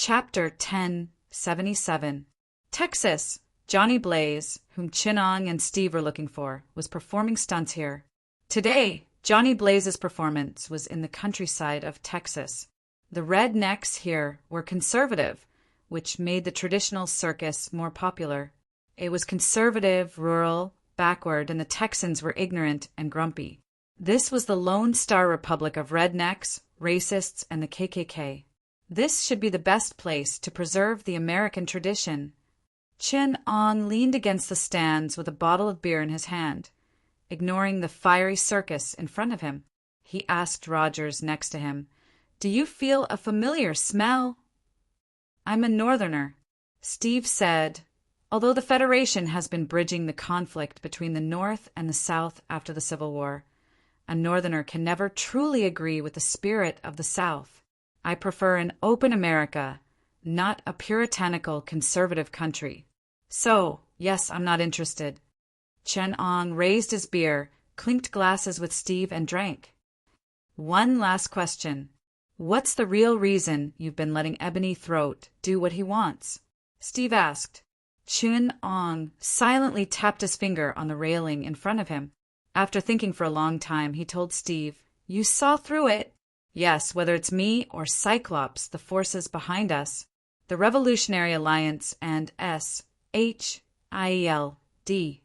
Chapter 1077. Texas. Johnny Blaze, whom Chinong and Steve were looking for, was performing stunts here. Today, Johnny Blaze's performance was in the countryside of Texas. The rednecks here were conservative, which made the traditional circus more popular. It was conservative, rural, backward, and the Texans were ignorant and grumpy. This was the Lone Star Republic of rednecks, racists, and the KKK. This should be the best place to preserve the American tradition. Chin-Ong leaned against the stands with a bottle of beer in his hand. Ignoring the fiery circus in front of him, he asked Rogers next to him, "Do you feel a familiar smell?" "I'm a Northerner," Steve said. Although the Federation has been bridging the conflict between the North and the South after the Civil War, a Northerner can never truly agree with the spirit of the South. I prefer an open America, not a puritanical conservative country. So, yes, I'm not interested. Chin-Ong raised his beer, clinked glasses with Steve, and drank. One last question. What's the real reason you've been letting Ebony Throat do what he wants? Steve asked. Chin-Ong silently tapped his finger on the railing in front of him. After thinking for a long time, he told Steve, "You saw through it." "Yes, whether it's me or Cyclops, the forces behind us, the Revolutionary Alliance and SHIELD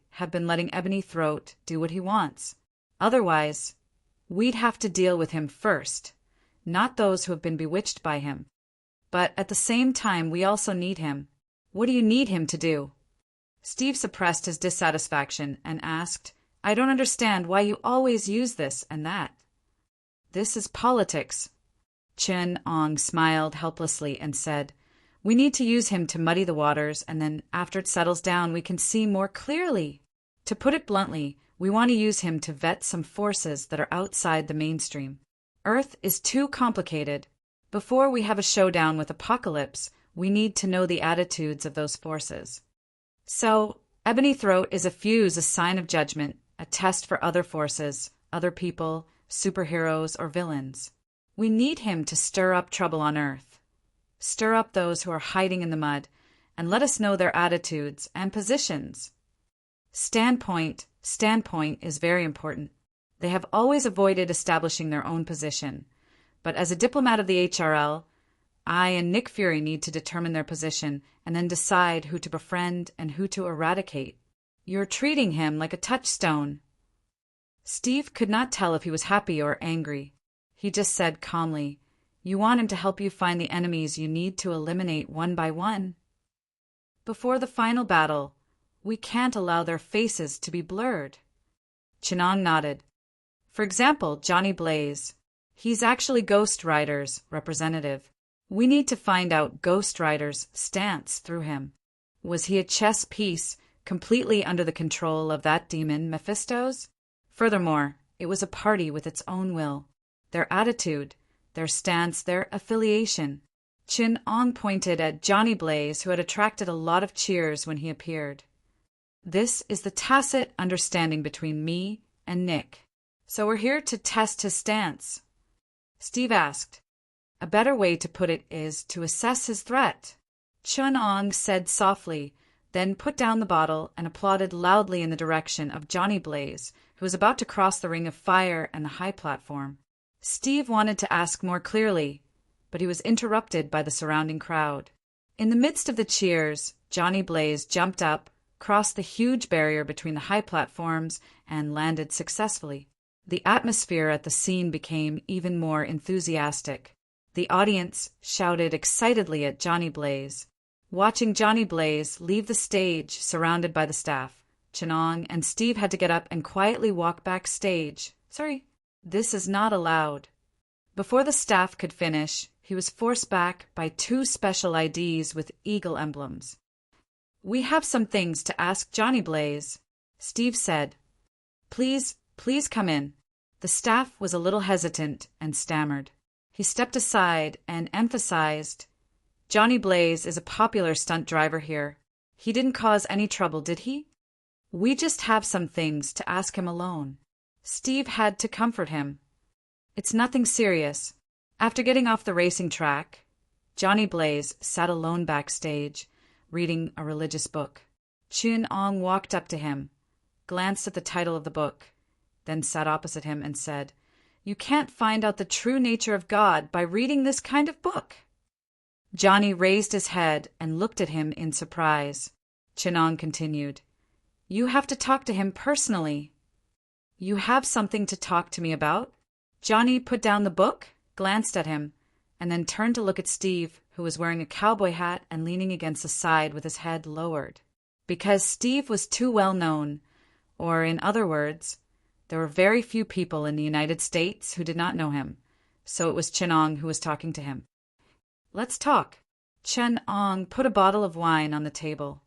have been letting Ebony Throat do what he wants. Otherwise, we'd have to deal with him first, not those who have been bewitched by him. But at the same time, we also need him." "What do you need him to do?" Steve suppressed his dissatisfaction and asked, "I don't understand why you always use this and that." "This is politics." Chin-Ong smiled helplessly and said, "We need to use him to muddy the waters, and then after it settles down we can see more clearly. To put it bluntly, we want to use him to vet some forces that are outside the mainstream. Earth is too complicated. Before we have a showdown with Apocalypse, we need to know the attitudes of those forces. So, Ebony Throat is a fuse, a sign of judgment, a test for other forces, other people, superheroes or villains. We need him to stir up trouble on Earth. Stir up those who are hiding in the mud, and let us know their attitudes and positions. Standpoint is very important. They have always avoided establishing their own position. But as a diplomat of the HRL, I and Nick Fury need to determine their position and then decide who to befriend and who to eradicate. You're treating him like a touchstone." Steve could not tell if he was happy or angry. He just said calmly, "You want him to help you find the enemies you need to eliminate one by one. Before the final battle, we can't allow their faces to be blurred." Chinong nodded. "For example, Johnny Blaze. He's actually Ghost Rider's representative. We need to find out Ghost Rider's stance through him. Was he a chess piece completely under the control of that demon Mephisto's? Furthermore, it was a party with its own will. Their attitude, their stance, their affiliation." Chin-Ong pointed at Johnny Blaze, who had attracted a lot of cheers when he appeared. "This is the tacit understanding between me and Nick. So we're here to test his stance." Steve asked. "A better way to put it is to assess his threat." Chin-Ong said softly, then put down the bottle and applauded loudly in the direction of Johnny Blaze, who was about to cross the ring of fire and the high platform. Steve wanted to ask more clearly, but he was interrupted by the surrounding crowd. In the midst of the cheers, Johnny Blaze jumped up, crossed the huge barrier between the high platforms, and landed successfully. The atmosphere at the scene became even more enthusiastic. The audience shouted excitedly at Johnny Blaze. Watching Johnny Blaze leave the stage surrounded by the staff, Chinong and Steve had to get up and quietly walk backstage. "Sorry, this is not allowed." Before the staff could finish, he was forced back by two special IDs with eagle emblems. "We have some things to ask Johnny Blaze," Steve said. Please come in." The staff was a little hesitant and stammered. He stepped aside and emphasized, "Johnny Blaze is a popular stunt driver here. He didn't cause any trouble, did he? We just have some things to ask him alone." Steve had to comfort him. "It's nothing serious. After getting off the racing track," Johnny Blaze sat alone backstage, reading a religious book. Chun Ong walked up to him, glanced at the title of the book, then sat opposite him and said, "You can't find out the true nature of God by reading this kind of book." Johnny raised his head and looked at him in surprise. Chun Ong continued, "You have to talk to him personally." "You have something to talk to me about?" Johnny put down the book, glanced at him, and then turned to look at Steve, who was wearing a cowboy hat and leaning against the side with his head lowered. Because Steve was too well known, or in other words, there were very few people in the United States who did not know him, so it was Chun Ong who was talking to him. "Let's talk." Chun Ong put a bottle of wine on the table.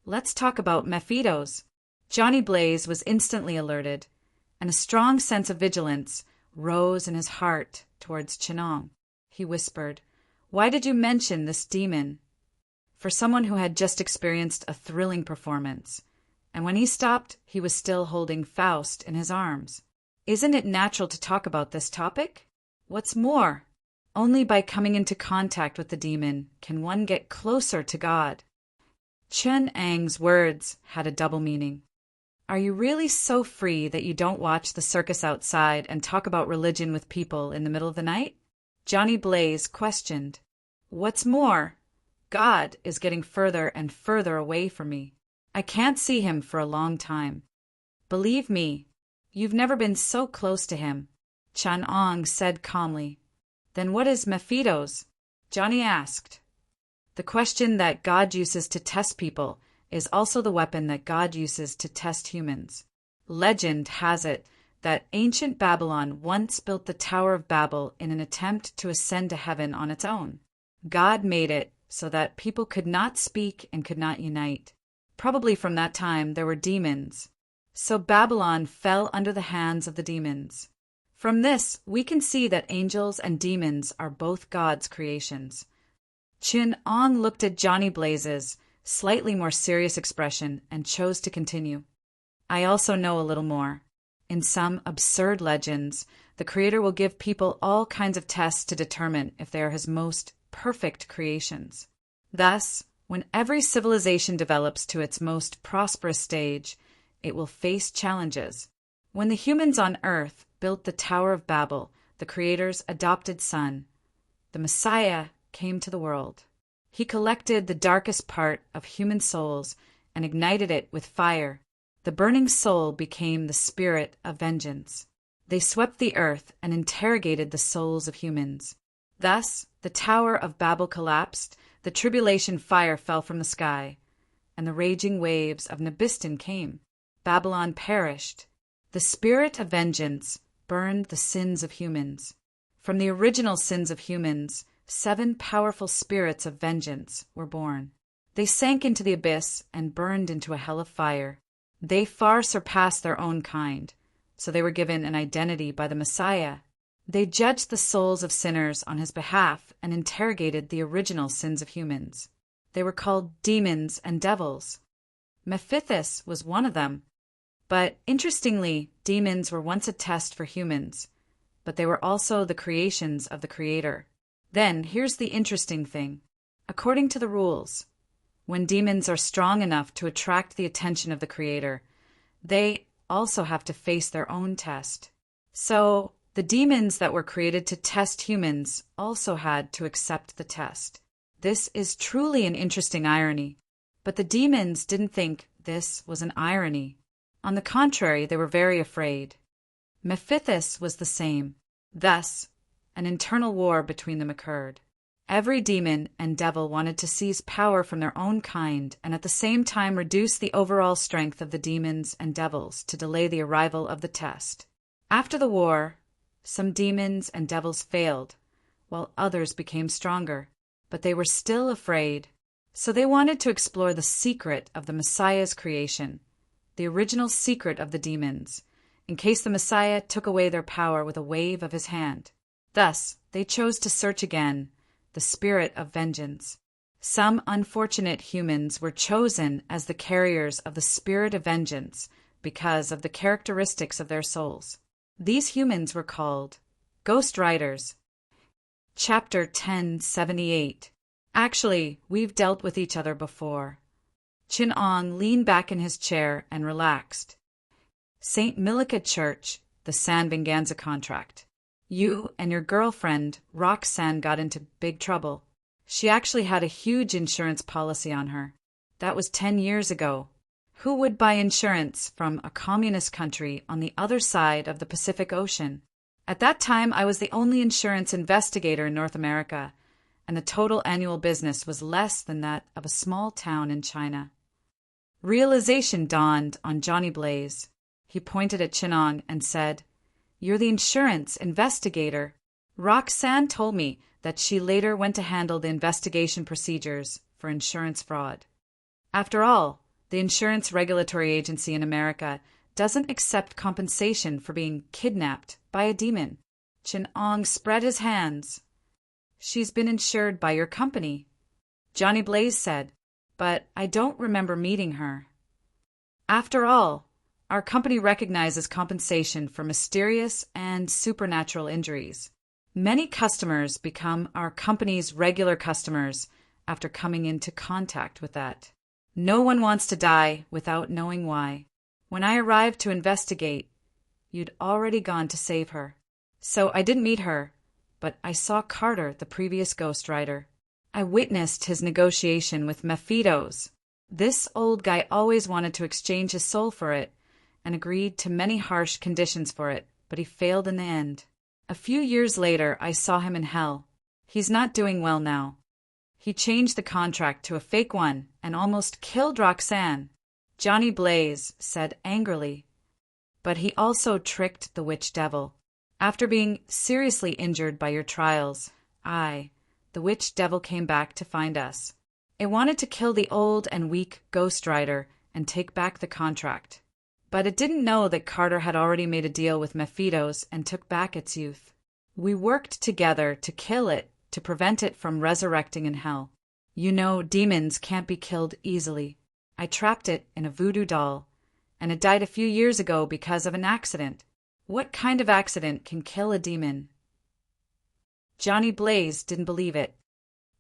"Let's talk about Mephitos." Johnny Blaze was instantly alerted, and a strong sense of vigilance rose in his heart towards Chun Ong. He whispered, "Why did you mention this demon?" For someone who had just experienced a thrilling performance, and when he stopped, he was still holding Faust in his arms. "Isn't it natural to talk about this topic? What's more, only by coming into contact with the demon can one get closer to God." Chun Ang's words had a double meaning. "Are you really so free that you don't watch the circus outside and talk about religion with people in the middle of the night?" Johnny Blaze questioned. "What's more, God is getting further and further away from me. I can't see him for a long time." "Believe me, you've never been so close to him," Chun Ong said calmly. "Then what is Mephitos?" Johnny asked. "The question that God uses to test people is also the weapon that God uses to test humans. Legend has it that ancient Babylon once built the Tower of Babel in an attempt to ascend to heaven on its own. God made it so that people could not speak and could not unite. Probably from that time there were demons. So Babylon fell under the hands of the demons. From this, we can see that angels and demons are both God's creations." Chun Ong looked at Johnny Blaze's slightly more serious expression and chose to continue. "I also know a little more. In some absurd legends, the Creator will give people all kinds of tests to determine if they are His most perfect creations. Thus, when every civilization develops to its most prosperous stage, it will face challenges. When the humans on Earth built the Tower of Babel, the Creator's adopted son, the Messiah, came to the world. He collected the darkest part of human souls and ignited it with fire. The burning soul became the spirit of vengeance. They swept the earth and interrogated the souls of humans. Thus, the Tower of Babel collapsed, the tribulation fire fell from the sky, and the raging waves of Nabistan came. Babylon perished. The spirit of vengeance burned the sins of humans. From the original sins of humans, 7 powerful spirits of vengeance were born. They sank into the abyss and burned into a hell of fire. They far surpassed their own kind, so they were given an identity by the Messiah. They judged the souls of sinners on his behalf and interrogated the original sins of humans. They were called demons and devils. Mephitos was one of them. But interestingly, demons were once a test for humans, but they were also the creations of the Creator. Then, here's the interesting thing. According to the rules, when demons are strong enough to attract the attention of the Creator, they also have to face their own test. So, the demons that were created to test humans also had to accept the test. This is truly an interesting irony, but the demons didn't think this was an irony. On the contrary, they were very afraid. Mephitos was the same. Thus, an internal war between them occurred. Every demon and devil wanted to seize power from their own kind and at the same time reduce the overall strength of the demons and devils to delay the arrival of the test. After the war, some demons and devils failed, while others became stronger, but they were still afraid. So they wanted to explore the secret of the Messiah's creation, the original secret of the demons, in case the Messiah took away their power with a wave of his hand. Thus, they chose to search again, the spirit of vengeance. Some unfortunate humans were chosen as the carriers of the spirit of vengeance because of the characteristics of their souls. These humans were called ghost riders. Chapter 1078. Actually, we've dealt with each other before. Chin Ong leaned back in his chair and relaxed. St. Milika Church, the San Venganza contract. You and your girlfriend, Roxanne, got into big trouble. She actually had a huge insurance policy on her. That was 10 years ago. Who would buy insurance from a communist country on the other side of the Pacific Ocean? At that time, I was the only insurance investigator in North America, and the total annual business was less than that of a small town in China. Realization dawned on Johnny Blaze. He pointed at Chin Ong and said, "You're the insurance investigator." Roxanne told me that she later went to handle the investigation procedures for insurance fraud. After all, the insurance regulatory agency in America doesn't accept compensation for being kidnapped by a demon. Chin Ong spread his hands. "She's been insured by your company," Johnny Blaze said, "but I don't remember meeting her." After all, our company recognizes compensation for mysterious and supernatural injuries. Many customers become our company's regular customers after coming into contact with that. No one wants to die without knowing why. When I arrived to investigate, you'd already gone to save her. So I didn't meet her, but I saw Carter, the previous ghostwriter. I witnessed his negotiation with Mephitos. This old guy always wanted to exchange his soul for it, and agreed to many harsh conditions for it, but he failed in the end. A few years later, I saw him in hell. He's not doing well now. He changed the contract to a fake one and almost killed Roxanne, Johnny Blaze said angrily. But he also tricked the witch devil. After being seriously injured by your trials, the witch devil came back to find us. It wanted to kill the old and weak ghostwriter and take back the contract. But it didn't know that Carter had already made a deal with Mephitos and took back its youth. We worked together to kill it, to prevent it from resurrecting in hell. You know, demons can't be killed easily. I trapped it in a voodoo doll, and it died a few years ago because of an accident. What kind of accident can kill a demon? Johnny Blaze didn't believe it.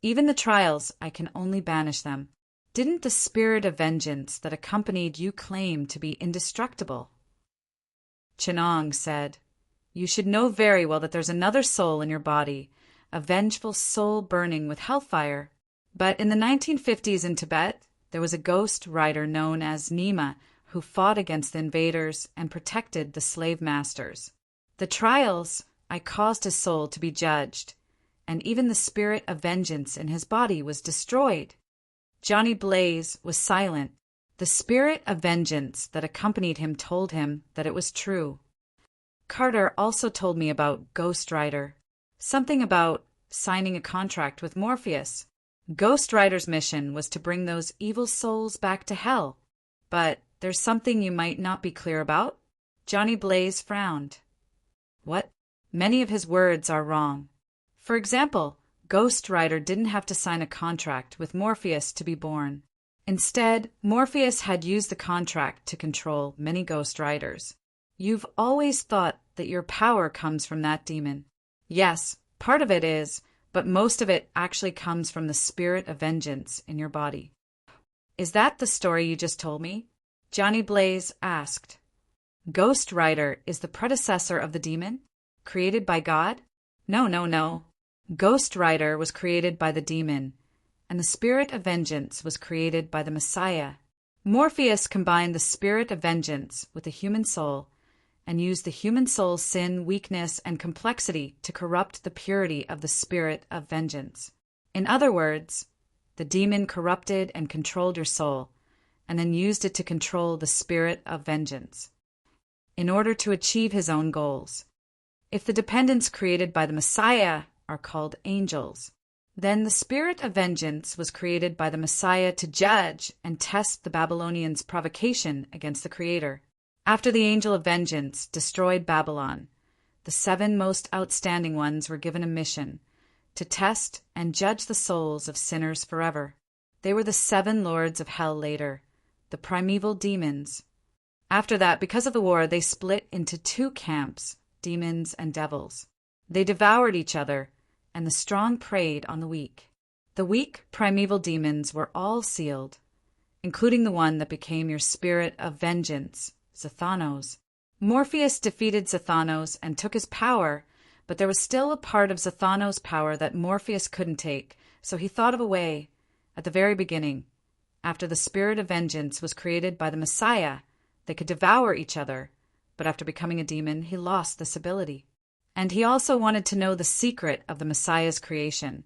Even the trials, I can only banish them. Didn't the spirit of vengeance that accompanied you claim to be indestructible? Chin Ong said, "You should know very well that there's another soul in your body, a vengeful soul burning with hellfire. But in the 1950s in Tibet, there was a ghost rider known as Nima who fought against the invaders and protected the slave masters. The trials, I caused his soul to be judged, and even the spirit of vengeance in his body was destroyed." Johnny Blaze was silent. The spirit of vengeance that accompanied him told him that it was true. Carter also told me about Ghost Rider. Something about signing a contract with Morpheus. Ghost Rider's mission was to bring those evil souls back to hell. But there's something you might not be clear about? Johnny Blaze frowned. What? Many of his words are wrong. For example, Ghost Rider didn't have to sign a contract with Morpheus to be born. Instead, Morpheus had used the contract to control many Ghost Riders. You've always thought that your power comes from that demon. Yes, part of it is, but most of it actually comes from the spirit of vengeance in your body. Is that the story you just told me? Johnny Blaze asked. Ghost Rider is the predecessor of the demon? Created by God? No. Ghost Rider was created by the demon, and the spirit of vengeance was created by the Messiah. Morpheus combined the spirit of vengeance with the human soul and used the human soul's sin, weakness, and complexity to corrupt the purity of the spirit of vengeance. In other words, the demon corrupted and controlled your soul, and then used it to control the spirit of vengeance, in order to achieve his own goals. If the dependents created by the Messiah are called angels, then the spirit of vengeance was created by the Messiah to judge and test the Babylonians' provocation against the Creator. After the angel of vengeance destroyed Babylon, the 7 most outstanding ones were given a mission to test and judge the souls of sinners forever. They were the 7 lords of hell later, the primeval demons. After that, because of the war, they split into 2 camps, demons and devils. They devoured each other, and the strong preyed on the weak. The weak primeval demons were all sealed, including the one that became your spirit of vengeance, Xathanos. Morpheus defeated Xathanos and took his power, but there was still a part of Xathanos' power that Morpheus couldn't take, so he thought of a way. At the very beginning, after the spirit of vengeance was created by the Messiah, they could devour each other, but after becoming a demon, he lost this ability. And he also wanted to know the secret of the Messiah's creation.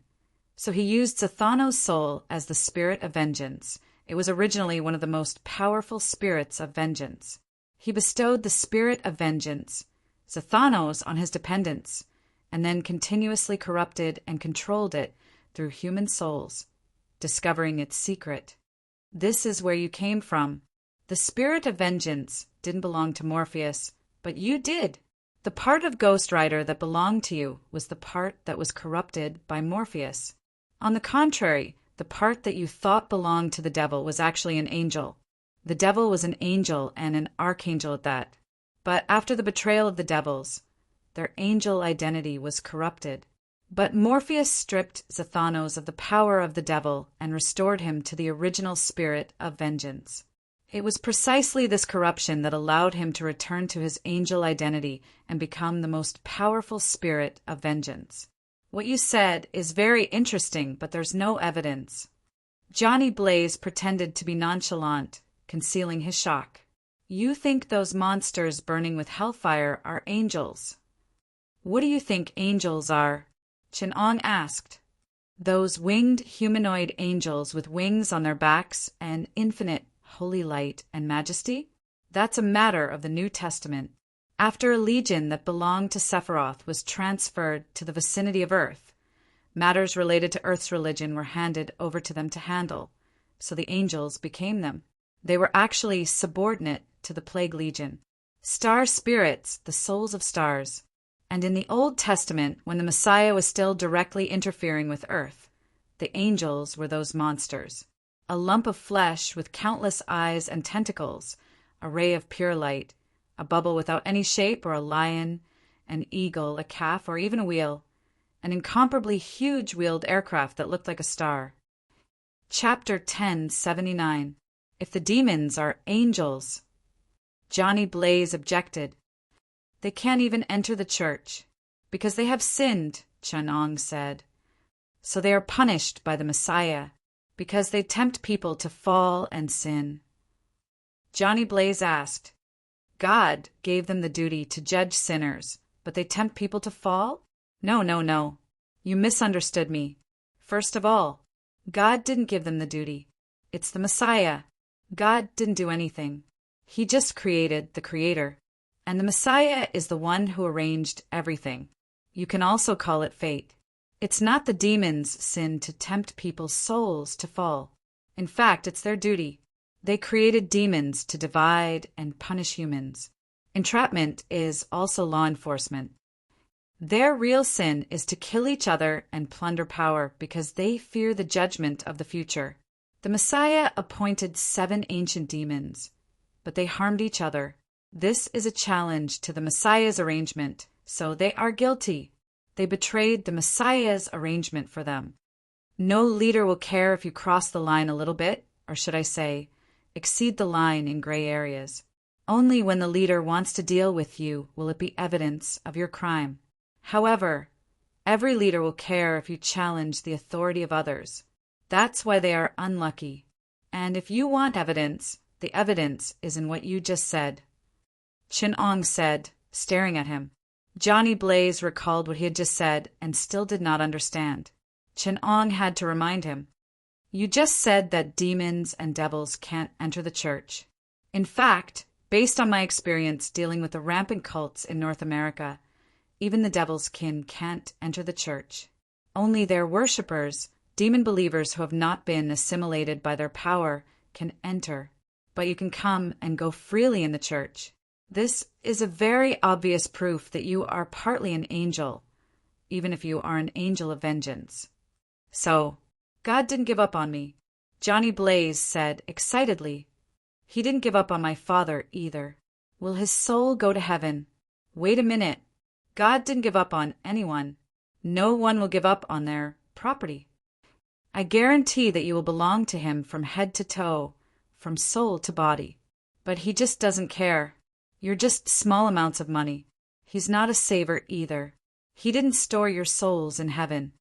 So he used Xathanos' soul as the spirit of vengeance. It was originally one of the most powerful spirits of vengeance. He bestowed the spirit of vengeance, Xathanos, on his dependents, and then continuously corrupted and controlled it through human souls, discovering its secret. This is where you came from. The spirit of vengeance didn't belong to Morpheus, but you did. The part of Ghost Rider that belonged to you was the part that was corrupted by Morpheus. On the contrary, the part that you thought belonged to the devil was actually an angel. The devil was an angel and an archangel at that. But after the betrayal of the devils, their angel identity was corrupted. But Morpheus stripped Xathanos of the power of the devil and restored him to the original spirit of vengeance. It was precisely this corruption that allowed him to return to his angel identity and become the most powerful spirit of vengeance. What you said is very interesting, but there's no evidence. Johnny Blaze pretended to be nonchalant, concealing his shock. You think those monsters burning with hellfire are angels. What do you think angels are? Chin-Ong asked. Those winged humanoid angels with wings on their backs and infinite holy light and majesty? That's a matter of the New Testament. After a legion that belonged to Sephiroth was transferred to the vicinity of Earth, matters related to Earth's religion were handed over to them to handle, so the angels became them. They were actually subordinate to the Plague Legion. Star spirits, the souls of stars. And in the Old Testament, when the Messiah was still directly interfering with Earth, the angels were those monsters. A lump of flesh with countless eyes and tentacles, a ray of pure light, a bubble without any shape, or a lion, an eagle, a calf, or even a wheel, an incomparably huge wheeled aircraft that looked like a star. Chapter 1079. If the demons are angels. Johnny Blaze objected. They can't even enter the church, because they have sinned, Chin-Ong said. So they are punished by the Messiah, because they tempt people to fall and sin. Johnny Blaze asked, God gave them the duty to judge sinners, but they tempt people to fall? No. You misunderstood me. First of all, God didn't give them the duty. It's the Messiah. God didn't do anything. He just created the Creator. And the Messiah is the one who arranged everything. You can also call it fate. It's not the demons' sin to tempt people's souls to fall. In fact, it's their duty. They created demons to divide and punish humans. Entrapment is also law enforcement. Their real sin is to kill each other and plunder power because they fear the judgment of the future. The Messiah appointed 7 ancient demons, but they harmed each other. This is a challenge to the Messiah's arrangement, so they are guilty. They betrayed the Messiah's arrangement for them. No leader will care if you cross the line a little bit, or should I say, exceed the line in gray areas. Only when the leader wants to deal with you will it be evidence of your crime. However, every leader will care if you challenge the authority of others. That's why they are unlucky. And if you want evidence, the evidence is in what you just said. Chin-Ong said, staring at him. Johnny Blaze recalled what he had just said and still did not understand. Chin-Ong had to remind him. You just said that demons and devils can't enter the church. In fact, based on my experience dealing with the rampant cults in North America, even the devil's kin can't enter the church. Only their worshippers, demon believers who have not been assimilated by their power, can enter. But you can come and go freely in the church. This is a very obvious proof that you are partly an angel, even if you are an angel of vengeance. So, God didn't give up on me. Johnny Blaze said excitedly. He didn't give up on my father either. Will his soul go to heaven? Wait a minute. God didn't give up on anyone. No one will give up on their property. I guarantee that you will belong to him from head to toe, from soul to body. But he just doesn't care. You're just small amounts of money. He's not a saver either. He didn't store your souls in heaven.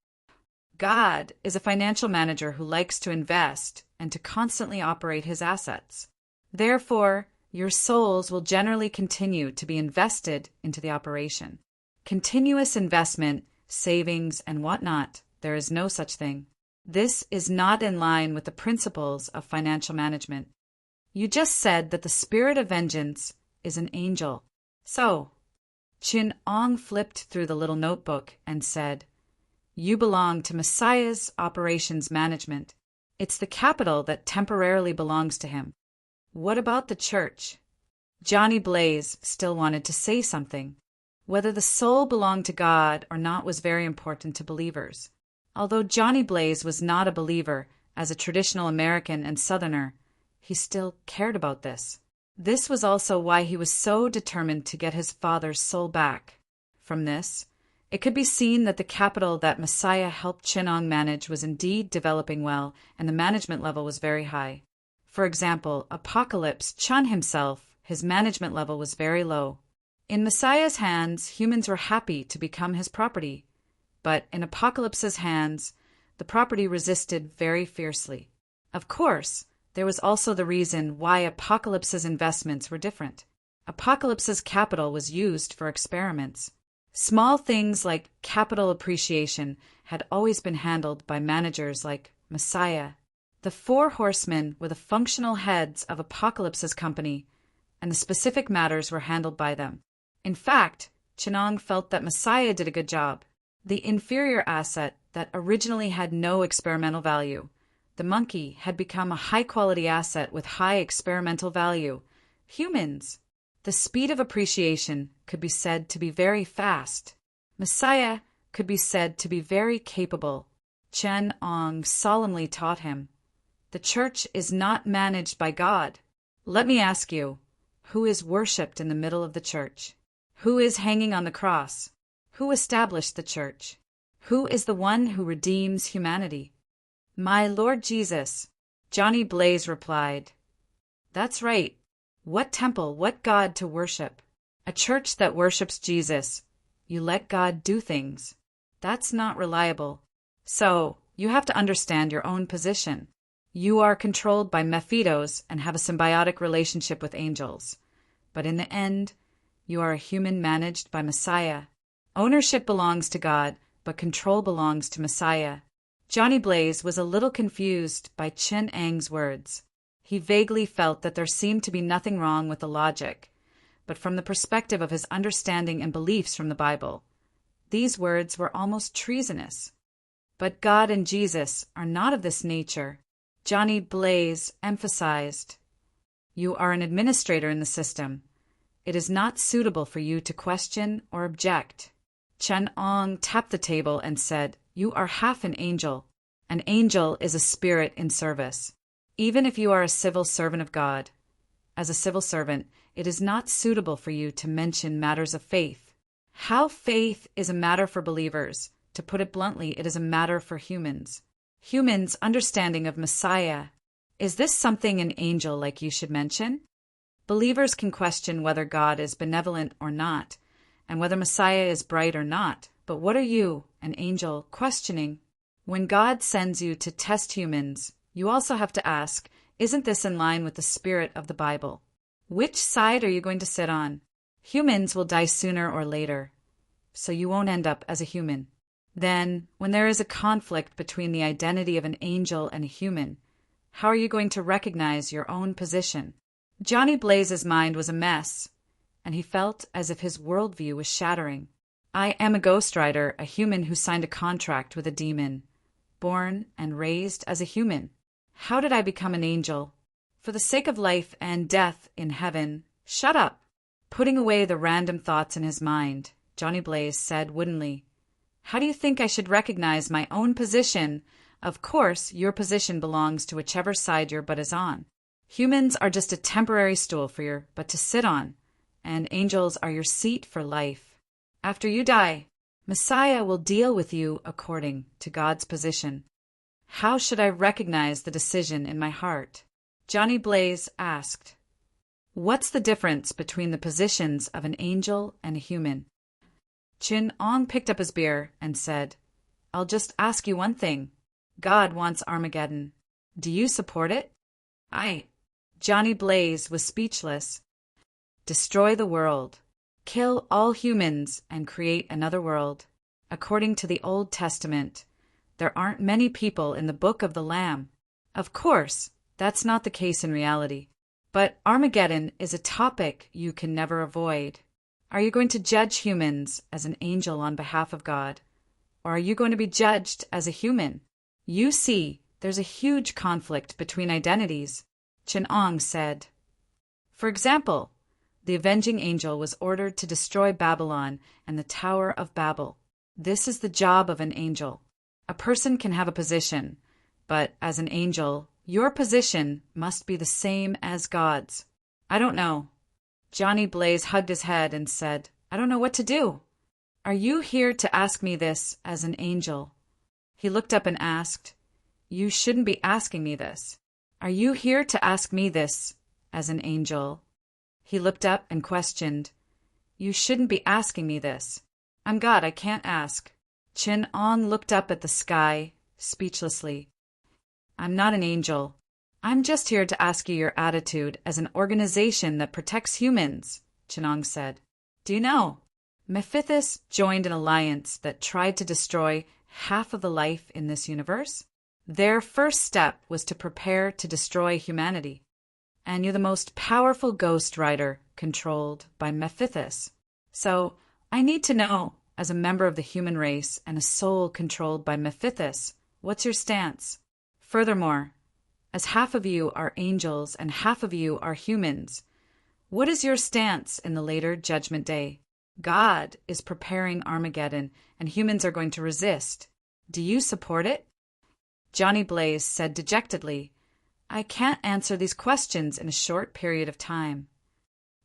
God is a financial manager who likes to invest and to constantly operate his assets. Therefore, your souls will generally continue to be invested into the operation. Continuous investment, savings, and whatnot, there is no such thing. This is not in line with the principles of financial management. You just said that the spirit of vengeance is an angel. So, Chin Ong flipped through the little notebook and said, "You belong to Messiah's operations management. It's the capital that temporarily belongs to him." What about the church? Johnny Blaze still wanted to say something. Whether the soul belonged to God or not was very important to believers. Although Johnny Blaze was not a believer, as a traditional American and Southerner, he still cared about this. This was also why he was so determined to get his father's soul back. From this, it could be seen that the capital that Messiah helped Chin Ong manage was indeed developing well, and the management level was very high. For example, Apocalypse Chun himself, his management level was very low. In Messiah's hands, humans were happy to become his property. But in Apocalypse's hands, the property resisted very fiercely. Of course, there was also the reason why Apocalypse's investments were different. Apocalypse's capital was used for experiments. Small things like capital appreciation had always been handled by managers like Messiah. The 4 horsemen were the functional heads of Apocalypse's company, and the specific matters were handled by them. In fact, Chin Ong felt that Messiah did a good job. The inferior asset that originally had no experimental value, the monkey, had become a high-quality asset with high experimental value. Humans. The speed of appreciation could be said to be very fast. Messiah could be said to be very capable. Chin Ong solemnly taught him, "The church is not managed by God." Let me ask you, who is worshipped in the middle of the church? Who is hanging on the cross? Who established the church? Who is the one who redeems humanity? My Lord Jesus. Johnny Blaze replied, "That's right. What temple, what God to worship? A church that worships Jesus. You let God do things. That's not reliable. So, you have to understand your own position. You are controlled by Mephitos and have a symbiotic relationship with angels. But in the end, you are a human managed by Messiah. Ownership belongs to God, but control belongs to Messiah." Johnny Blaze was a little confused by Chin Ang's words. He vaguely felt that there seemed to be nothing wrong with the logic, but from the perspective of his understanding and beliefs from the Bible, these words were almost treasonous. But God and Jesus are not of this nature. Johnny Blaze emphasized, "You are an administrator in the system. It is not suitable for you to question or object." Chin Ong tapped the table and said, "You are half an angel. An angel is a spirit in service. Even if you are a civil servant of God, as a civil servant, it is not suitable for you to mention matters of faith. How faith is a matter for believers, to put it bluntly, it is a matter for humans. Humans' understanding of Messiah. Is this something an angel like you should mention? Believers can question whether God is benevolent or not, and whether Messiah is bright or not. But what are you, an angel, questioning? When God sends you to test humans, you also have to ask, isn't this in line with the spirit of the Bible? Which side are you going to sit on? Humans will die sooner or later, so you won't end up as a human. Then, when there is a conflict between the identity of an angel and a human, how are you going to recognize your own position? Johnny Blaze's mind was a mess, and he felt as if his worldview was shattering. I am a ghostwriter, a human who signed a contract with a demon, born and raised as a human. How did I become an angel? For the sake of life and death in heaven, shut up! Putting away the random thoughts in his mind, Johnny Blaze said woodenly, "How do you think I should recognize my own position? Of course, your position belongs to whichever side your butt is on. Humans are just a temporary stool for your butt to sit on, and angels are your seat for life. After you die, Messiah will deal with you according to God's position. How should I recognize the decision in my heart? Johnny Blaze asked. What's the difference between the positions of an angel and a human? Chin Ong picked up his beer and said, I'll just ask you one thing. God wants Armageddon. Do you support it? Johnny Blaze was speechless. Destroy the world. Kill all humans and create another world. According to the Old Testament, there aren't many people in the Book of the Lamb. Of course, that's not the case in reality. But Armageddon is a topic you can never avoid. Are you going to judge humans as an angel on behalf of God? Or are you going to be judged as a human? You see, there's a huge conflict between identities, Chin Ong said. For example, the avenging angel was ordered to destroy Babylon and the Tower of Babel. This is the job of an angel. A person can have a position, but as an angel, your position must be the same as God's. I don't know. Johnny Blaze hugged his head and said, I don't know what to do. Are you here to ask me this as an angel? He looked up and asked, You shouldn't be asking me this. Are you here to ask me this as an angel? He looked up and questioned, You shouldn't be asking me this. I'm God, I can't ask. Chin Ong looked up at the sky, speechlessly. I'm not an angel. I'm just here to ask you your attitude as an organization that protects humans, Chin Ong said. Do you know, Mephithus joined an alliance that tried to destroy half of the life in this universe? Their first step was to prepare to destroy humanity. And you're the most powerful ghost rider controlled by Mephithus. So I need to know, as a member of the human race and a soul controlled by Mephithus, what's your stance? Furthermore, as half of you are angels and half of you are humans, what is your stance in the later judgment day? God is preparing Armageddon, and humans are going to resist. Do you support it? Johnny Blaze said dejectedly, I can't answer these questions in a short period of time.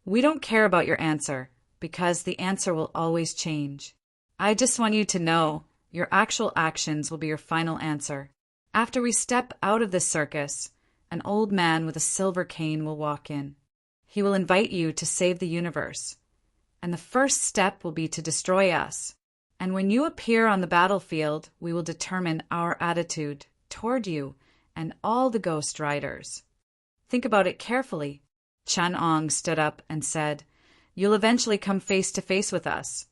We don't care about your answer, because the answer will always change. I just want you to know your actual actions will be your final answer. After we step out of this circus, an old man with a silver cane will walk in. He will invite you to save the universe. And the first step will be to destroy us. And when you appear on the battlefield, we will determine our attitude toward you and all the ghost riders. Think about it carefully. Chin Ong stood up and said, You'll eventually come face to face with us.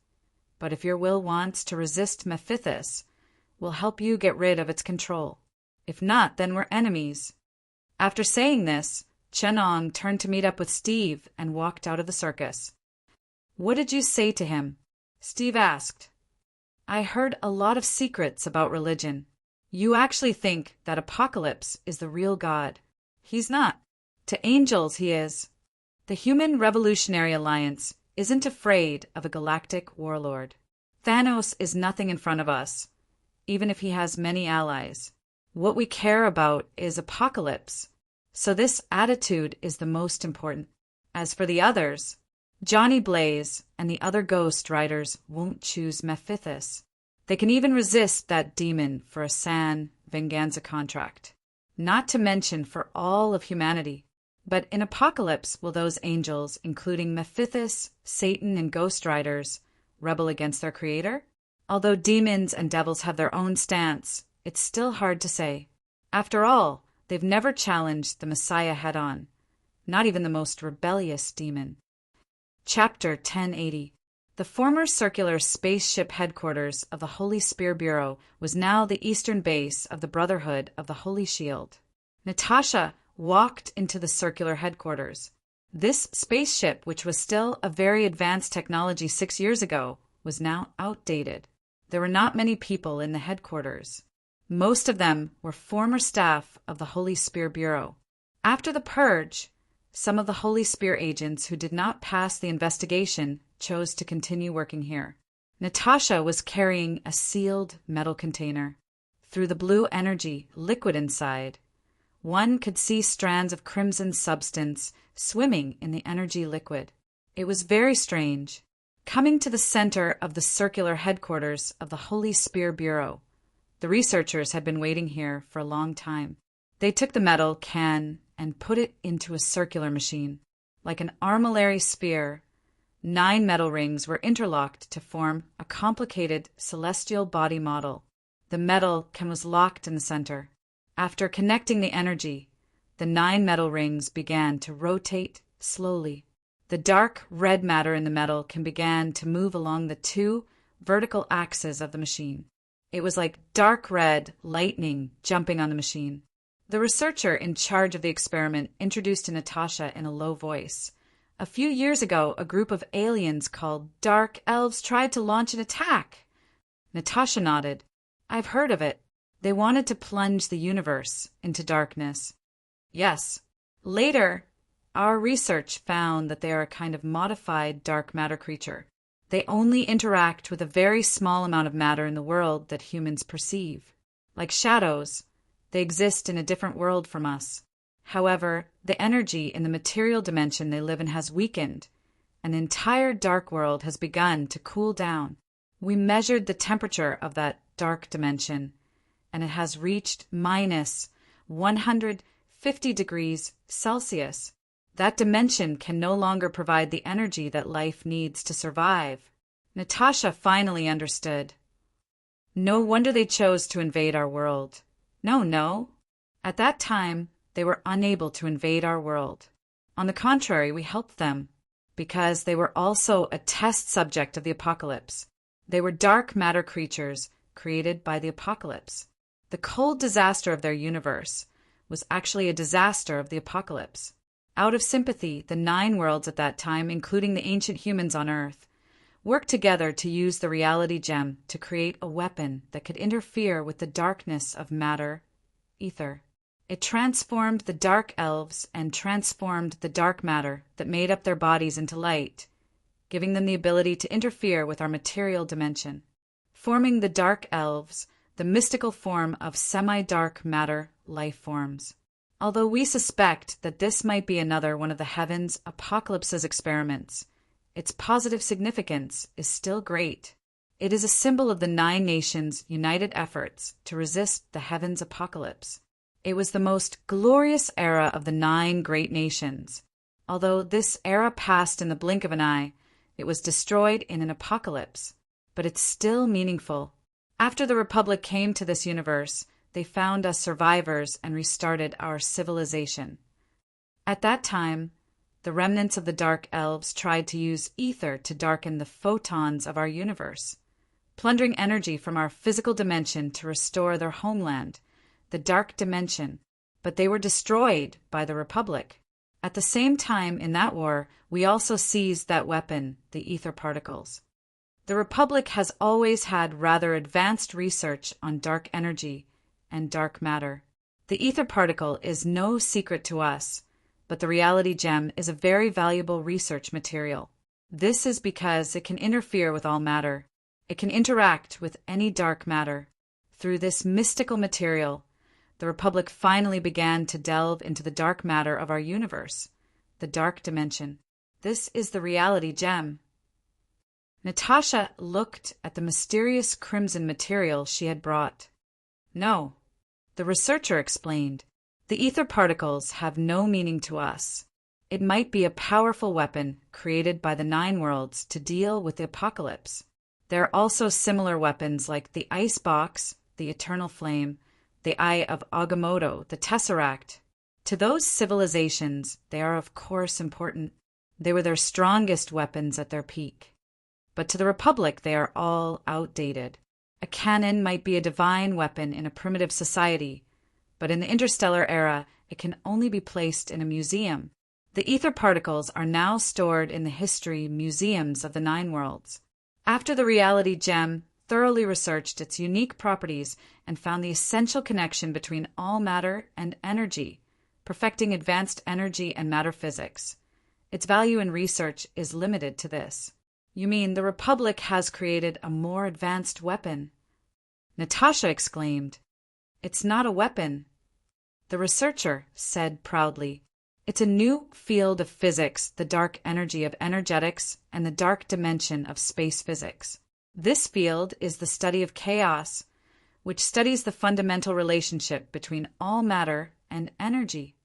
But if your will wants to resist Mephithus, we'll help you get rid of its control. If not, then we're enemies. After saying this, Chin Ong turned to meet up with Steve and walked out of the circus. What did you say to him? Steve asked. I heard a lot of secrets about religion. You actually think that Apocalypse is the real God. He's not. To angels he is. The Human Revolutionary Alliance isn't afraid of a galactic warlord. Thanos is nothing in front of us, even if he has many allies. What we care about is Apocalypse. So this attitude is the most important. As for the others, Johnny Blaze and the other ghost riders won't choose Mephithus. They can even resist that demon for a San Venganza contract. Not to mention for all of humanity. But in Apocalypse will those angels, including Mephithus, Satan, and ghost riders, rebel against their creator? Although demons and devils have their own stance, it's still hard to say. After all, they've never challenged the Messiah head-on, not even the most rebellious demon. Chapter 1080. The former circular spaceship headquarters of the Holy Spear Bureau was now the eastern base of the Brotherhood of the Holy Shield. Natasha walked into the circular headquarters. This spaceship, which was still a very advanced technology 6 years ago, was now outdated. There were not many people in the headquarters. Most of them were former staff of the Holy Spear Bureau. After the purge, some of the Holy Spear agents who did not pass the investigation chose to continue working here. Natasha was carrying a sealed metal container. Through the blue energy liquid inside, one could see strands of crimson substance swimming in the energy liquid. It was very strange. coming to the center of the circular headquarters of the Holy Spear Bureau. The researchers had been waiting here for a long time. They took the metal can and put it into a circular machine. Like an armillary spear, 9 metal rings were interlocked to form a complicated celestial body model. The metal can was locked in the center. After connecting the energy, the 9 metal rings began to rotate slowly. The dark red matter in the metal can began to move along the 2 vertical axes of the machine. It was like dark red lightning jumping on the machine. The researcher in charge of the experiment introduced to Natasha in a low voice. A few years ago, a group of aliens called Dark Elves tried to launch an attack. Natasha nodded. I've heard of it. They wanted to plunge the universe into darkness. Yes. Later, our research found that they are a kind of modified dark matter creature. They only interact with a very small amount of matter in the world that humans perceive. Like shadows, they exist in a different world from us. However, the energy in the material dimension they live in has weakened. An entire dark world has begun to cool down. We measured the temperature of that dark dimension, and it has reached minus 150 degrees Celsius. That dimension can no longer provide the energy that life needs to survive. Natasha finally understood. No wonder they chose to invade our world. No. At that time, they were unable to invade our world. On the contrary, we helped them, because they were also a test subject of the apocalypse. They were dark matter creatures created by the apocalypse. The cold disaster of their universe was actually a disaster of the apocalypse. Out of sympathy, the 9 worlds at that time, including the ancient humans on Earth, worked together to use the reality gem to create a weapon that could interfere with the darkness of matter, ether. It transformed the dark elves and transformed the dark matter that made up their bodies into light, giving them the ability to interfere with our material dimension, forming the dark elves, the mystical form of semi-dark matter life forms. Although we suspect that this might be another one of the heavens' apocalypse's experiments, its positive significance is still great. It is a symbol of the 9 nations' united efforts to resist the heavens' apocalypse. It was the most glorious era of the 9 great nations. Although this era passed in the blink of an eye, it was destroyed in an apocalypse. But it's still meaningful. After the Republic came to this universe, they found us survivors and restarted our civilization. At that time, the remnants of the Dark Elves tried to use ether to darken the photons of our universe, plundering energy from our physical dimension to restore their homeland, the dark dimension, but they were destroyed by the Republic. At the same time in that war, we also seized that weapon, the ether particles. The Republic has always had rather advanced research on dark energy and dark matter. The ether particle is no secret to us, but the reality gem is a very valuable research material. This is because it can interfere with all matter. It can interact with any dark matter. Through this mystical material, the Republic finally began to delve into the dark matter of our universe, the dark dimension. This is the reality gem. Natasha looked at the mysterious crimson material she had brought. No, the researcher explained. The ether particles have no meaning to us. It might be a powerful weapon created by the 9 worlds to deal with the apocalypse. There are also similar weapons like the ice box, the eternal flame, the eye of Agamotto, the tesseract. To those civilizations, they are of course important. They were their strongest weapons at their peak. But to the Republic, they are all outdated. A cannon might be a divine weapon in a primitive society, but in the interstellar era, it can only be placed in a museum. The ether particles are now stored in the history museums of the 9 worlds. After the reality gem thoroughly researched its unique properties and found the essential connection between all matter and energy, perfecting advanced energy and matter physics, its value in research is limited to this. You mean the Republic has created a more advanced weapon? Natasha exclaimed. It's not a weapon, the researcher said proudly. It's a new field of physics, the dark energy of energetics and the dark dimension of space physics. This field is the study of chaos, which studies the fundamental relationship between all matter and energy.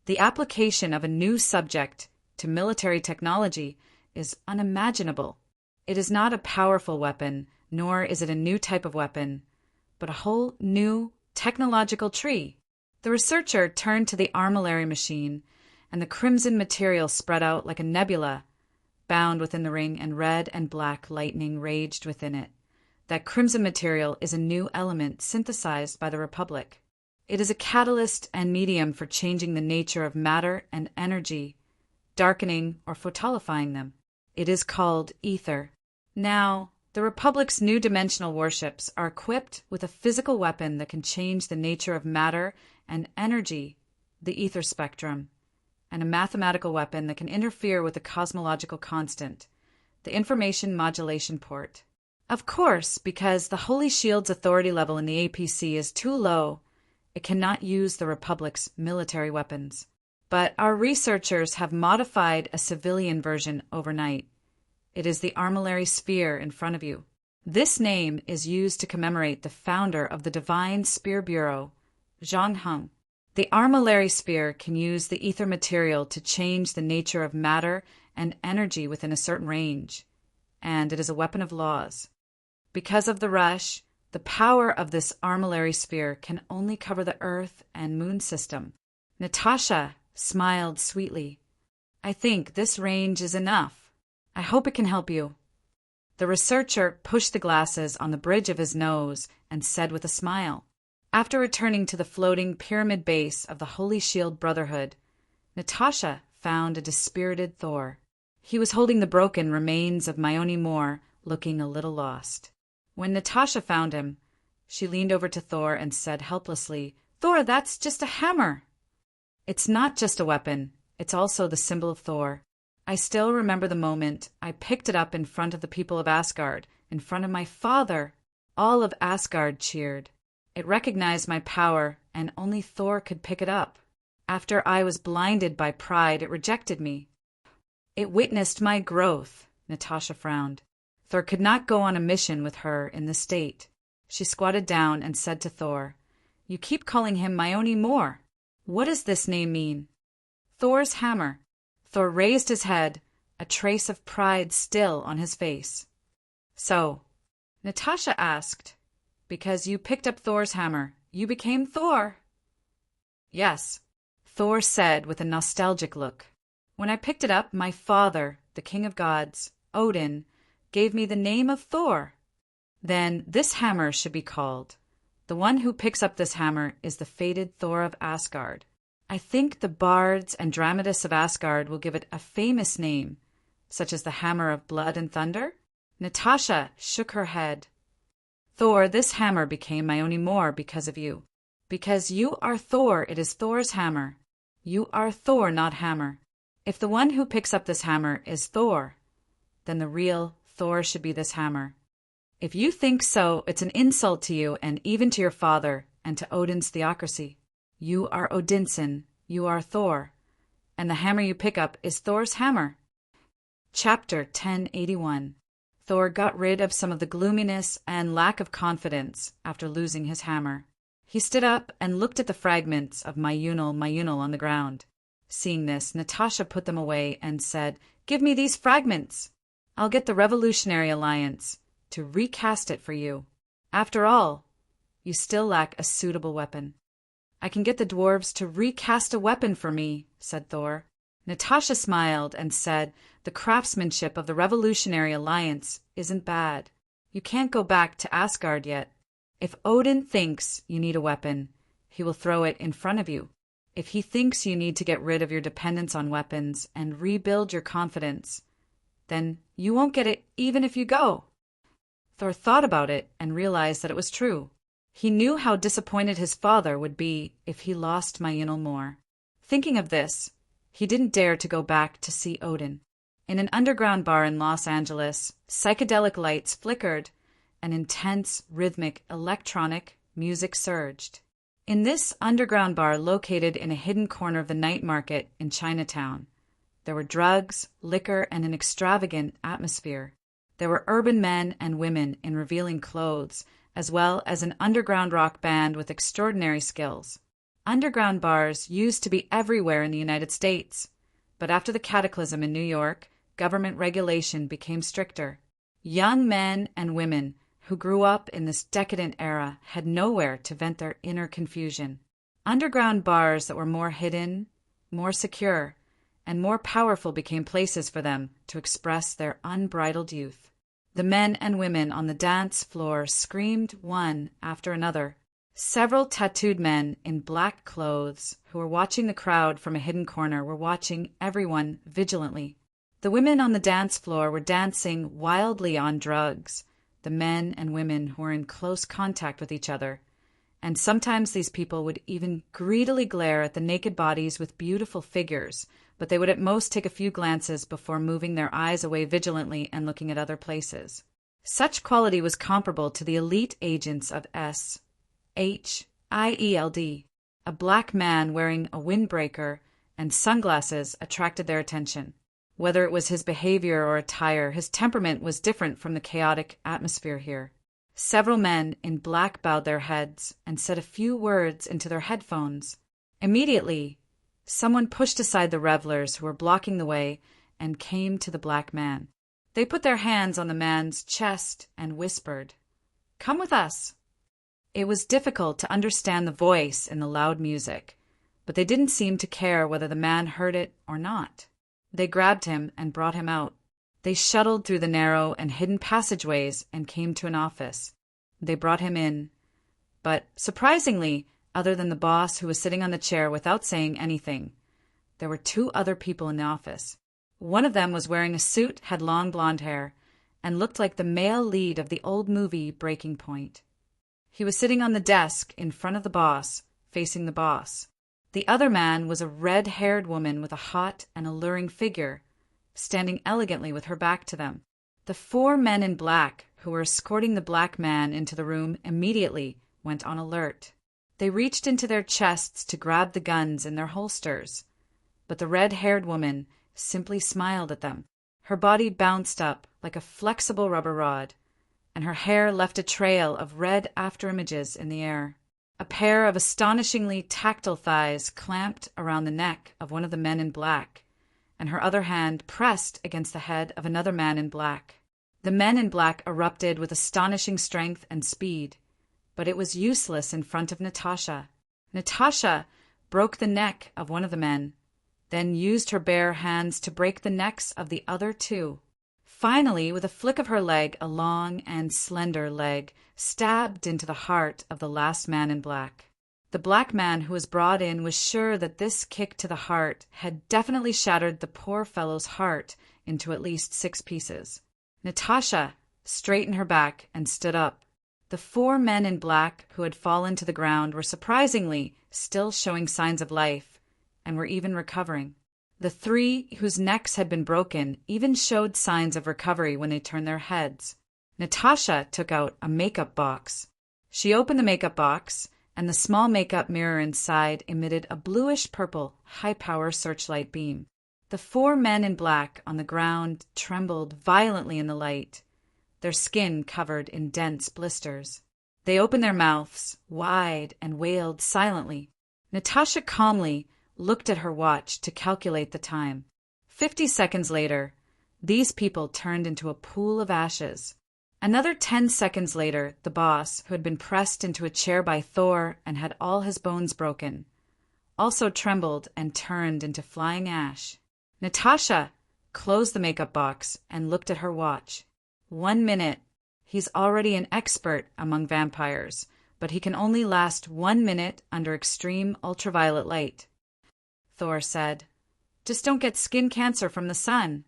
The application of a new subject to military technology is unimaginable. It is not a powerful weapon, nor is it a new type of weapon, but a whole new technological tree. The researcher turned to the armillary machine, and the crimson material spread out like a nebula, bound within the ring, and red and black lightning raged within it. That crimson material is a new element synthesized by the Republic. It is a catalyst and medium for changing the nature of matter and energy, darkening or photolifying them. It is called ether. Now, the Republic's new dimensional warships are equipped with a physical weapon that can change the nature of matter and energy, the ether spectrum, and a mathematical weapon that can interfere with the cosmological constant, the information modulation port. Of course, because the Holy Shield's authority level in the APC is too low, it cannot use the Republic's military weapons. But our researchers have modified a civilian version overnight. It is the armillary sphere in front of you. This name is used to commemorate the founder of the Divine Spear Bureau, Zhang Heng. The armillary sphere can use the ether material to change the nature of matter and energy within a certain range, and it is a weapon of laws. Because of the rush, the power of this armillary sphere can only cover the Earth and Moon system. Natasha smiled sweetly. I think this range is enough. I hope it can help you. The researcher pushed the glasses on the bridge of his nose and said with a smile. After returning to the floating pyramid base of the Holy Shield Brotherhood, Natasha found a dispirited Thor. He was holding the broken remains of Maione Moore, looking a little lost. When Natasha found him, she leaned over to Thor and said helplessly, "Thor, that's just a hammer." It's not just a weapon, it's also the symbol of Thor. I still remember the moment I picked it up in front of the people of Asgard, in front of my father. All of Asgard cheered. It recognized my power, and only Thor could pick it up. After I was blinded by pride, it rejected me. It witnessed my growth. Natasha frowned. Thor could not go on a mission with her in this state. She squatted down and said to Thor, "You keep calling him Maione Moore. What does this name mean?" Thor's hammer. Thor raised his head, a trace of pride still on his face. "So," Natasha asked, "because you picked up Thor's hammer, you became Thor?" "Yes," Thor said with a nostalgic look. "When I picked it up, my father, the king of gods, Odin, gave me the name of Thor. Then this hammer should be called. The one who picks up this hammer is the fated Thor of Asgard. I think the bards and dramatists of Asgard will give it a famous name, such as the Hammer of Blood and Thunder." Natasha shook her head. "Thor, this hammer became Maione Moore because of you. Because you are Thor, it is Thor's hammer. You are Thor, not hammer. If the one who picks up this hammer is Thor, then the real Thor should be this hammer. If you think so, it's an insult to you and even to your father and to Odin's theocracy. You are Odinson, you are Thor, and the hammer you pick up is Thor's hammer." Chapter 1081. Thor got rid of some of the gloominess and lack of confidence after losing his hammer. He stood up and looked at the fragments of Mayunal on the ground. Seeing this, Natasha put them away and said, "Give me these fragments. I'll get the Revolutionary Alliance to recast it for you. After all, you still lack a suitable weapon." "I can get the dwarves to recast a weapon for me," said Thor. Natasha smiled and said, "The craftsmanship of the Revolutionary Alliance isn't bad. You can't go back to Asgard yet. If Odin thinks you need a weapon, he will throw it in front of you. If he thinks you need to get rid of your dependence on weapons and rebuild your confidence, then you won't get it even if you go." Thor thought about it and realized that it was true. He knew how disappointed his father would be if he lost Maione Moore. Thinking of this, he didn't dare to go back to see Odin. In an underground bar in Los Angeles, psychedelic lights flickered and intense, rhythmic, electronic music surged. In this underground bar located in a hidden corner of the night market in Chinatown, there were drugs, liquor, and an extravagant atmosphere. There were urban men and women in revealing clothes, as well as an underground rock band with extraordinary skills. Underground bars used to be everywhere in the United States, but after the cataclysm in New York, government regulation became stricter. Young men and women who grew up in this decadent era had nowhere to vent their inner confusion. Underground bars that were more hidden, more secure, and more powerful became places for them to express their unbridled youth. The men and women on the dance floor screamed one after another. Several tattooed men in black clothes who were watching the crowd from a hidden corner were watching everyone vigilantly. The women on the dance floor were dancing wildly on drugs. The men and women who were in close contact with each other, and sometimes these people would even greedily glare at the naked bodies with beautiful figures, but they would at most take a few glances before moving their eyes away vigilantly and looking at other places. Such quality was comparable to the elite agents of SHIELD. A black man wearing a windbreaker and sunglasses attracted their attention. Whether it was his behavior or attire, his temperament was different from the chaotic atmosphere here. Several men in black bowed their heads and said a few words into their headphones. Immediately, someone pushed aside the revelers who were blocking the way and came to the black man. They put their hands on the man's chest and whispered, "Come with us." It was difficult to understand the voice in the loud music, but they didn't seem to care whether the man heard it or not. They grabbed him and brought him out. They shuttled through the narrow and hidden passageways and came to an office. They brought him in. But, surprisingly, other than the boss who was sitting on the chair without saying anything, there were two other people in the office. One of them was wearing a suit, had long blonde hair, and looked like the male lead of the old movie Breaking Point. He was sitting on the desk in front of the boss, facing the boss. The other man was a red-haired woman with a hot and alluring figure, standing elegantly with her back to them. The four men in black who were escorting the black man into the room immediately went on alert. They reached into their chests to grab the guns in their holsters, but the red-haired woman simply smiled at them. Her body bounced up like a flexible rubber rod, and her hair left a trail of red afterimages in the air. A pair of astonishingly tactile thighs clamped around the neck of one of the men in black, and her other hand pressed against the head of another man in black. The men in black erupted with astonishing strength and speed, but it was useless in front of Natasha. Natasha broke the neck of one of the men, then used her bare hands to break the necks of the other two. Finally, with a flick of her leg, a long and slender leg, stabbed into the heart of the last man in black. The black man who was brought in was sure that this kick to the heart had definitely shattered the poor fellow's heart into at least 6 pieces. Natasha straightened her back and stood up. The 4 men in black who had fallen to the ground were surprisingly still showing signs of life and were even recovering. The 3 whose necks had been broken even showed signs of recovery when they turned their heads. Natasha took out a makeup box. She opened the makeup box, and the small makeup mirror inside emitted a bluish-purple, high-power searchlight beam. The 4 men in black on the ground trembled violently in the light, their skin covered in dense blisters. They opened their mouths wide and wailed silently. Natasha calmly looked at her watch to calculate the time. 50 seconds later, these people turned into a pool of ashes. Another 10 seconds later, the boss, who had been pressed into a chair by Thor and had all his bones broken, also trembled and turned into flying ash. Natasha closed the makeup box and looked at her watch. 1 minute. He's already an expert among vampires, but he can only last 1 minute under extreme ultraviolet light. Thor said, "Just don't get skin cancer from the sun."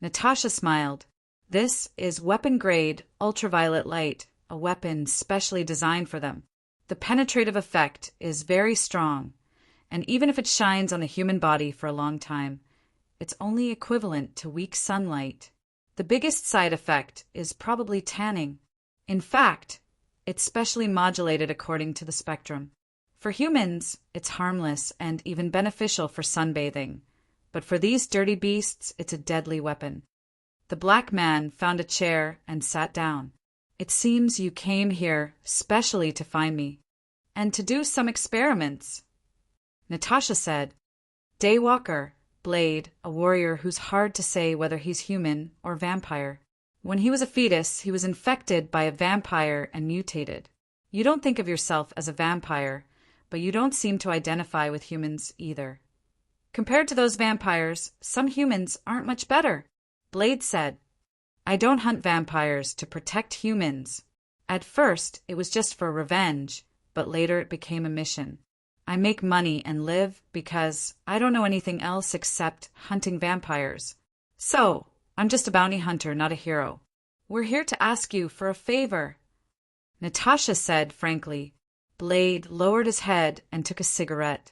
Natasha smiled. "This is weapon-grade ultraviolet light, a weapon specially designed for them. The penetrative effect is very strong, and even if it shines on the human body for a long time, it's only equivalent to weak sunlight. The biggest side effect is probably tanning. In fact, it's specially modulated according to the spectrum. For humans, it's harmless and even beneficial for sunbathing. But for these dirty beasts, it's a deadly weapon. The black man found a chair and sat down. It seems you came here specially to find me, and to do some experiments. Natasha said, Daywalker, Blade, a warrior who's hard to say whether he's human or vampire. When he was a fetus, he was infected by a vampire and mutated. You don't think of yourself as a vampire, but you don't seem to identify with humans either. Compared to those vampires, some humans aren't much better. Blade said, I don't hunt vampires to protect humans. At first, it was just for revenge, but later it became a mission. I make money and live because I don't know anything else except hunting vampires. So, I'm just a bounty hunter, not a hero. We're here to ask you for a favor. Natasha said frankly. Blade lowered his head and took a cigarette.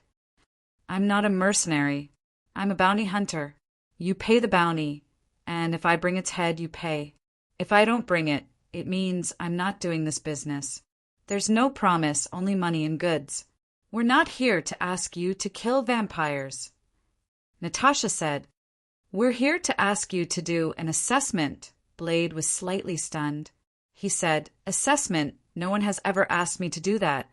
I'm not a mercenary. I'm a bounty hunter. You pay the bounty, and if I bring its head, you pay. If I don't bring it, it means I'm not doing this business. There's no promise, only money and goods. We're not here to ask you to kill vampires. Natasha said, We're here to ask you to do an assessment. Blade was slightly stunned. He said, Assessment? No one has ever asked me to do that.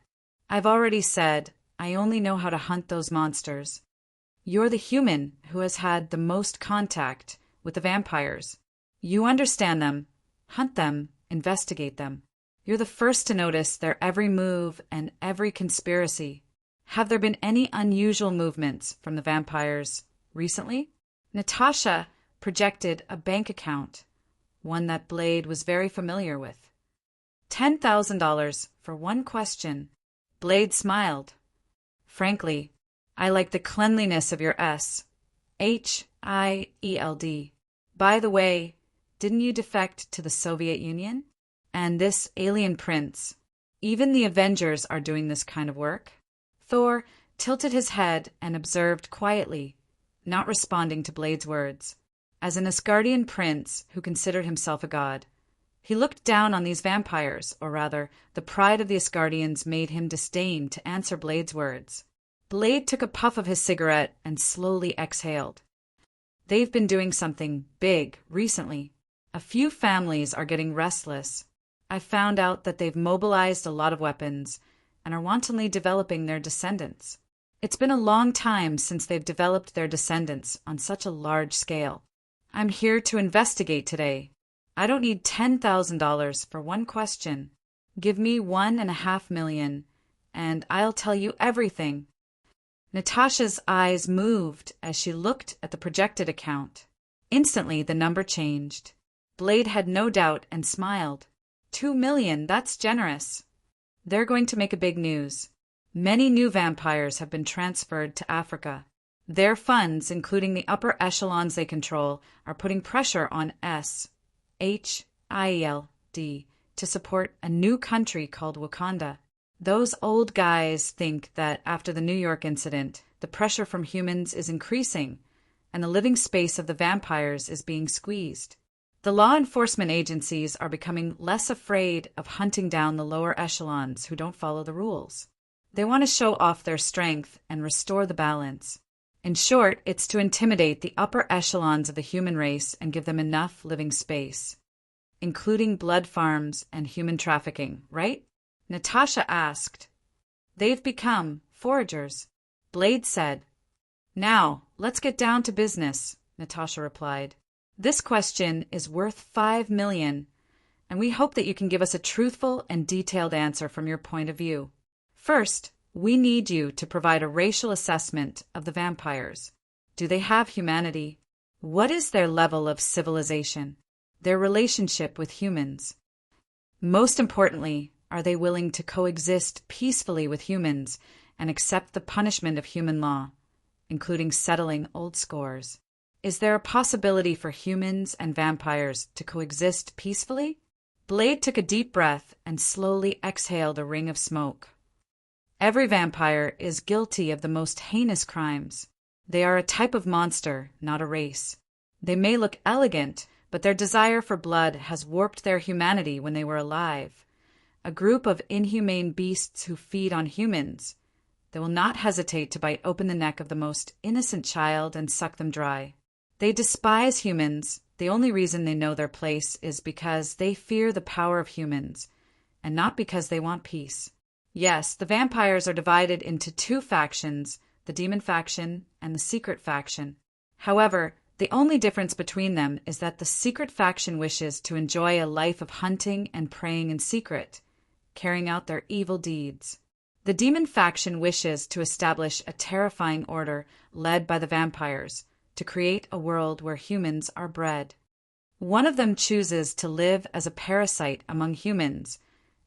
I've already said, I only know how to hunt those monsters. You're the human who has had the most contact with the vampires. You understand them, hunt them, investigate them. You're the first to notice their every move and every conspiracy. Have there been any unusual movements from the vampires recently? Natasha projected a bank account, one that Blade was very familiar with. $10,000 for one question. Blade smiled. Frankly, I like the cleanliness of your S. H-I-E-L-D. By the way, didn't you defect to the Soviet Union? And this alien prince. Even the Avengers are doing this kind of work. Thor tilted his head and observed quietly, not responding to Blade's words. As an Asgardian prince who considered himself a god, he looked down on these vampires, or rather, the pride of the Asgardians made him disdain to answer Blade's words. Blade took a puff of his cigarette and slowly exhaled. They've been doing something big recently. A few families are getting restless. I found out that they've mobilized a lot of weapons and are wantonly developing their descendants. It's been a long time since they've developed their descendants on such a large scale. I'm here to investigate today. I don't need $10,000 for one question. Give me $1.5 million, and I'll tell you everything. Natasha's eyes moved as she looked at the projected account. Instantly, the number changed. Blade had no doubt and smiled. $2 million, that's generous. They're going to make a big news. Many new vampires have been transferred to Africa. Their funds, including the upper echelons they control, are putting pressure on S-H-I-E-L-D to support a new country called Wakanda. Those old guys think that after the New York incident, the pressure from humans is increasing, and the living space of the vampires is being squeezed. The law enforcement agencies are becoming less afraid of hunting down the lower echelons who don't follow the rules. They want to show off their strength and restore the balance. In short, it's to intimidate the upper echelons of the human race and give them enough living space, including blood farms and human trafficking, right? Natasha asked. They've become foragers. Blade said. Now, let's get down to business, Natasha replied. This question is worth $5 million, and we hope that you can give us a truthful and detailed answer from your point of view. First, we need you to provide a racial assessment of the vampires. Do they have humanity? What is their level of civilization? Their relationship with humans? Most importantly, are they willing to coexist peacefully with humans and accept the punishment of human law, including settling old scores? Is there a possibility for humans and vampires to coexist peacefully? Blade took a deep breath and slowly exhaled a ring of smoke. Every vampire is guilty of the most heinous crimes. They are a type of monster, not a race. They may look elegant, but their desire for blood has warped their humanity when they were alive. A group of inhumane beasts who feed on humans. They will not hesitate to bite open the neck of the most innocent child and suck them dry. They despise humans. The only reason they know their place is because they fear the power of humans, and not because they want peace. Yes, the vampires are divided into two factions, the demon faction and the secret faction. However, the only difference between them is that the secret faction wishes to enjoy a life of hunting and preying in secret, carrying out their evil deeds. The demon faction wishes to establish a terrifying order led by the vampires to create a world where humans are bred. One of them chooses to live as a parasite among humans,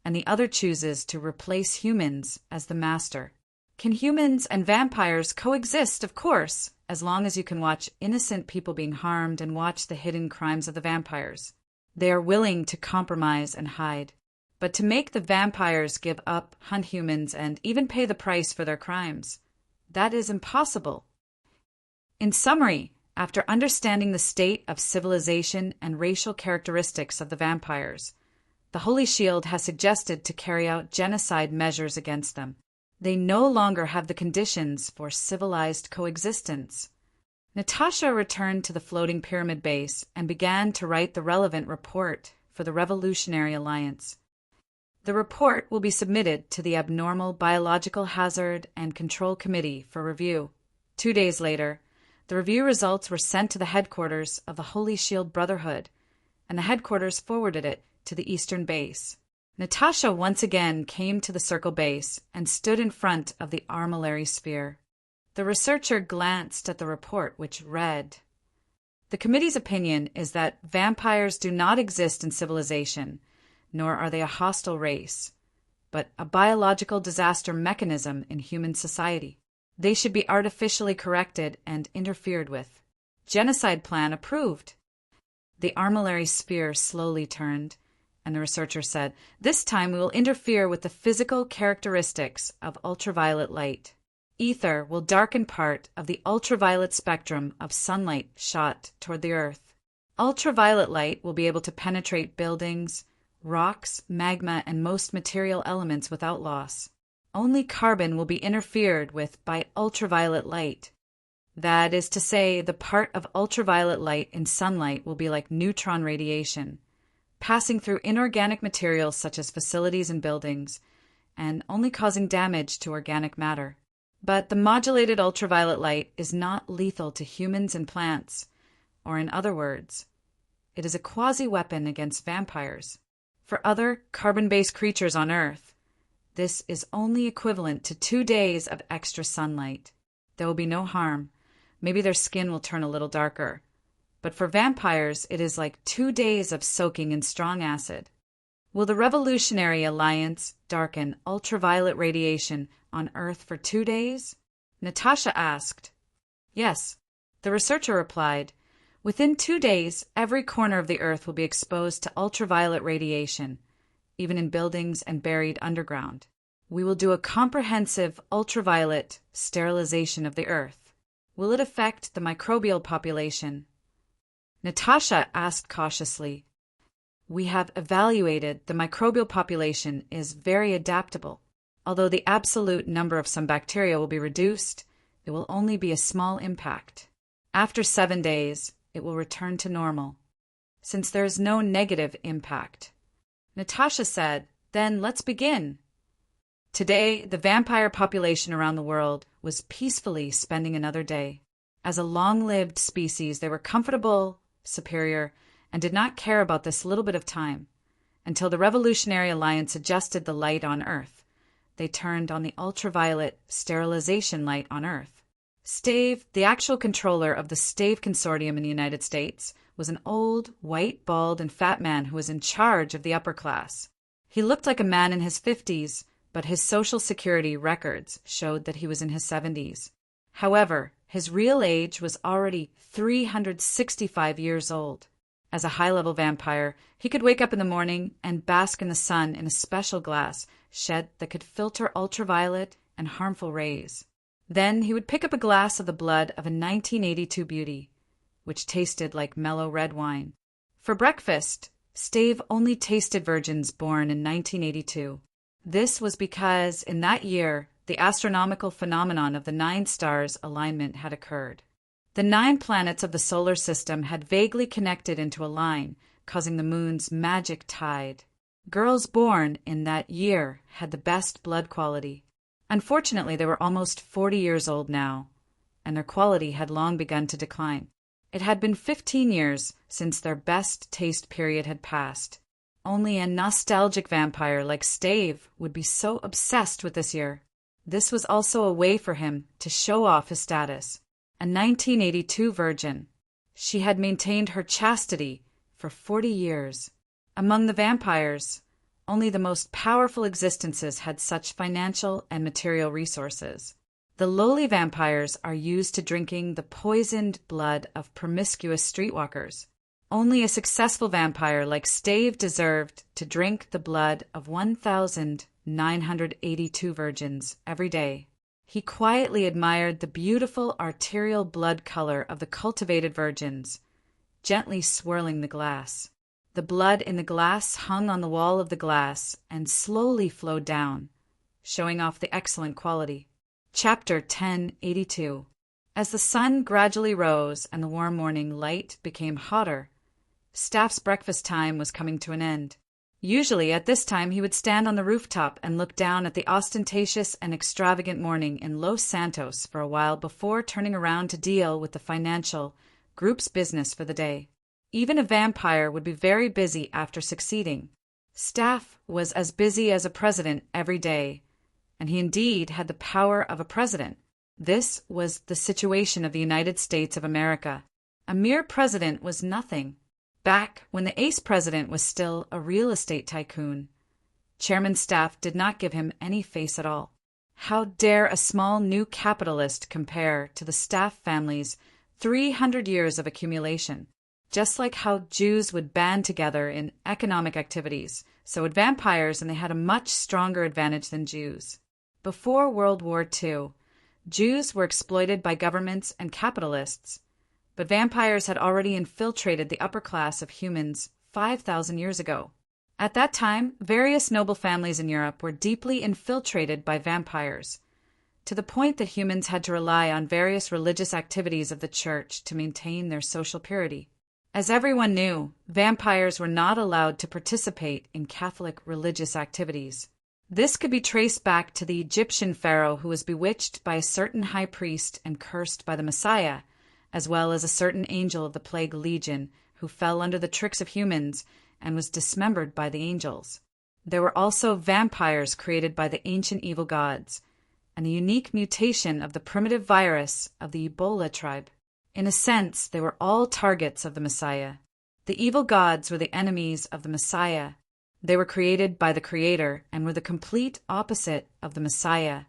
and the other chooses to replace humans as the master. Can humans and vampires coexist? Of course, as long as you can watch innocent people being harmed and watch the hidden crimes of the vampires. They are willing to compromise and hide. But to make the vampires give up, hunt humans, and even pay the price for their crimes, that is impossible. In summary, after understanding the state of civilization and racial characteristics of the vampires, the Holy Shield has suggested to carry out genocide measures against them. They no longer have the conditions for civilized coexistence. Natasha returned to the floating pyramid base and began to write the relevant report for the Revolutionary Alliance. The report will be submitted to the Abnormal Biological Hazard and Control Committee for review. 2 days later, the review results were sent to the headquarters of the Holy Shield Brotherhood, and the headquarters forwarded it to the Eastern Base. Natasha once again came to the Circle Base and stood in front of the armillary sphere. The researcher glanced at the report, which read, "The committee's opinion is that vampires do not exist in civilization, nor are they a hostile race, but a biological disaster mechanism in human society. They should be artificially corrected and interfered with. Genocide plan approved." The armillary sphere slowly turned, and the researcher said, "This time we will interfere with the physical characteristics of ultraviolet light. Ether will darken part of the ultraviolet spectrum of sunlight shot toward the Earth. Ultraviolet light will be able to penetrate buildings, rocks, magma, and most material elements without loss. Only carbon will be interfered with by ultraviolet light. That is to say, the part of ultraviolet light in sunlight will be like neutron radiation, passing through inorganic materials such as facilities and buildings, and only causing damage to organic matter. But the modulated ultraviolet light is not lethal to humans and plants, or in other words, it is a quasi-weapon against vampires. For other carbon-based creatures on Earth, this is only equivalent to 2 days of extra sunlight. There will be no harm. Maybe their skin will turn a little darker. But for vampires, it is like 2 days of soaking in strong acid. Will the Revolutionary Alliance darken ultraviolet radiation on Earth for 2 days? Natasha asked. Yes, the researcher replied. Within 2 days, every corner of the Earth will be exposed to ultraviolet radiation, even in buildings and buried underground. We will do a comprehensive ultraviolet sterilization of the Earth. Will it affect the microbial population? Natasha asked cautiously. We have evaluated the microbial population is very adaptable. Although the absolute number of some bacteria will be reduced, it will only be a small impact. After 7 days, it will return to normal, since there is no negative impact. Natasha said, "Then let's begin." Today, the vampire population around the world was peacefully spending another day. As a long-lived species, they were comfortable, superior, and did not care about this little bit of time, until the Revolutionary Alliance adjusted the light on Earth. They turned on the ultraviolet sterilization light on Earth. Stave, the actual controller of the Stave Consortium in the United States, was an old, white, bald, and fat man who was in charge of the upper class. He looked like a man in his 50s, but his Social Security records showed that he was in his 70s. However, his real age was already 365 years old. As a high-level vampire, he could wake up in the morning and bask in the sun in a special glass shed that could filter ultraviolet and harmful rays. Then he would pick up a glass of the blood of a 1982 beauty, which tasted like mellow red wine. For breakfast, Stave only tasted virgins born in 1982. This was because in that year, the astronomical phenomenon of the 9 stars' alignment had occurred. The 9 planets of the solar system had vaguely connected into a line, causing the moon's magic tide. Girls born in that year had the best blood quality. Unfortunately, they were almost 40 years old now, and their quality had long begun to decline. It had been 15 years since their best taste period had passed. Only a nostalgic vampire like Stave would be so obsessed with this year. This was also a way for him to show off his status. A 1982 virgin, she had maintained her chastity for 40 years. Among the vampires, only the most powerful existences had such financial and material resources. The lowly vampires are used to drinking the poisoned blood of promiscuous streetwalkers. Only a successful vampire like Stave deserved to drink the blood of 1,982 virgins every day. He quietly admired the beautiful arterial blood color of the cultivated virgins, gently swirling the glass. The blood in the glass hung on the wall of the glass and slowly flowed down, showing off the excellent quality. Chapter 1082. As the sun gradually rose and the warm morning light became hotter, Staff's breakfast time was coming to an end. Usually at this time he would stand on the rooftop and look down at the ostentatious and extravagant morning in Los Santos for a while before turning around to deal with the financial group's business for the day. Even a vampire would be very busy after succeeding. Staff was as busy as a president every day, and he indeed had the power of a president. This was the situation of the United States of America. A mere president was nothing. Back when the ace president was still a real estate tycoon, Chairman Staff did not give him any face at all. How dare a small new capitalist compare to the Staff family's 300 years of accumulation? Just like how Jews would band together in economic activities, so would vampires, and they had a much stronger advantage than Jews. Before World War II, Jews were exploited by governments and capitalists, but vampires had already infiltrated the upper class of humans 5,000 years ago. At that time, various noble families in Europe were deeply infiltrated by vampires, to the point that humans had to rely on various religious activities of the church to maintain their social purity. As everyone knew, vampires were not allowed to participate in Catholic religious activities. This could be traced back to the Egyptian pharaoh who was bewitched by a certain high priest and cursed by the Messiah, as well as a certain angel of the plague legion who fell under the tricks of humans and was dismembered by the angels. There were also vampires created by the ancient evil gods, and the unique mutation of the primitive virus of the Ebola tribe. In a sense, they were all targets of the Messiah. The evil gods were the enemies of the Messiah. They were created by the Creator and were the complete opposite of the Messiah.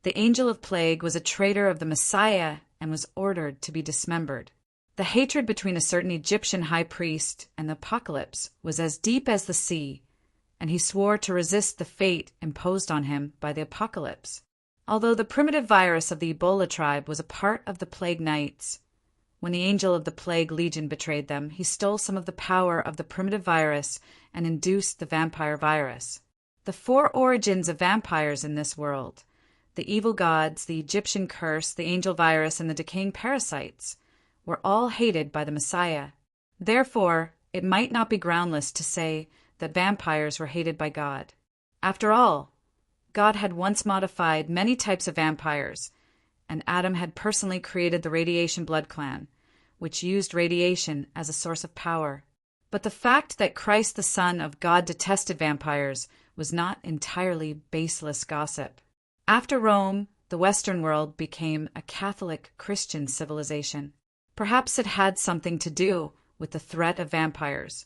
The angel of plague was a traitor of the Messiah and was ordered to be dismembered. The hatred between a certain Egyptian high priest and the apocalypse was as deep as the sea, and he swore to resist the fate imposed on him by the apocalypse. Although the primitive virus of the Ebola tribe was a part of the plague knights, when the angel of the plague legion betrayed them, he stole some of the power of the primitive virus and induced the vampire virus. The 4 origins of vampires in this world, the evil gods, the Egyptian curse, the angel virus, and the decaying parasites, were all hated by the Messiah. Therefore, it might not be groundless to say that vampires were hated by God. After all, God had once modified many types of vampires, and Adam had personally created the radiation blood clan, which used radiation as a source of power. But the fact that Christ the Son of God detested vampires was not entirely baseless gossip. After Rome, the Western world became a Catholic Christian civilization. Perhaps it had something to do with the threat of vampires.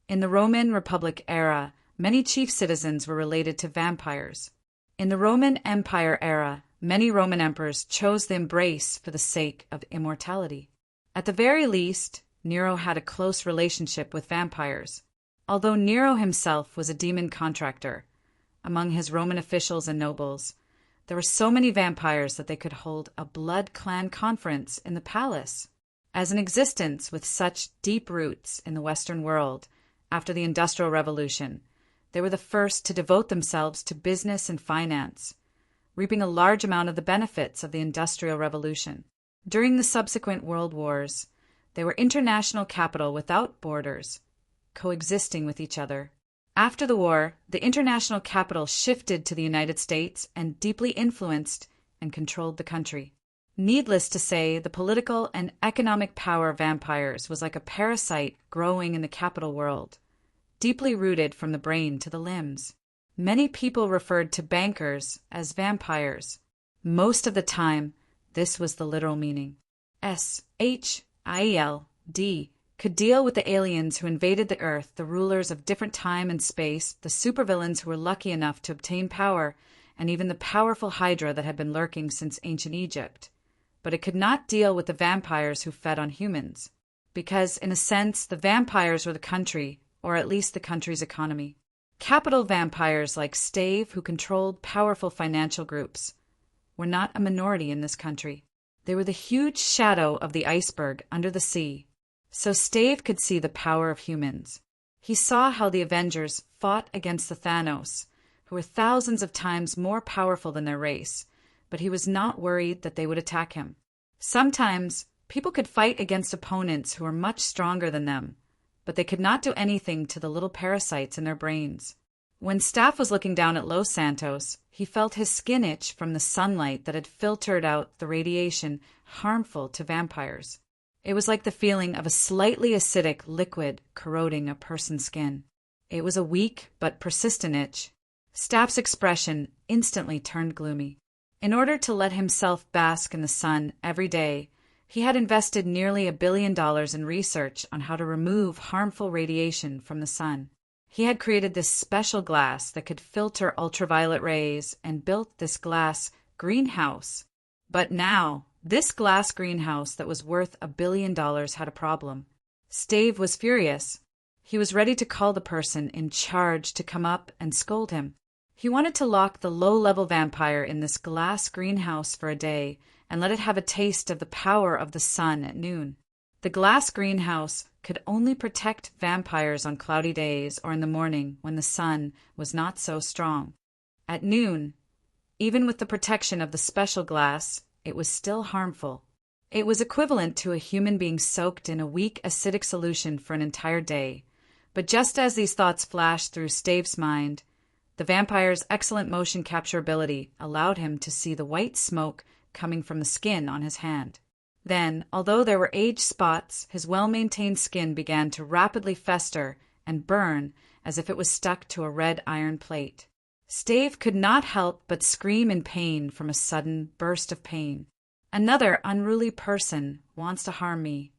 In the Roman Republic era, many chief citizens were related to vampires. In the Roman Empire era, many Roman emperors chose the embrace for the sake of immortality. At the very least, Nero had a close relationship with vampires. Although Nero himself was a demon contractor, among his Roman officials and nobles, there were so many vampires that they could hold a blood clan conference in the palace. As an existence with such deep roots in the Western world, after the Industrial Revolution, they were the first to devote themselves to business and finance, reaping a large amount of the benefits of the Industrial Revolution. During the subsequent world wars, they were international capital without borders, coexisting with each other. After the war, the international capital shifted to the United States and deeply influenced and controlled the country. Needless to say, the political and economic power of vampires was like a parasite growing in the capital world, deeply rooted from the brain to the limbs. Many people referred to bankers as vampires. Most of the time, this was the literal meaning. SHIELD could deal with the aliens who invaded the Earth, the rulers of different time and space, the supervillains who were lucky enough to obtain power, and even the powerful Hydra that had been lurking since ancient Egypt. But it could not deal with the vampires who fed on humans, because, in a sense, the vampires were the country, or at least the country's economy. Capital vampires like Stave, who controlled powerful financial groups, were not a minority in this country. They were the huge shadow of the iceberg under the sea. So Stave could see the power of humans. He saw how the Avengers fought against the Thanos, who were thousands of times more powerful than their race, but he was not worried that they would attack him. Sometimes people could fight against opponents who were much stronger than them, but they could not do anything to the little parasites in their brains. When Staff was looking down at Los Santos, he felt his skin itch from the sunlight that had filtered out the radiation harmful to vampires. It was like the feeling of a slightly acidic liquid corroding a person's skin. It was a weak but persistent itch. Staff's expression instantly turned gloomy. In order to let himself bask in the sun every day, he had invested nearly $1 billion in research on how to remove harmful radiation from the sun. He had created this special glass that could filter ultraviolet rays and built this glass greenhouse. But now, this glass greenhouse that was worth $1 billion had a problem. Stave was furious. He was ready to call the person in charge to come up and scold him. He wanted to lock the low-level vampire in this glass greenhouse for a day and let it have a taste of the power of the sun at noon. The glass greenhouse could only protect vampires on cloudy days or in the morning when the sun was not so strong. At noon, even with the protection of the special glass, it was still harmful. It was equivalent to a human being soaked in a weak acidic solution for an entire day. But just as these thoughts flashed through Stave's mind, the vampire's excellent motion capture ability allowed him to see the white smoke coming from the skin on his hand. Then, although there were age spots, his well-maintained skin began to rapidly fester and burn as if it was stuck to a red iron plate. Stave could not help but scream in pain from a sudden burst of pain. Another unruly person wants to harm me.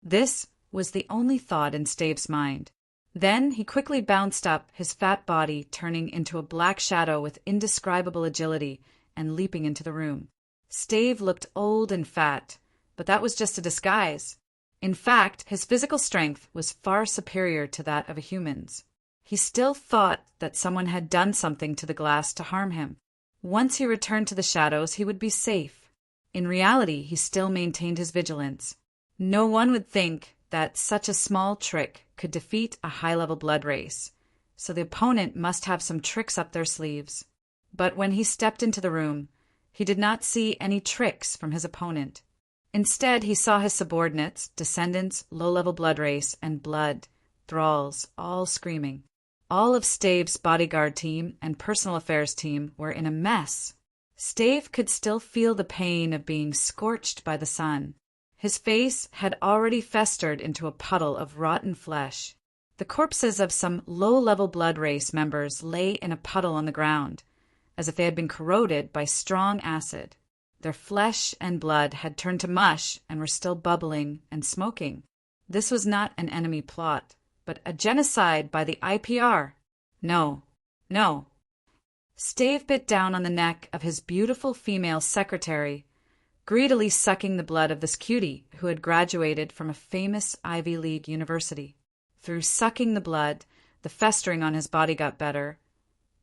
This was the only thought in Stave's mind. Then he quickly bounced up, his fat body turning into a black shadow with indescribable agility and leaping into the room. Stave looked old and fat, but that was just a disguise. In fact, his physical strength was far superior to that of a human's. He still thought that someone had done something to the glass to harm him. Once he returned to the shadows, he would be safe. In reality, he still maintained his vigilance. No one would think that such a small trick could defeat a high-level blood race, so the opponent must have some tricks up their sleeves. But when he stepped into the room, he did not see any tricks from his opponent. Instead, he saw his subordinates, descendants, low-level blood race, and blood, thralls, all screaming. All of Stave's bodyguard team and personal affairs team were in a mess. Stave could still feel the pain of being scorched by the sun. His face had already festered into a puddle of rotten flesh. The corpses of some low-level blood race members lay in a puddle on the ground, as if they had been corroded by strong acid. Their flesh and blood had turned to mush and were still bubbling and smoking. This was not an enemy plot, but a genocide by the IPR. No, no. Stave bit down on the neck of his beautiful female secretary, greedily sucking the blood of this cutie who had graduated from a famous Ivy League university. Through sucking the blood, the festering on his body got better,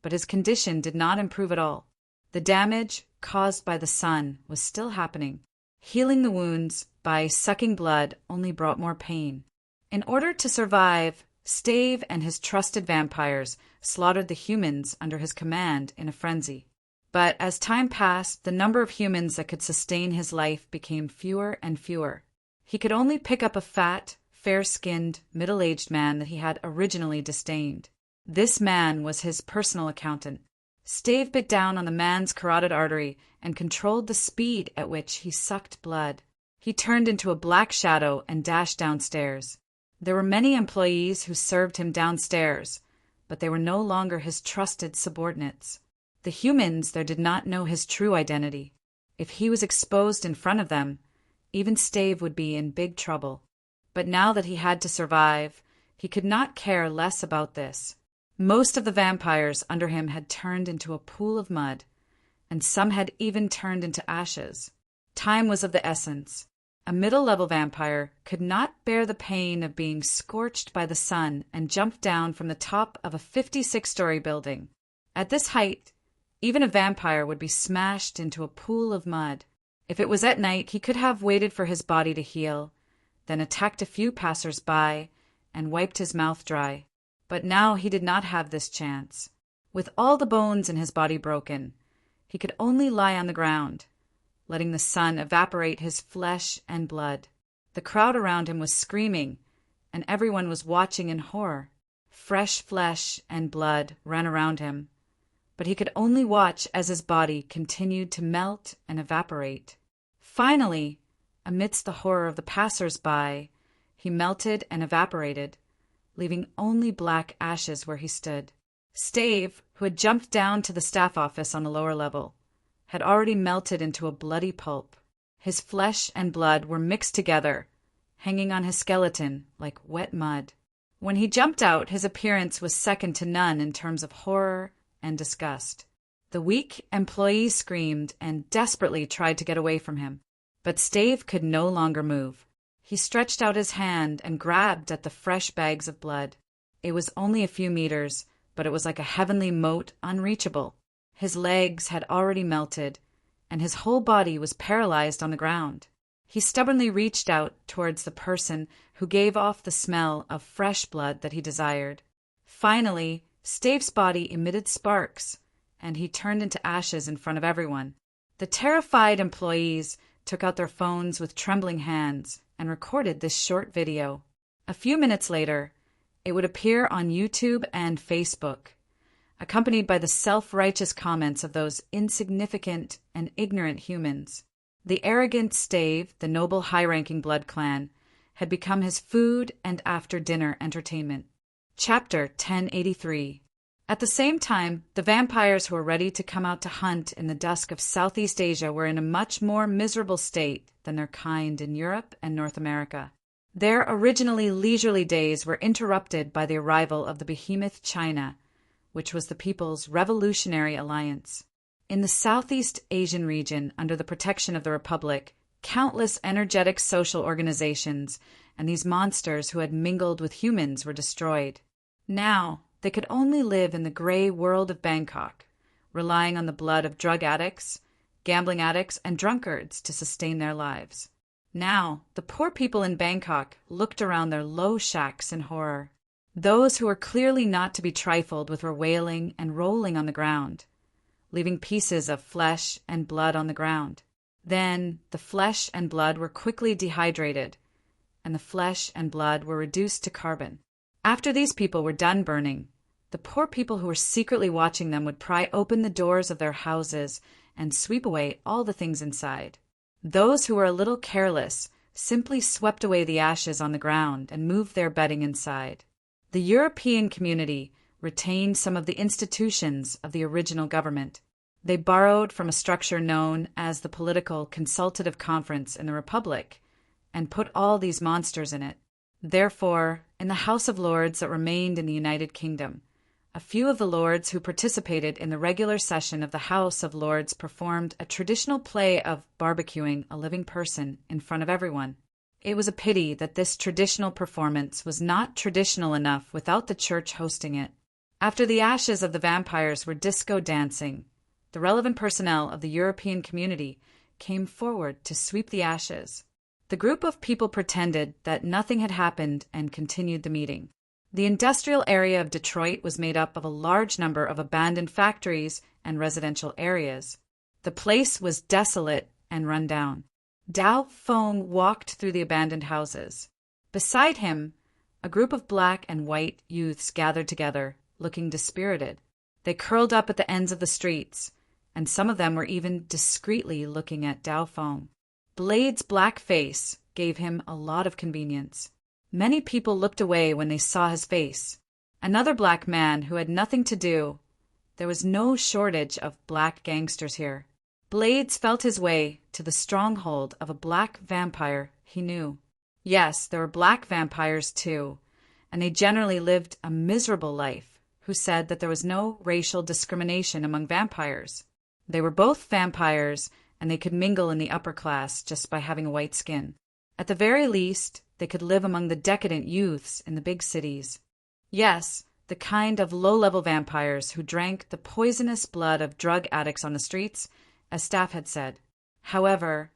but his condition did not improve at all. The damage caused by the sun was still happening. Healing the wounds by sucking blood only brought more pain. In order to survive, Stave and his trusted vampires slaughtered the humans under his command in a frenzy. But as time passed, the number of humans that could sustain his life became fewer and fewer. He could only pick up a fat, fair-skinned, middle-aged man that he had originally disdained. This man was his personal accountant. Stave bit down on the man's carotid artery and controlled the speed at which he sucked blood. He turned into a black shadow and dashed downstairs. There were many employees who served him downstairs, but they were no longer his trusted subordinates. The humans there did not know his true identity. If he was exposed in front of them, even Stave would be in big trouble. But now that he had to survive, he could not care less about this. Most of the vampires under him had turned into a pool of mud, and some had even turned into ashes. Time was of the essence. A middle-level vampire could not bear the pain of being scorched by the sun and jumped down from the top of a 56-story building. At this height, even a vampire would be smashed into a pool of mud. If it was at night, he could have waited for his body to heal, then attacked a few passers-by and wiped his mouth dry. But now he did not have this chance. With all the bones in his body broken, he could only lie on the ground, letting the sun evaporate his flesh and blood. The crowd around him was screaming, and everyone was watching in horror. Fresh flesh and blood ran around him, but he could only watch as his body continued to melt and evaporate. Finally, amidst the horror of the passers-by, he melted and evaporated, leaving only black ashes where he stood. Stave, who had jumped down to the staff office on the lower level, had already melted into a bloody pulp. His flesh and blood were mixed together, hanging on his skeleton like wet mud. When he jumped out, his appearance was second to none in terms of horror and disgust. The weak employees screamed and desperately tried to get away from him, but Stave could no longer move. He stretched out his hand and grabbed at the fresh bags of blood. It was only a few meters, but it was like a heavenly moat unreachable. His legs had already melted, and his whole body was paralyzed on the ground. He stubbornly reached out towards the person who gave off the smell of fresh blood that he desired. Finally, Stave's body emitted sparks, and he turned into ashes in front of everyone. The terrified employees took out their phones with trembling hands and recorded this short video. A few minutes later, it would appear on YouTube and Facebook, accompanied by the self-righteous comments of those insignificant and ignorant humans. The arrogant Stave, the noble high-ranking blood clan, had become his food and after-dinner entertainment. Chapter 1083. At the same time, the vampires who were ready to come out to hunt in the dusk of Southeast Asia were in a much more miserable state than their kind in Europe and North America. Their originally leisurely days were interrupted by the arrival of the behemoth China, which was the People's Revolutionary Alliance. In the Southeast Asian region, under the protection of the Republic, countless energetic social organizations and these monsters who had mingled with humans were destroyed. Now, they could only live in the gray world of Bangkok, relying on the blood of drug addicts, gambling addicts, and drunkards to sustain their lives. Now, the poor people in Bangkok looked around their low shacks in horror. Those who were clearly not to be trifled with were wailing and rolling on the ground, leaving pieces of flesh and blood on the ground. Then the flesh and blood were quickly dehydrated, and the flesh and blood were reduced to carbon. After these people were done burning, the poor people who were secretly watching them would pry open the doors of their houses and sweep away all the things inside. Those who were a little careless simply swept away the ashes on the ground and moved their bedding inside. The European community retained some of the institutions of the original government. They borrowed from a structure known as the Political Consultative Conference in the Republic and put all these monsters in it. Therefore, in the House of Lords that remained in the United Kingdom, a few of the lords who participated in the regular session of the House of Lords performed a traditional play of barbecuing a living person in front of everyone. It was a pity that this traditional performance was not traditional enough without the church hosting it. After the ashes of the vampires were disco dancing, the relevant personnel of the European community came forward to sweep the ashes. The group of people pretended that nothing had happened and continued the meeting. The industrial area of Detroit was made up of a large number of abandoned factories and residential areas. The place was desolate and run down. Dao Feng walked through the abandoned houses. Beside him, a group of black and white youths gathered together, looking dispirited. They curled up at the ends of the streets, and some of them were even discreetly looking at Dao Feng. Blade's black face gave him a lot of convenience. Many people looked away when they saw his face. Another black man who had nothing to do. There was no shortage of black gangsters here. Blades felt his way to the stronghold of a black vampire he knew. Yes, there were black vampires too, and they generally lived a miserable life, who said that there was no racial discrimination among vampires. They were both vampires, and they could mingle in the upper class just by having a white skin. At the very least, they could live among the decadent youths in the big cities. Yes, the kind of low-level vampires who drank the poisonous blood of drug addicts on the streets, as staff had said. However,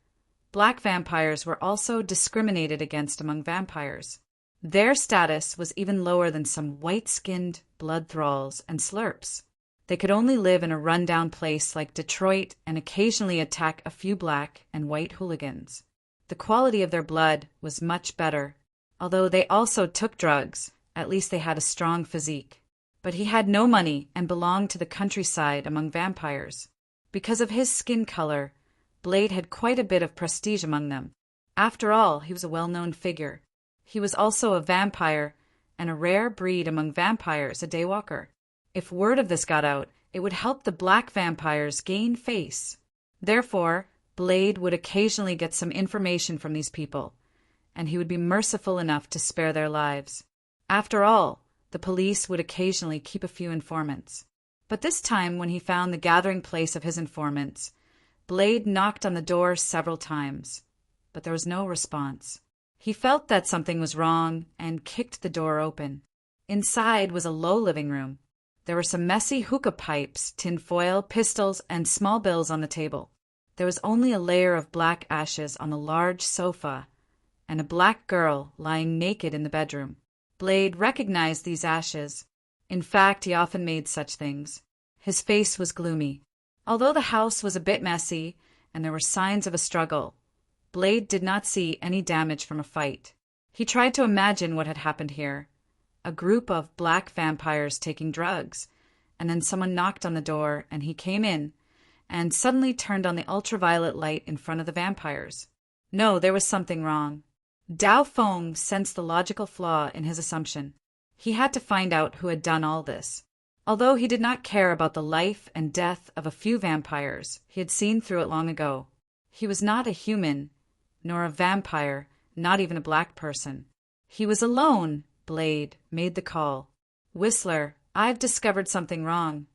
black vampires were also discriminated against among vampires. Their status was even lower than some white-skinned blood thralls and slurps. They could only live in a run-down place like Detroit and occasionally attack a few black and white hooligans. The quality of their blood was much better. Although they also took drugs, at least they had a strong physique. But he had no money and belonged to the countryside among vampires. Because of his skin color, Blade had quite a bit of prestige among them. After all, he was a well-known figure. He was also a vampire, and a rare breed among vampires, a daywalker. If word of this got out, it would help the black vampires gain face. Therefore, Blade would occasionally get some information from these people, and he would be merciful enough to spare their lives. After all, the police would occasionally keep a few informants. But this time, when he found the gathering place of his informants, Blade knocked on the door several times, but there was no response. He felt that something was wrong and kicked the door open. Inside was a low living room. There were some messy hookah pipes, tinfoil, pistols, and small bills on the table. There was only a layer of black ashes on a large sofa, and a black girl lying naked in the bedroom. Blade recognized these ashes. In fact, he often made such things. His face was gloomy. Although the house was a bit messy, and there were signs of a struggle, Blade did not see any damage from a fight. He tried to imagine what had happened here. A group of black vampires taking drugs, and then someone knocked on the door, and he came in, and suddenly turned on the ultraviolet light in front of the vampires. No, there was something wrong. Dao Feng sensed the logical flaw in his assumption. He had to find out who had done all this. Although he did not care about the life and death of a few vampires, he had seen through it long ago. He was not a human, nor a vampire, not even a black person. He was alone. Blade made the call. Whistler, I've discovered something wrong.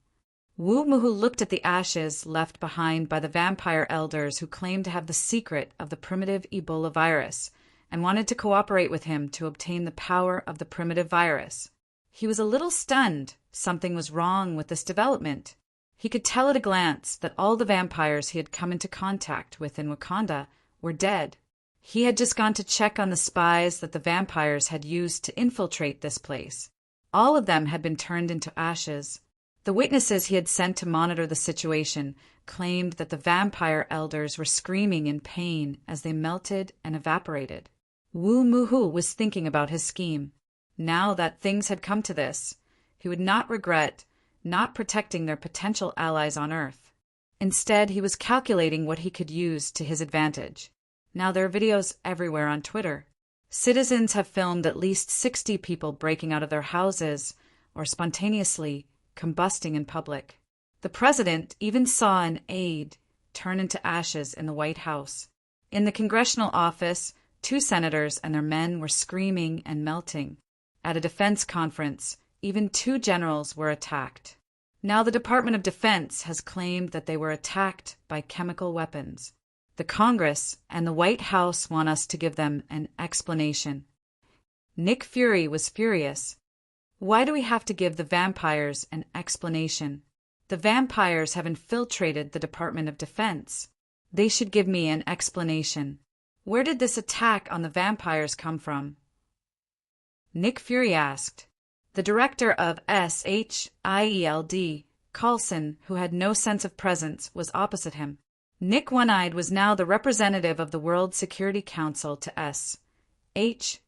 Wu Muhu looked at the ashes left behind by the vampire elders who claimed to have the secret of the primitive Ebola virus and wanted to cooperate with him to obtain the power of the primitive virus. He was a little stunned. Something was wrong with this development. He could tell at a glance that all the vampires he had come into contact with in Wakanda were dead. He had just gone to check on the spies that the vampires had used to infiltrate this place. All of them had been turned into ashes. The witnesses he had sent to monitor the situation claimed that the vampire elders were screaming in pain as they melted and evaporated. Wu Muhu was thinking about his scheme. Now that things had come to this, he would not regret not protecting their potential allies on Earth. Instead, he was calculating what he could use to his advantage. Now there are videos everywhere on Twitter. Citizens have filmed at least 60 people breaking out of their houses or spontaneously combusting in public. The president even saw an aide turn into ashes in the White House. In the congressional office, 2 senators and their men were screaming and melting. At a defense conference, even 2 generals were attacked. Now the Department of Defense has claimed that they were attacked by chemical weapons. The Congress and the White House want us to give them an explanation. Nick Fury was furious. Why do we have to give the vampires an explanation? The vampires have infiltrated the Department of Defense. They should give me an explanation. Where did this attack on the vampires come from? Nick Fury asked. The director of SHIELD, Carlson, who had no sense of presence, was opposite him. Nick One-Eyed was now the representative of the World Security Council to SHIELD,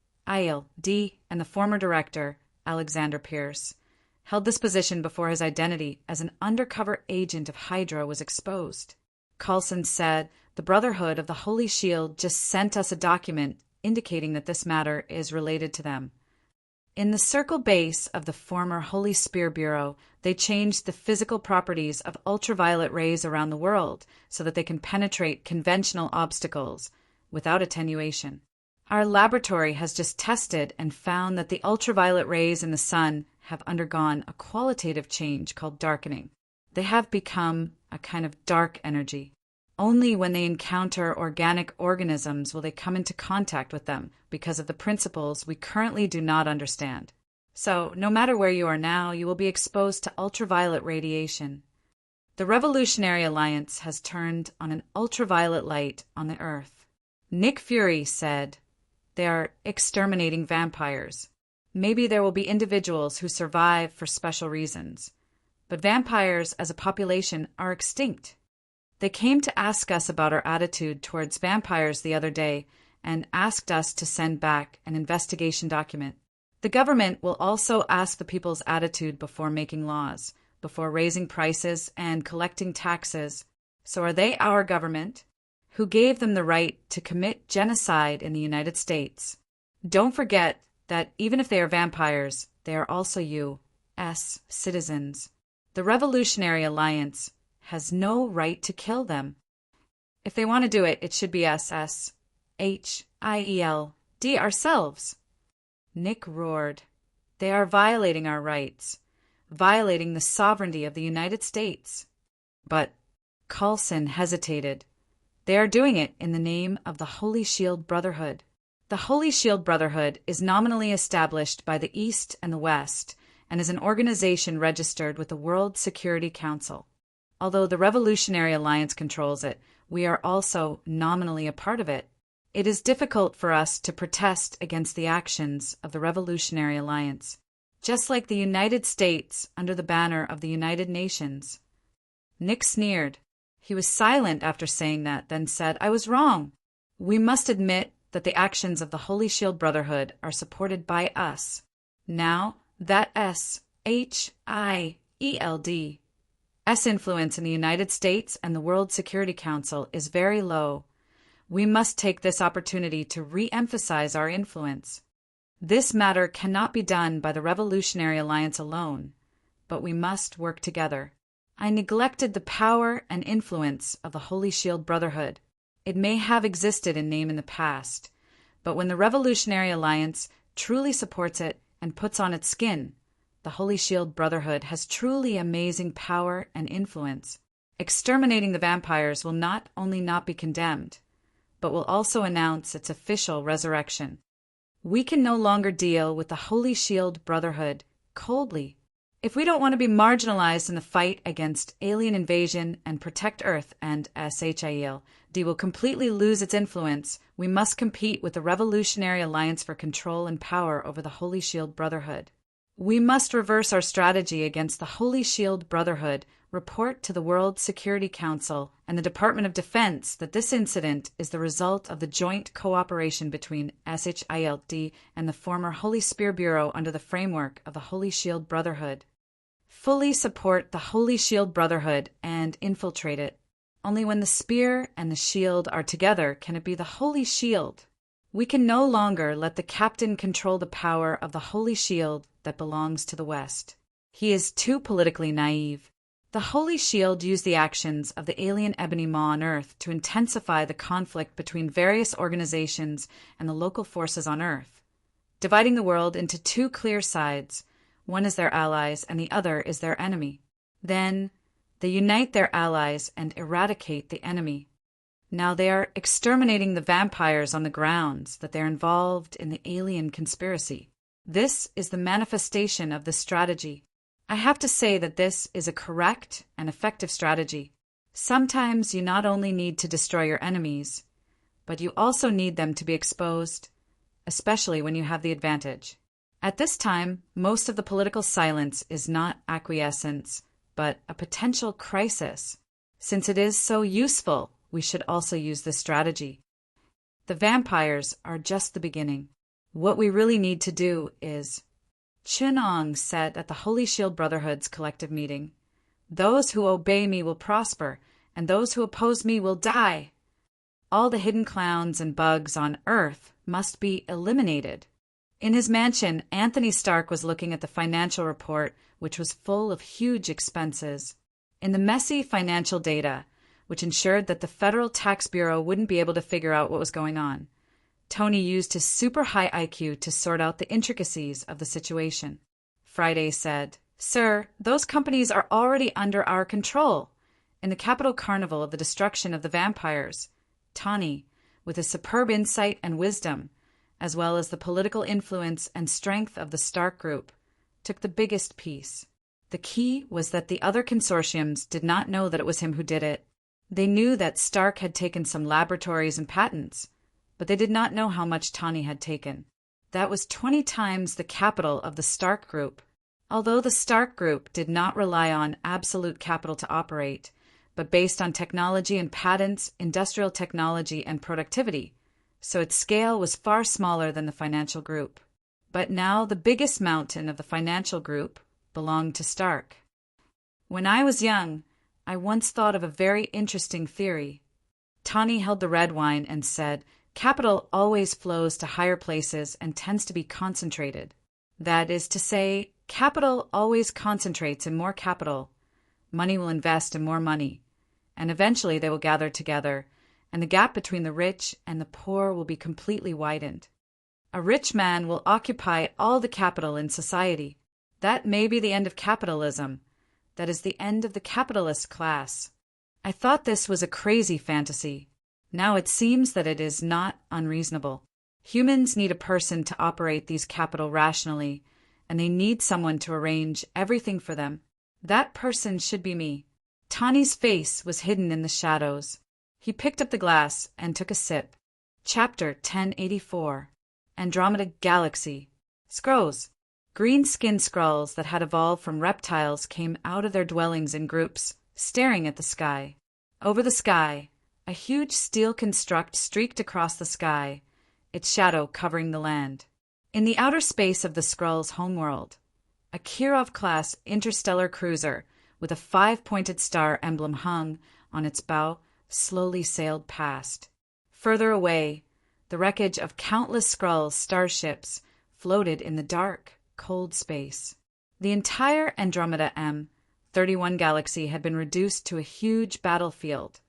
and the former director, Alexander Pierce, held this position before his identity as an undercover agent of Hydra was exposed. Carlson said, "The Brotherhood of the Holy Shield just sent us a document indicating that this matter is related to them." In the circle base of the former Holy Spear Bureau, they changed the physical properties of ultraviolet rays around the world so that they can penetrate conventional obstacles without attenuation. Our laboratory has just tested and found that the ultraviolet rays in the sun have undergone a qualitative change called darkening. They have become a kind of dark energy. Only when they encounter organic organisms will they come into contact with them because of the principles we currently do not understand. So, no matter where you are now, you will be exposed to ultraviolet radiation. The Revolutionary Alliance has turned on an ultraviolet light on the Earth. Nick Fury said, "They are exterminating vampires. Maybe there will be individuals who survive for special reasons. But vampires as a population are extinct." They came to ask us about our attitude towards vampires the other day and asked us to send back an investigation document. The government will also ask the people's attitude before making laws, before raising prices and collecting taxes. So are they our government? Who gave them the right to commit genocide in the United States? Don't forget that even if they are vampires, they are also U.S. citizens. The Revolutionary Alliance has no right to kill them. If they want to do it, it should be SHIELD ourselves. Nick roared. "They are violating our rights, violating the sovereignty of the United States." But Carlson hesitated. "They are doing it in the name of the Holy Shield Brotherhood." The Holy Shield Brotherhood is nominally established by the East and the West and is an organization registered with the World Security Council. Although the Revolutionary Alliance controls it, we are also nominally a part of it. It is difficult for us to protest against the actions of the Revolutionary Alliance, just like the United States under the banner of the United Nations. Nick sneered. He was silent after saying that, then said, "I was wrong. We must admit that the actions of the Holy Shield Brotherhood are supported by us. Now that SHIELD's influence in the United States and the World Security Council is very low. We must take this opportunity to re-emphasize our influence. This matter cannot be done by the Revolutionary Alliance alone, but we must work together. I neglected the power and influence of the Holy Shield Brotherhood. It may have existed in name in the past, but when the Revolutionary Alliance truly supports it and puts on its skin, the Holy Shield Brotherhood has truly amazing power and influence. Exterminating the vampires will not only not be condemned, but will also announce its official resurrection. We can no longer deal with the Holy Shield Brotherhood coldly. If we don't want to be marginalized in the fight against alien invasion and protect Earth and SHIELD will completely lose its influence, we must compete with the Revolutionary Alliance for control and power over the Holy Shield Brotherhood. We must reverse our strategy against the Holy Shield Brotherhood, report to the World Security Council and the Department of Defense that this incident is the result of the joint cooperation between SHIELD and the former Holy Spear Bureau under the framework of the Holy Shield Brotherhood. Fully support the Holy Shield Brotherhood and infiltrate it. Only when the spear and the shield are together can it be the Holy Shield. We can no longer let the captain control the power of the Holy Shield that belongs to the West. He is too politically naive. The Holy Shield used the actions of the alien Ebony Maw on Earth to intensify the conflict between various organizations and the local forces on Earth, dividing the world into two clear sides. One is their allies and the other is their enemy. Then they unite their allies and eradicate the enemy. Now they are exterminating the vampires on the grounds that they're involved in the alien conspiracy. This is the manifestation of this strategy. I have to say that this is a correct and effective strategy. Sometimes you not only need to destroy your enemies, but you also need them to be exposed, especially when you have the advantage. At this time, most of the political silence is not acquiescence, but a potential crisis. Since it is so useful, we should also use this strategy. The vampires are just the beginning. What we really need to do is... Chunong said at the Holy Shield Brotherhood's collective meeting, "Those who obey me will prosper, and those who oppose me will die. All the hidden clowns and bugs on Earth must be eliminated." In his mansion, Anthony Stark was looking at the financial report, which was full of huge expenses. In the messy financial data, which ensured that the Federal Tax Bureau wouldn't be able to figure out what was going on, Tony used his super high IQ to sort out the intricacies of the situation. Friday said, "Sir, those companies are already under our control. In the capital carnival of the destruction of the vampires, Tawny, with his superb insight and wisdom, as well as the political influence and strength of the Stark Group, took the biggest piece. The key was that the other consortiums did not know that it was him who did it. They knew that Stark had taken some laboratories and patents, but they did not know how much Tawny had taken. That was 20 times the capital of the Stark Group. Although the Stark Group did not rely on absolute capital to operate, but based on technology and patents, industrial technology, and productivity, so its scale was far smaller than the financial group. But now the biggest mountain of the financial group belonged to Stark. When I was young, I once thought of a very interesting theory. Tawny held the red wine and said, "Capital always flows to higher places and tends to be concentrated. That is to say, capital always concentrates in more capital. Money will invest in more money, and eventually they will gather together, and the gap between the rich and the poor will be completely widened. A rich man will occupy all the capital in society. That may be the end of capitalism. That is the end of the capitalist class." I thought this was a crazy fantasy. Now it seems that it is not unreasonable. Humans need a person to operate these capital rationally, and they need someone to arrange everything for them. That person should be me. Tawny's face was hidden in the shadows. He picked up the glass and took a sip. Chapter 1084. Andromeda Galaxy. Skrulls. Green-skinned Skrulls that had evolved from reptiles came out of their dwellings in groups, staring at the sky. Over the sky, a huge steel construct streaked across the sky, its shadow covering the land. In the outer space of the Skrulls' homeworld, a Kirov-class interstellar cruiser with a 5-pointed star emblem hung on its bow slowly sailed past. Further away, the wreckage of countless Skrulls' starships floated in the dark, cold space. The entire Andromeda M31 galaxy had been reduced to a huge battlefield,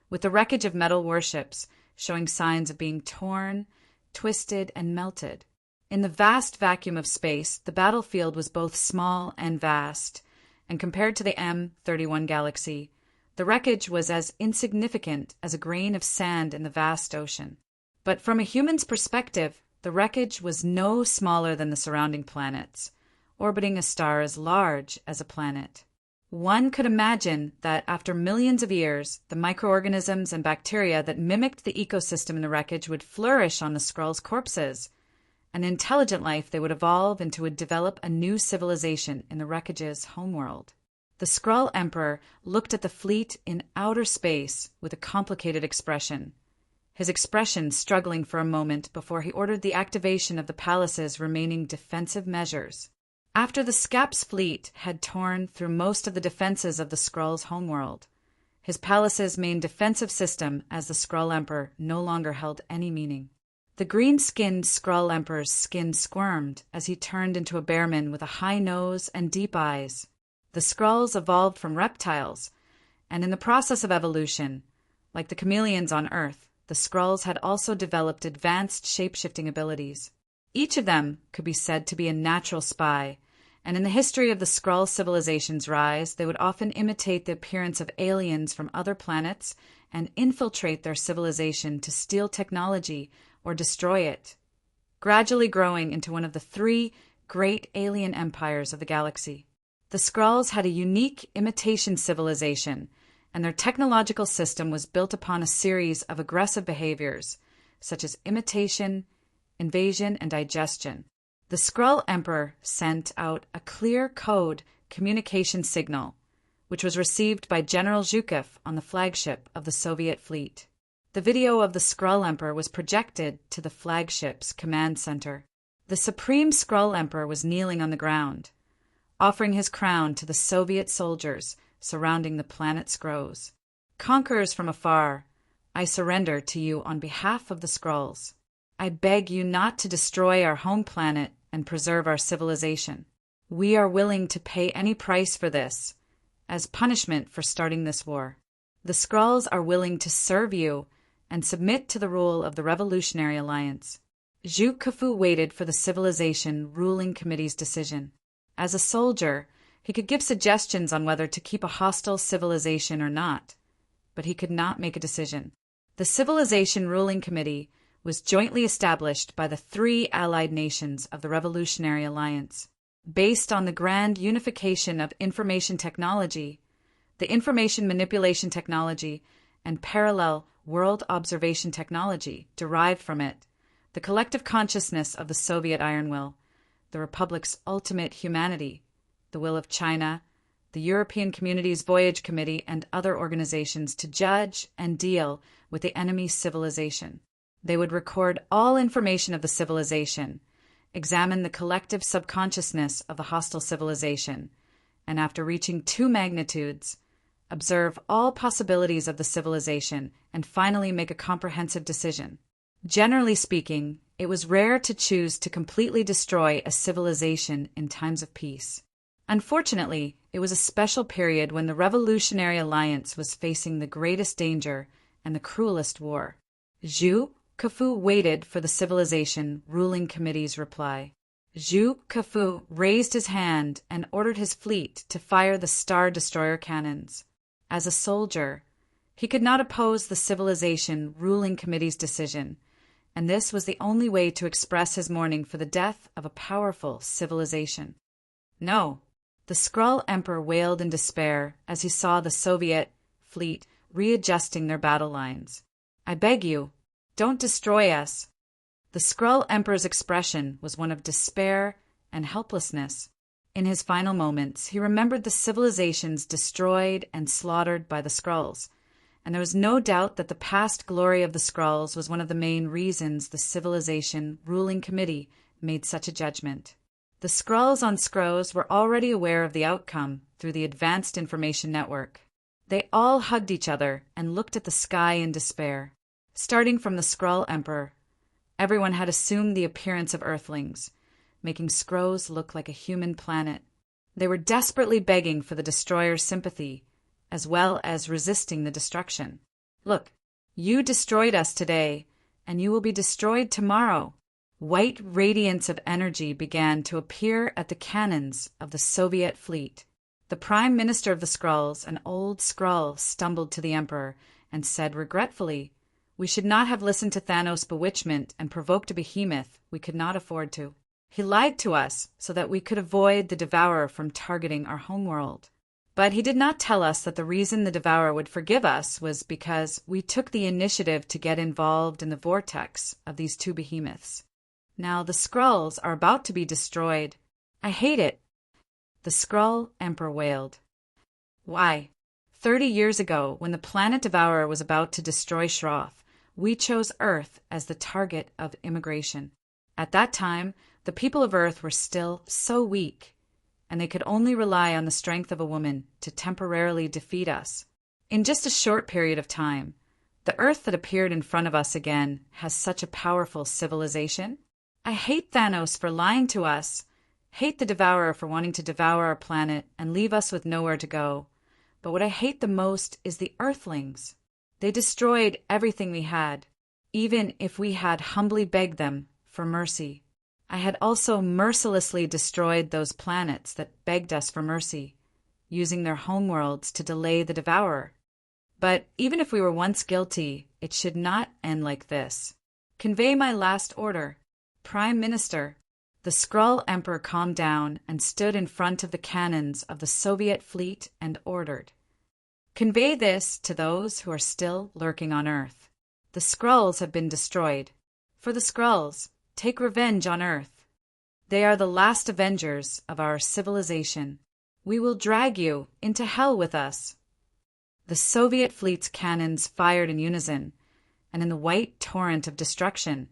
with the wreckage of metal warships showing signs of being torn, twisted, and melted. In the vast vacuum of space, the battlefield was both small and vast, and compared to the M31 galaxy, the wreckage was as insignificant as a grain of sand in the vast ocean. But from a human's perspective, the wreckage was no smaller than the surrounding planets, orbiting a star as large as a planet. One could imagine that after millions of years, the microorganisms and bacteria that mimicked the ecosystem in the wreckage would flourish on the Skrulls' corpses. An intelligent life, they would evolve and would develop a new civilization in the wreckage's homeworld. The Skrull Emperor looked at the fleet in outer space with a complicated expression, his expression struggling for a moment before he ordered the activation of the palace's remaining defensive measures. After the Scap's fleet had torn through most of the defenses of the Skrull's homeworld, his palace's main defensive system as the Skrull Emperor no longer held any meaning. The green-skinned Skrull Emperor's skin squirmed as he turned into a bearman with a high nose and deep eyes. The Skrulls evolved from reptiles, and in the process of evolution, like the chameleons on Earth, the Skrulls had also developed advanced shape-shifting abilities. Each of them could be said to be a natural spy, and in the history of the Skrull civilization's rise, they would often imitate the appearance of aliens from other planets and infiltrate their civilization to steal technology or destroy it, gradually growing into one of the 3 great alien empires of the galaxy. The Skrulls had a unique imitation civilization, and their technological system was built upon a series of aggressive behaviors, such as imitation, invasion, and digestion. The The Skrull Emperor sent out a clear code communication signal, which was received by General Zhukov on the flagship of the Soviet fleet. The video of the Skrull Emperor was projected to the flagship's command center. The Supreme Skrull Emperor was kneeling on the ground, offering his crown to the Soviet soldiers surrounding the planet Skrulls. Conquerors from afar, I surrender to you on behalf of the Skrulls. I beg you not to destroy our home planet and preserve our civilization. We are willing to pay any price for this, as punishment for starting this war. The Skrulls are willing to serve you and submit to the rule of the Revolutionary Alliance. Zhu Kefu waited for the Civilization Ruling Committee's decision. As a soldier, he could give suggestions on whether to keep a hostile civilization or not, but he could not make a decision. The Civilization Ruling Committee was jointly established by the 3 allied nations of the Revolutionary Alliance. Based on the grand unification of information technology, the information manipulation technology, and parallel world observation technology derived from it, the collective consciousness of the Soviet Iron Will, the Republic's ultimate humanity, the will of China, the European Community's Voyage Committee, and other organizations to judge and deal with the enemy's civilization. They would record all information of the civilization, examine the collective subconsciousness of the hostile civilization, and after reaching 2 magnitudes, observe all possibilities of the civilization and finally make a comprehensive decision. Generally speaking, it was rare to choose to completely destroy a civilization in times of peace. Unfortunately, it was a special period when the Revolutionary Alliance was facing the greatest danger and the cruelest war. Zhu Kefu waited for the Civilization Ruling Committee's reply. Zhu Kefu raised his hand and ordered his fleet to fire the Star Destroyer cannons. As a soldier, he could not oppose the Civilization Ruling Committee's decision, and this was the only way to express his mourning for the death of a powerful civilization. No, the Skrull Emperor wailed in despair as he saw the Soviet fleet readjusting their battle lines. I beg you, don't destroy us. The Skrull Emperor's expression was one of despair and helplessness. In his final moments, he remembered the civilizations destroyed and slaughtered by the Skrulls, and there was no doubt that the past glory of the Skrulls was one of the main reasons the Civilization Ruling Committee made such a judgment. The Skrulls on Skros were already aware of the outcome through the Advanced Information Network. They all hugged each other and looked at the sky in despair. Starting from the Skrull Emperor, everyone had assumed the appearance of Earthlings, making Skros look like a human planet. They were desperately begging for the Destroyer's sympathy, as well as resisting the destruction. Look, you destroyed us today, and you will be destroyed tomorrow. White radiance of energy began to appear at the cannons of the Soviet fleet. The Prime Minister of the Skrulls, an old Skrull, stumbled to the Emperor and said regretfully, "We should not have listened to Thanos' bewitchment and provoked a behemoth we could not afford to. He lied to us so that we could avoid the Devourer from targeting our homeworld. But he did not tell us that the reason the Devourer would forgive us was because we took the initiative to get involved in the vortex of these 2 behemoths. Now the Skrulls are about to be destroyed. I hate it." The Skrull Emperor wailed. Why? 30 years ago, when the planet Devourer was about to destroy Shroff, we chose Earth as the target of immigration. At that time, the people of Earth were still so weak, and they could only rely on the strength of a woman to temporarily defeat us. In just a short period of time, the Earth that appeared in front of us again has such a powerful civilization. I hate Thanos for lying to us, hate the Devourer for wanting to devour our planet and leave us with nowhere to go. But what I hate the most is the Earthlings. They destroyed everything we had, even if we had humbly begged them for mercy. I had also mercilessly destroyed those planets that begged us for mercy, using their homeworlds to delay the Devourer. But even if we were once guilty, it should not end like this. Convey my last order. Prime Minister. The Skrull Emperor calmed down and stood in front of the cannons of the Soviet fleet and ordered, "Convey this to those who are still lurking on Earth. The Skrulls have been destroyed. For the Skrulls, take revenge on Earth." They are the last avengers of our civilization. We will drag you into hell with us." The Soviet fleet's cannons fired in unison, and in the white torrent of destruction,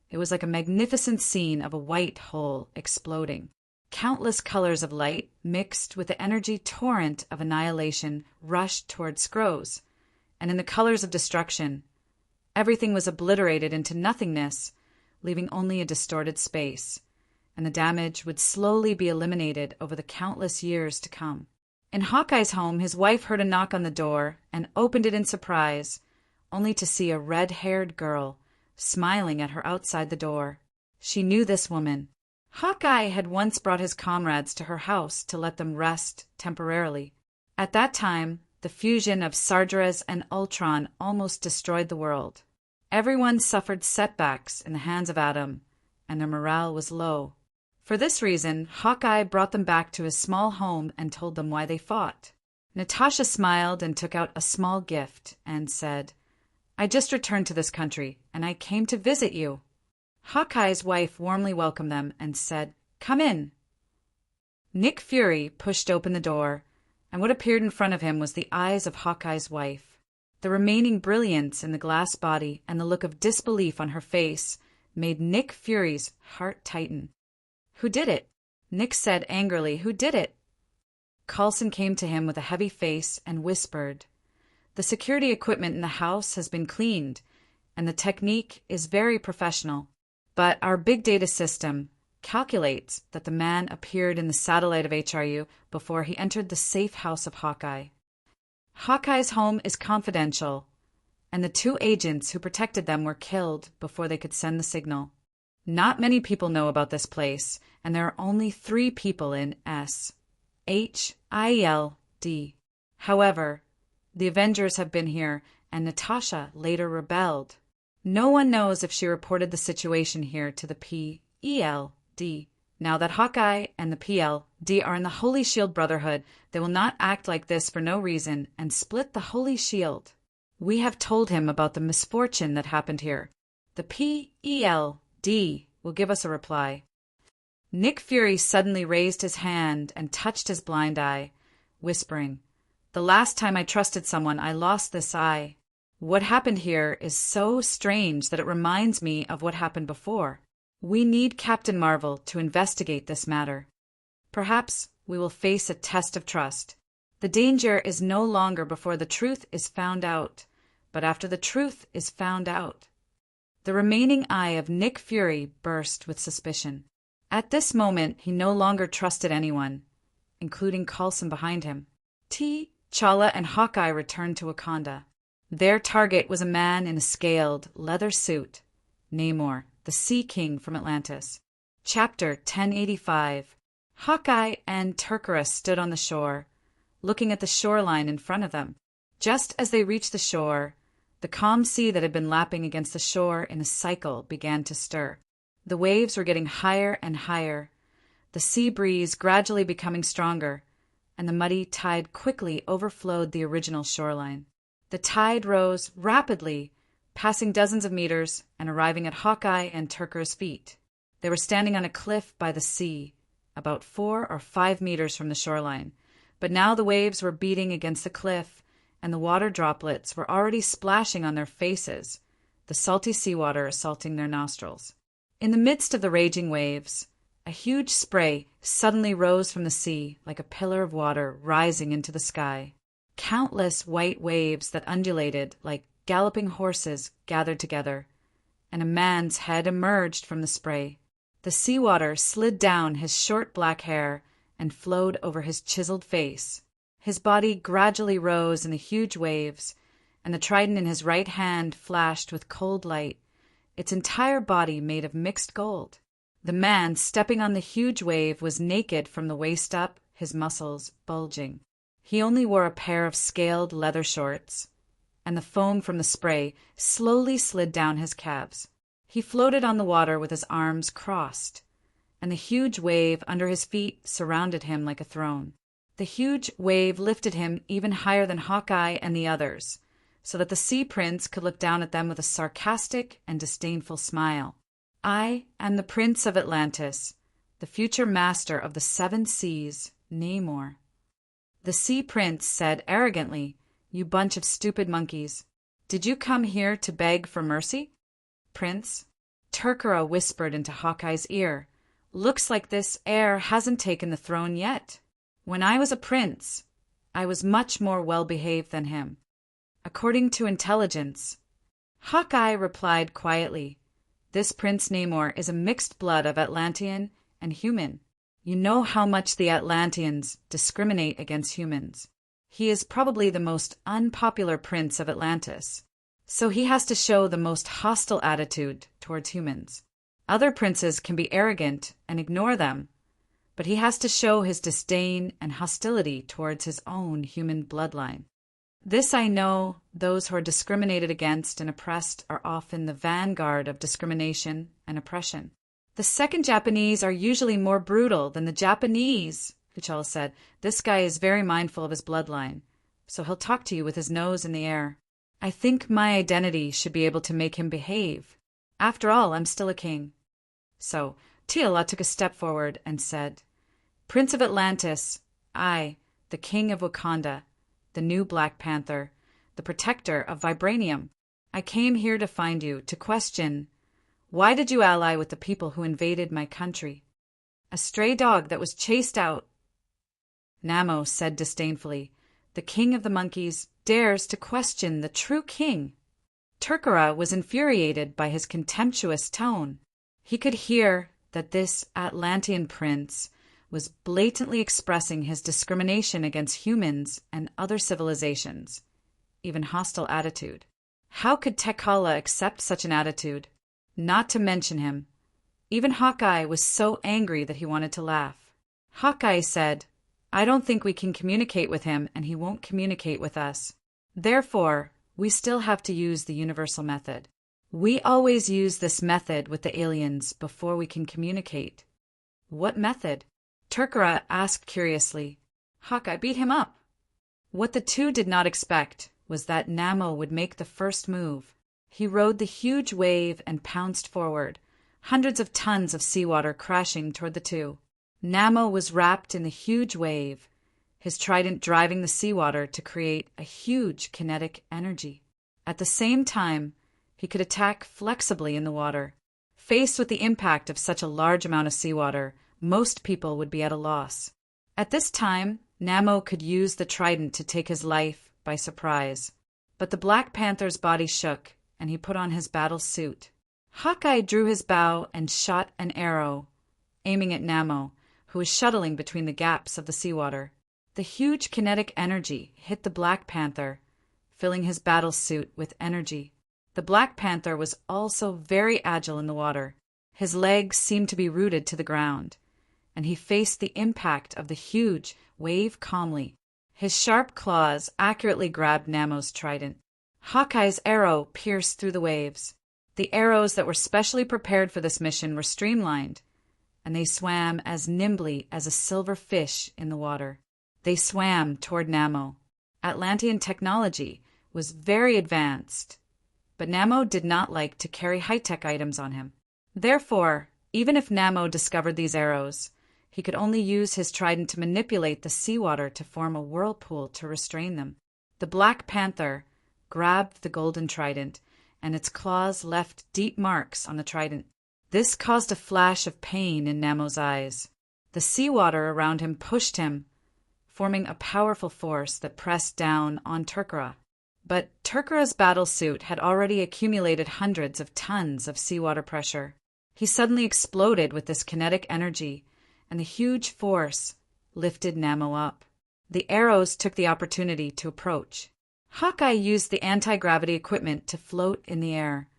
it was like a magnificent scene of a white hole exploding. Countless colors of light, mixed with the energy torrent of annihilation, rushed toward Skroz, and in the colors of destruction, everything was obliterated into nothingness, leaving only a distorted space, and the damage would slowly be eliminated over the countless years to come. In Hawkeye's home, his wife heard a knock on the door and opened it in surprise, only to see a red-haired girl smiling at her outside the door. She knew this woman. Hawkeye had once brought his comrades to her house to let them rest temporarily. At that time, the fusion of Sargeras and Ultron almost destroyed the world. Everyone suffered setbacks in the hands of Adam, and their morale was low. For this reason, Hawkeye brought them back to his small home and told them why they fought. Natasha smiled and took out a small gift and said, "I just returned to this country, and I came to visit you." Hawkeye's wife warmly welcomed them and said, "Come in." Nick Fury pushed open the door, and what appeared in front of him was the eyes of Hawkeye's wife. The remaining brilliance in the glass body and the look of disbelief on her face made Nick Fury's heart tighten. "Who did it?" Nick said angrily, "Who did it?" Coulson came to him with a heavy face and whispered, "The security equipment in the house has been cleaned, and the technique is very professional. But our big data system calculates that the man appeared in the satellite of HRU before he entered the safe house of Hawkeye. Hawkeye's home is confidential, and the 2 agents who protected them were killed before they could send the signal. Not many people know about this place, and there are only 3 people in SHIELD. However, the Avengers have been here, and Natasha later rebelled. No one knows if she reported the situation here to the PELD. Now that Hawkeye and the PLD are in the Holy Shield Brotherhood, they will not act like this for no reason and split the Holy Shield. We have told him about the misfortune that happened here. The PELD will give us a reply." Nick Fury suddenly raised his hand and touched his blind eye, whispering, "The last time I trusted someone, I lost this eye. What happened here is so strange that it reminds me of what happened before. We need Captain Marvel to investigate this matter. Perhaps we will face a test of trust. The danger is no longer before the truth is found out, but after the truth is found out." The remaining eye of Nick Fury burst with suspicion. At this moment, he no longer trusted anyone, including Coulson behind him. T'Challa and Hawkeye returned to Wakanda. Their target was a man in a scaled, leather suit, Namor, the Sea King from Atlantis. Chapter 1085. Hawkeye and Turkara stood on the shore, looking at the shoreline in front of them. Just as they reached the shore, the calm sea that had been lapping against the shore in a cycle began to stir. The waves were getting higher and higher, the sea breeze gradually becoming stronger, and the muddy tide quickly overflowed the original shoreline. The tide rose rapidly, passing dozens of meters and arriving at Hawkeye and Turkara's feet. They were standing on a cliff by the sea, about 4 or 5 meters from the shoreline, but now the waves were beating against the cliff, and the water droplets were already splashing on their faces, the salty seawater assaulting their nostrils. In the midst of the raging waves, a huge spray suddenly rose from the sea like a pillar of water rising into the sky. Countless white waves that undulated like galloping horses gathered together, and a man's head emerged from the spray. The seawater slid down his short black hair and flowed over his chiseled face. His body gradually rose in the huge waves, and the trident in his right hand flashed with cold light, its entire body made of mixed gold. The man stepping on the huge wave was naked from the waist up, his muscles bulging. He only wore a pair of scaled leather shorts, and the foam from the spray slowly slid down his calves. He floated on the water with his arms crossed, and the huge wave under his feet surrounded him like a throne. The huge wave lifted him even higher than Hawkeye and the others, so that the Sea Prince could look down at them with a sarcastic and disdainful smile. "I am the Prince of Atlantis, the future master of the 7 seas, Namor. The Sea Prince said arrogantly, "You bunch of stupid monkeys. Did you come here to beg for mercy?" "Prince," Turkara whispered into Hawkeye's ear, "looks like this heir hasn't taken the throne yet. When I was a prince, I was much more well-behaved than him. According to intelligence." Hawkeye replied quietly, "This Prince Namor is a mixed blood of Atlantean and human. You know how much the Atlanteans discriminate against humans. He is probably the most unpopular prince of Atlantis, so he has to show the most hostile attitude towards humans. Other princes can be arrogant and ignore them, but he has to show his disdain and hostility towards his own human bloodline. This I know, those who are discriminated against and oppressed are often the vanguard of discrimination and oppression. The second Japanese are usually more brutal than the Japanese," T'Challa said. "This guy is very mindful of his bloodline, so he'll talk to you with his nose in the air. I think my identity should be able to make him behave. After all, I'm still a king." So T'Challa took a step forward and said, "Prince of Atlantis, I, the King of Wakanda, the new Black Panther, the protector of vibranium, I came here to find you, to question, why did you ally with the people who invaded my country? A stray dog that was chased out." Namo said disdainfully, "The king of the monkeys dares to question the true king." Turkara was infuriated by his contemptuous tone. He could hear that this Atlantean prince was blatantly expressing his discrimination against humans and other civilizations, even hostile attitude. How could T'Challa accept such an attitude? Not to mention him. Even Hawkeye was so angry that he wanted to laugh. Hawkeye said, "I don't think we can communicate with him, and he won't communicate with us. Therefore, we still have to use the universal method. We always use this method with the aliens before we can communicate." "What method?" Turkara asked curiously. Hawkeye beat him up. What the two did not expect was that Namo would make the first move. He rode the huge wave and pounced forward, hundreds of tons of seawater crashing toward the two. Namo was wrapped in the huge wave, his trident driving the seawater to create a huge kinetic energy. At the same time, he could attack flexibly in the water. Faced with the impact of such a large amount of seawater, most people would be at a loss. At this time, Namo could use the trident to take his life by surprise. But the Black Panther's body shook, and he put on his battle suit. Hawkeye drew his bow and shot an arrow, aiming at Namo, who was shuttling between the gaps of the seawater. The huge kinetic energy hit the Black Panther, filling his battle suit with energy. The Black Panther was also very agile in the water. His legs seemed to be rooted to the ground, and he faced the impact of the huge wave calmly. His sharp claws accurately grabbed Namo's trident. Hawkeye's arrow pierced through the waves. The arrows that were specially prepared for this mission were streamlined, and they swam as nimbly as a silver fish in the water. They swam toward Namo. Atlantean technology was very advanced, but Namo did not like to carry high-tech items on him. Therefore, even if Namo discovered these arrows, he could only use his trident to manipulate the seawater to form a whirlpool to restrain them. The Black Panther grabbed the golden trident, and its claws left deep marks on the trident. This caused a flash of pain in Namo's eyes. The seawater around him pushed him, forming a powerful force that pressed down on Turkara. But Turkara's battle suit had already accumulated hundreds of tons of seawater pressure. He suddenly exploded with this kinetic energy, and the huge force lifted Namo up. The arrows took the opportunity to approach. Hawkeye used the anti-gravity equipment to float in the air,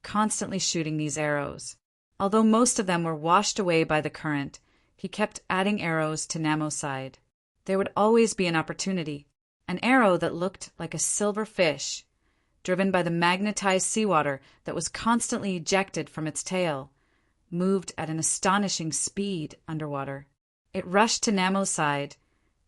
constantly shooting these arrows. Although most of them were washed away by the current, he kept adding arrows to Namo's side. There would always be an opportunity. An arrow that looked like a silver fish, driven by the magnetized seawater that was constantly ejected from its tail, moved at an astonishing speed underwater. It rushed to Namo's side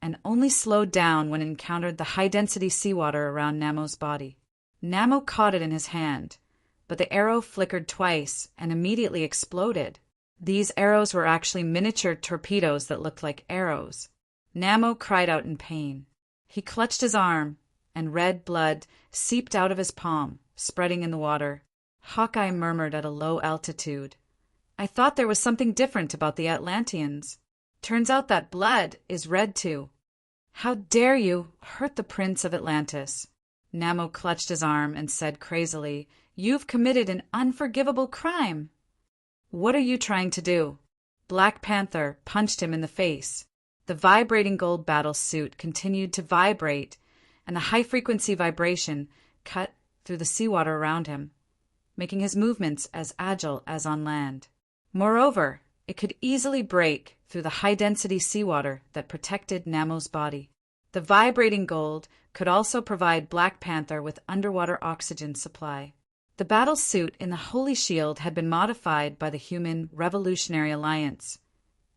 and only slowed down when it encountered the high-density seawater around Namo's body. Namo caught it in his hand, but the arrow flickered twice and immediately exploded. These arrows were actually miniature torpedoes that looked like arrows. Namo cried out in pain. He clutched his arm, and red blood seeped out of his palm, spreading in the water. Hawkeye murmured at a low altitude, "I thought there was something different about the Atlanteans. Turns out that blood is red too. How dare you hurt the Prince of Atlantis?" Namo clutched his arm and said crazily, "You've committed an unforgivable crime." "What are you trying to do?" Black Panther punched him in the face. The vibrating gold battle suit continued to vibrate, and the high-frequency vibration cut through the seawater around him, making his movements as agile as on land. Moreover, it could easily break through the high-density seawater that protected Namo's body. The vibrating gold could also provide Black Panther with underwater oxygen supply. The battle suit in the Holy Shield had been modified by the Human Revolutionary Alliance,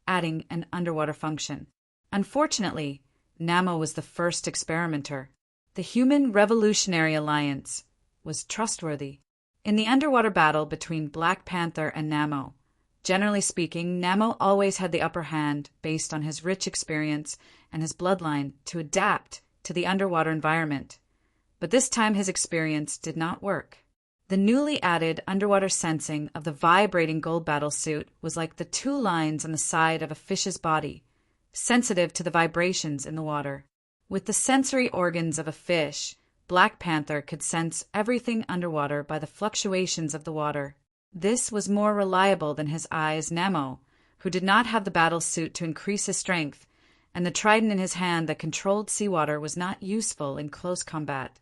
adding an underwater function. Unfortunately, Namo was the first experimenter. The Human Revolutionary Alliance was trustworthy. In the underwater battle between Black Panther and Namo, generally speaking, Namo always had the upper hand based on his rich experience and his bloodline to adapt to the underwater environment. But this time his experience did not work. The newly added underwater sensing of the vibrating gold battle suit was like the two lines on the side of a fish's body, sensitive to the vibrations in the water. With the sensory organs of a fish, Black Panther could sense everything underwater by the fluctuations of the water. This was more reliable than his eyes. Namo, who did not have the battle suit to increase his strength, and the trident in his hand that controlled seawater was not useful in close combat,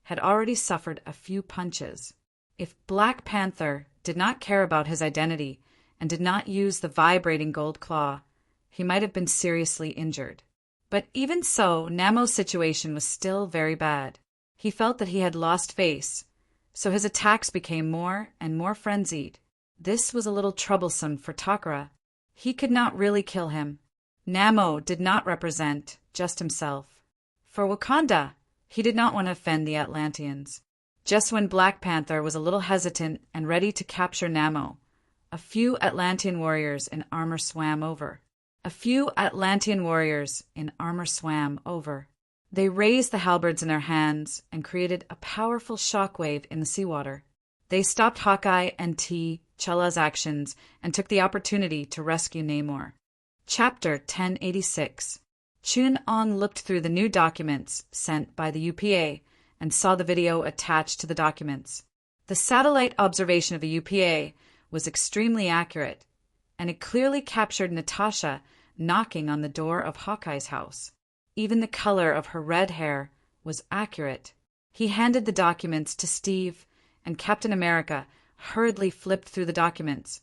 had already suffered a few punches. If Black Panther did not care about his identity and did not use the vibrating gold claw, he might have been seriously injured. But even so, Namo's situation was still very bad. He felt that he had lost face, so his attacks became more and more frenzied. This was a little troublesome for Takara. He could not really kill him. Namo did not represent just himself. For Wakanda, he did not want to offend the Atlanteans. Just when Black Panther was a little hesitant and ready to capture Namo, a few Atlantean warriors in armor swam over. They raised the halberds in their hands and created a powerful shockwave in the seawater. They stopped Hawkeye and T'Challa's actions and took the opportunity to rescue Namor. Chapter 1086. Chun-Ong looked through the new documents sent by the UPA and saw the video attached to the documents. The satellite observation of the UPA was extremely accurate, and it clearly captured Natasha knocking on the door of Hawkeye's house. Even the color of her red hair was accurate. He handed the documents to Steve, and Captain America hurriedly flipped through the documents,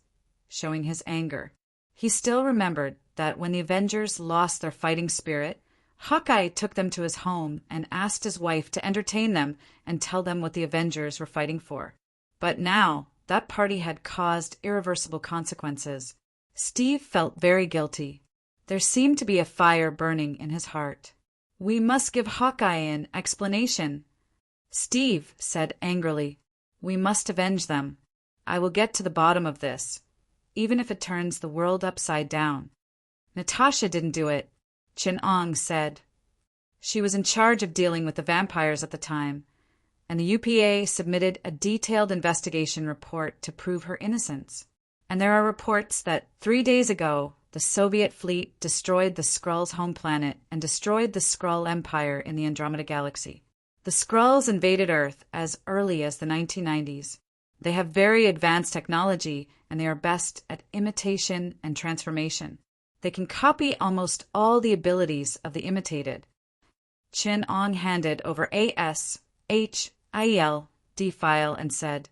showing his anger. He still remembered that when the Avengers lost their fighting spirit, Hawkeye took them to his home and asked his wife to entertain them and tell them what the Avengers were fighting for. But now, that party had caused irreversible consequences. Steve felt very guilty. There seemed to be a fire burning in his heart. "We must give Hawkeye an explanation," Steve said angrily. "We must avenge them. I will get to the bottom of this, even if it turns the world upside down." "Natasha didn't do it," Chun-Ong said. "She was in charge of dealing with the vampires at the time, and the UPA submitted a detailed investigation report to prove her innocence. And there are reports that 3 days ago, the Soviet fleet destroyed the Skrulls' home planet and destroyed the Skrull Empire in the Andromeda Galaxy. The Skrulls invaded Earth as early as the 1990s. They have very advanced technology, and they are best at imitation and transformation. They can copy almost all the abilities of the imitated." Chun-Ong handed over a SHIELD file and said,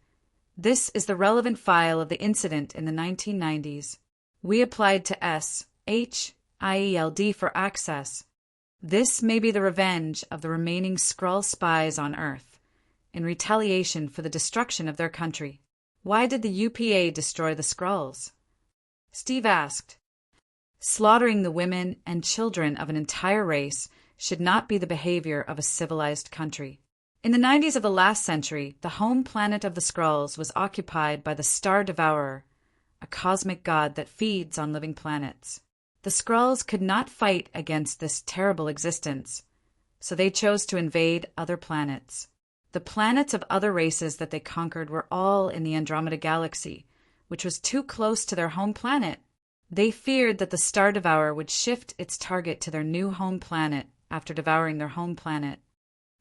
"This is the relevant file of the incident in the 1990s. We applied to SHIELD for access. This may be the revenge of the remaining Skrull spies on Earth, in retaliation for the destruction of their country." "Why did the UPA destroy the Skrulls?" Steve asked. "Slaughtering the women and children of an entire race should not be the behavior of a civilized country. In the 90s of the last century, the home planet of the Skrulls was occupied by the Star Devourer, a cosmic god that feeds on living planets. The Skrulls could not fight against this terrible existence, so they chose to invade other planets. The planets of other races that they conquered were all in the Andromeda Galaxy, which was too close to their home planet. They feared that the Star Devourer would shift its target to their new home planet after devouring their home planet.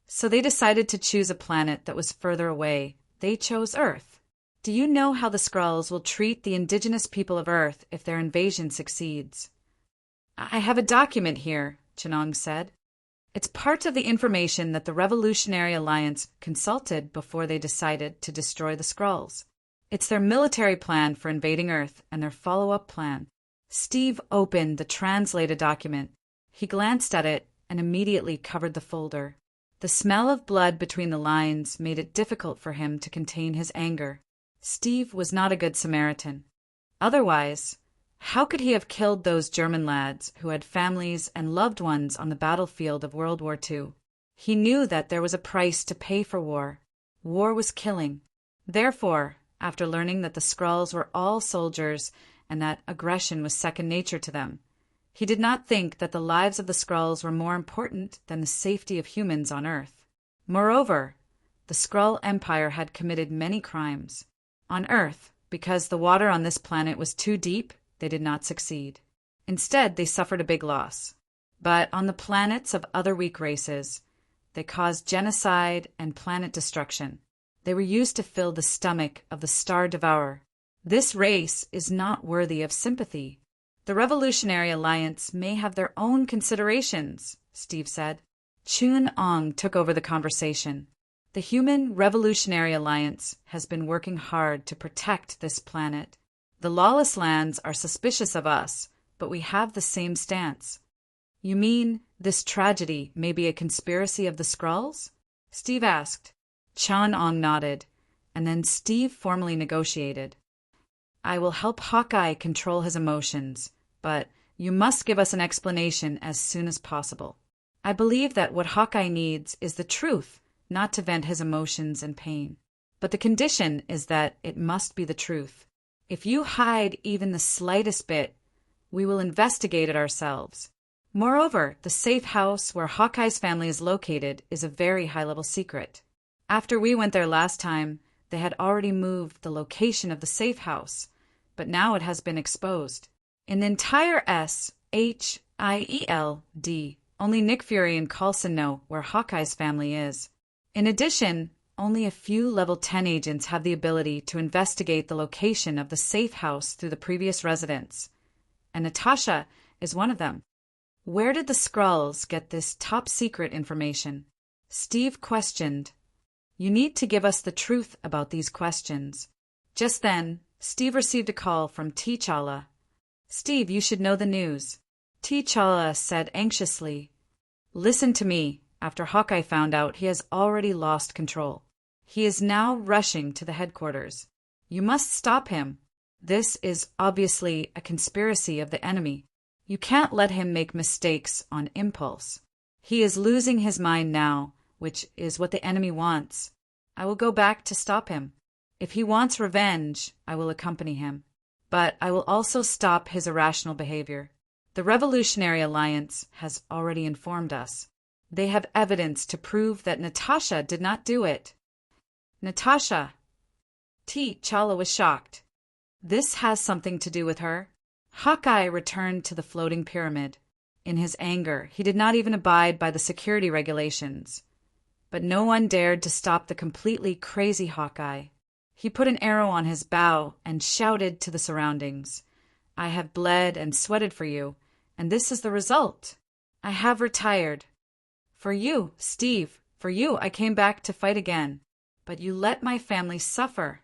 So they decided to choose a planet that was further away. They chose Earth. Do you know how the Skrulls will treat the indigenous people of Earth if their invasion succeeds? I have a document here, Chenong said. It's part of the information that the Revolutionary Alliance consulted before they decided to destroy the Skrulls. It's their military plan for invading Earth and their follow-up plan. Steve opened the translated document. He glanced at it and immediately covered the folder. The smell of blood between the lines made it difficult for him to contain his anger. Steve was not a good Samaritan. Otherwise, how could he have killed those German lads who had families and loved ones on the battlefield of World War II? He knew that there was a price to pay for war. War was killing. Therefore, after learning that the Skrulls were all soldiers and that aggression was second nature to them, he did not think that the lives of the Skrulls were more important than the safety of humans on Earth. Moreover, the Skrull Empire had committed many crimes. On Earth, because the water on this planet was too deep, they did not succeed. Instead, they suffered a big loss. But on the planets of other weak races, they caused genocide and planet destruction. They were used to fill the stomach of the Star Devourer. This race is not worthy of sympathy. The Revolutionary Alliance may have their own considerations, Steve said. Chun Ong took over the conversation. The Human Revolutionary Alliance has been working hard to protect this planet. The lawless lands are suspicious of us, but we have the same stance. You mean this tragedy may be a conspiracy of the Skrulls? Steve asked. Chun Ong nodded, and then Steve formally negotiated. I will help Hawkeye control his emotions, but you must give us an explanation as soon as possible. I believe that what Hawkeye needs is the truth, not to vent his emotions and pain. But the condition is that it must be the truth. If you hide even the slightest bit, we will investigate it ourselves. Moreover, the safe house where Hawkeye's family is located is a very high-level secret. After we went there last time, they had already moved the location of the safe house, but now it has been exposed. In the entire SHIELD, only Nick Fury and Coulson know where Hawkeye's family is. In addition, only a few Level 10 agents have the ability to investigate the location of the safe house through the previous residents, and Natasha is one of them. Where did the Skrulls get this top-secret information? Steve questioned. You need to give us the truth about these questions. Just then, Steve received a call from T'Challa. Steve, you should know the news. T'Challa said anxiously. Listen to me. After Hawkeye found out, he has already lost control. He is now rushing to the headquarters. You must stop him. This is obviously a conspiracy of the enemy. You can't let him make mistakes on impulse. He is losing his mind now, which is what the enemy wants. I will go back to stop him. If he wants revenge, I will accompany him. But I will also stop his irrational behavior. The Revolutionary Alliance has already informed us. They have evidence to prove that Natasha did not do it. Natasha! T'Challa was shocked. This has something to do with her. Hawkeye returned to the floating pyramid. In his anger, he did not even abide by the security regulations. But no one dared to stop the completely crazy Hawkeye. He put an arrow on his bow and shouted to the surroundings. I have bled and sweated for you, and this is the result. I have retired. For you, Steve, for you I came back to fight again, but you let my family suffer.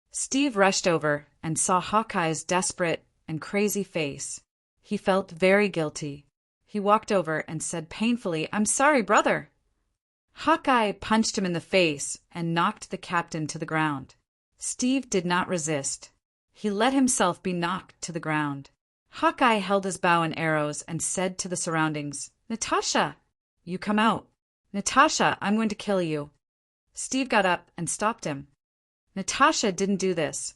Steve rushed over and saw Hawkeye's desperate and crazy face. He felt very guilty. He walked over and said painfully, I'm sorry, brother. Hawkeye punched him in the face and knocked the captain to the ground. Steve did not resist. He let himself be knocked to the ground. Hawkeye held his bow and arrows and said to the surroundings, Natasha! You come out. Natasha, I'm going to kill you. Steve got up and stopped him. Natasha didn't do this.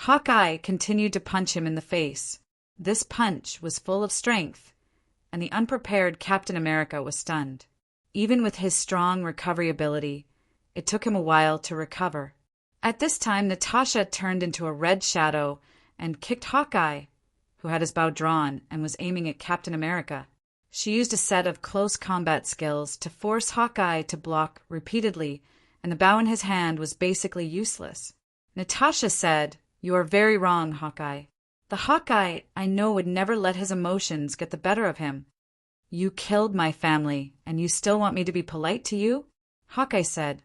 Hawkeye continued to punch him in the face. This punch was full of strength, and the unprepared Captain America was stunned. Even with his strong recovery ability, it took him a while to recover. At this time, Natasha turned into a red shadow and kicked Hawkeye, who had his bow drawn and was aiming at Captain America. She used a set of close combat skills to force Hawkeye to block repeatedly, and the bow in his hand was basically useless. Natasha said, "You are very wrong, Hawkeye. The Hawkeye I know would never let his emotions get the better of him." "You killed my family, and you still want me to be polite to you?" Hawkeye said.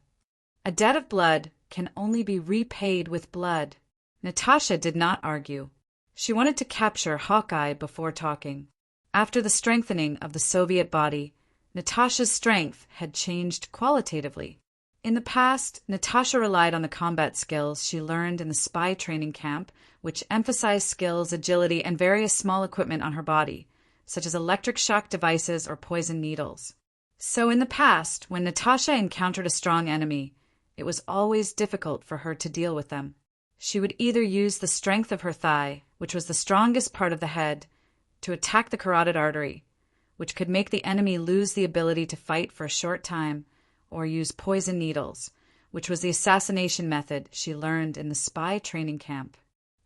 "A debt of blood can only be repaid with blood." Natasha did not argue. She wanted to capture Hawkeye before talking. After the strengthening of the Soviet body, Natasha's strength had changed qualitatively. In the past, Natasha relied on the combat skills she learned in the spy training camp, which emphasized skills, agility, and various small equipment on her body, such as electric shock devices or poison needles. So in the past, when Natasha encountered a strong enemy, it was always difficult for her to deal with them. She would either use the strength of her thigh, which was the strongest part of the head, to attack the carotid artery, which could make the enemy lose the ability to fight for a short time, or use poison needles, which was the assassination method she learned in the spy training camp.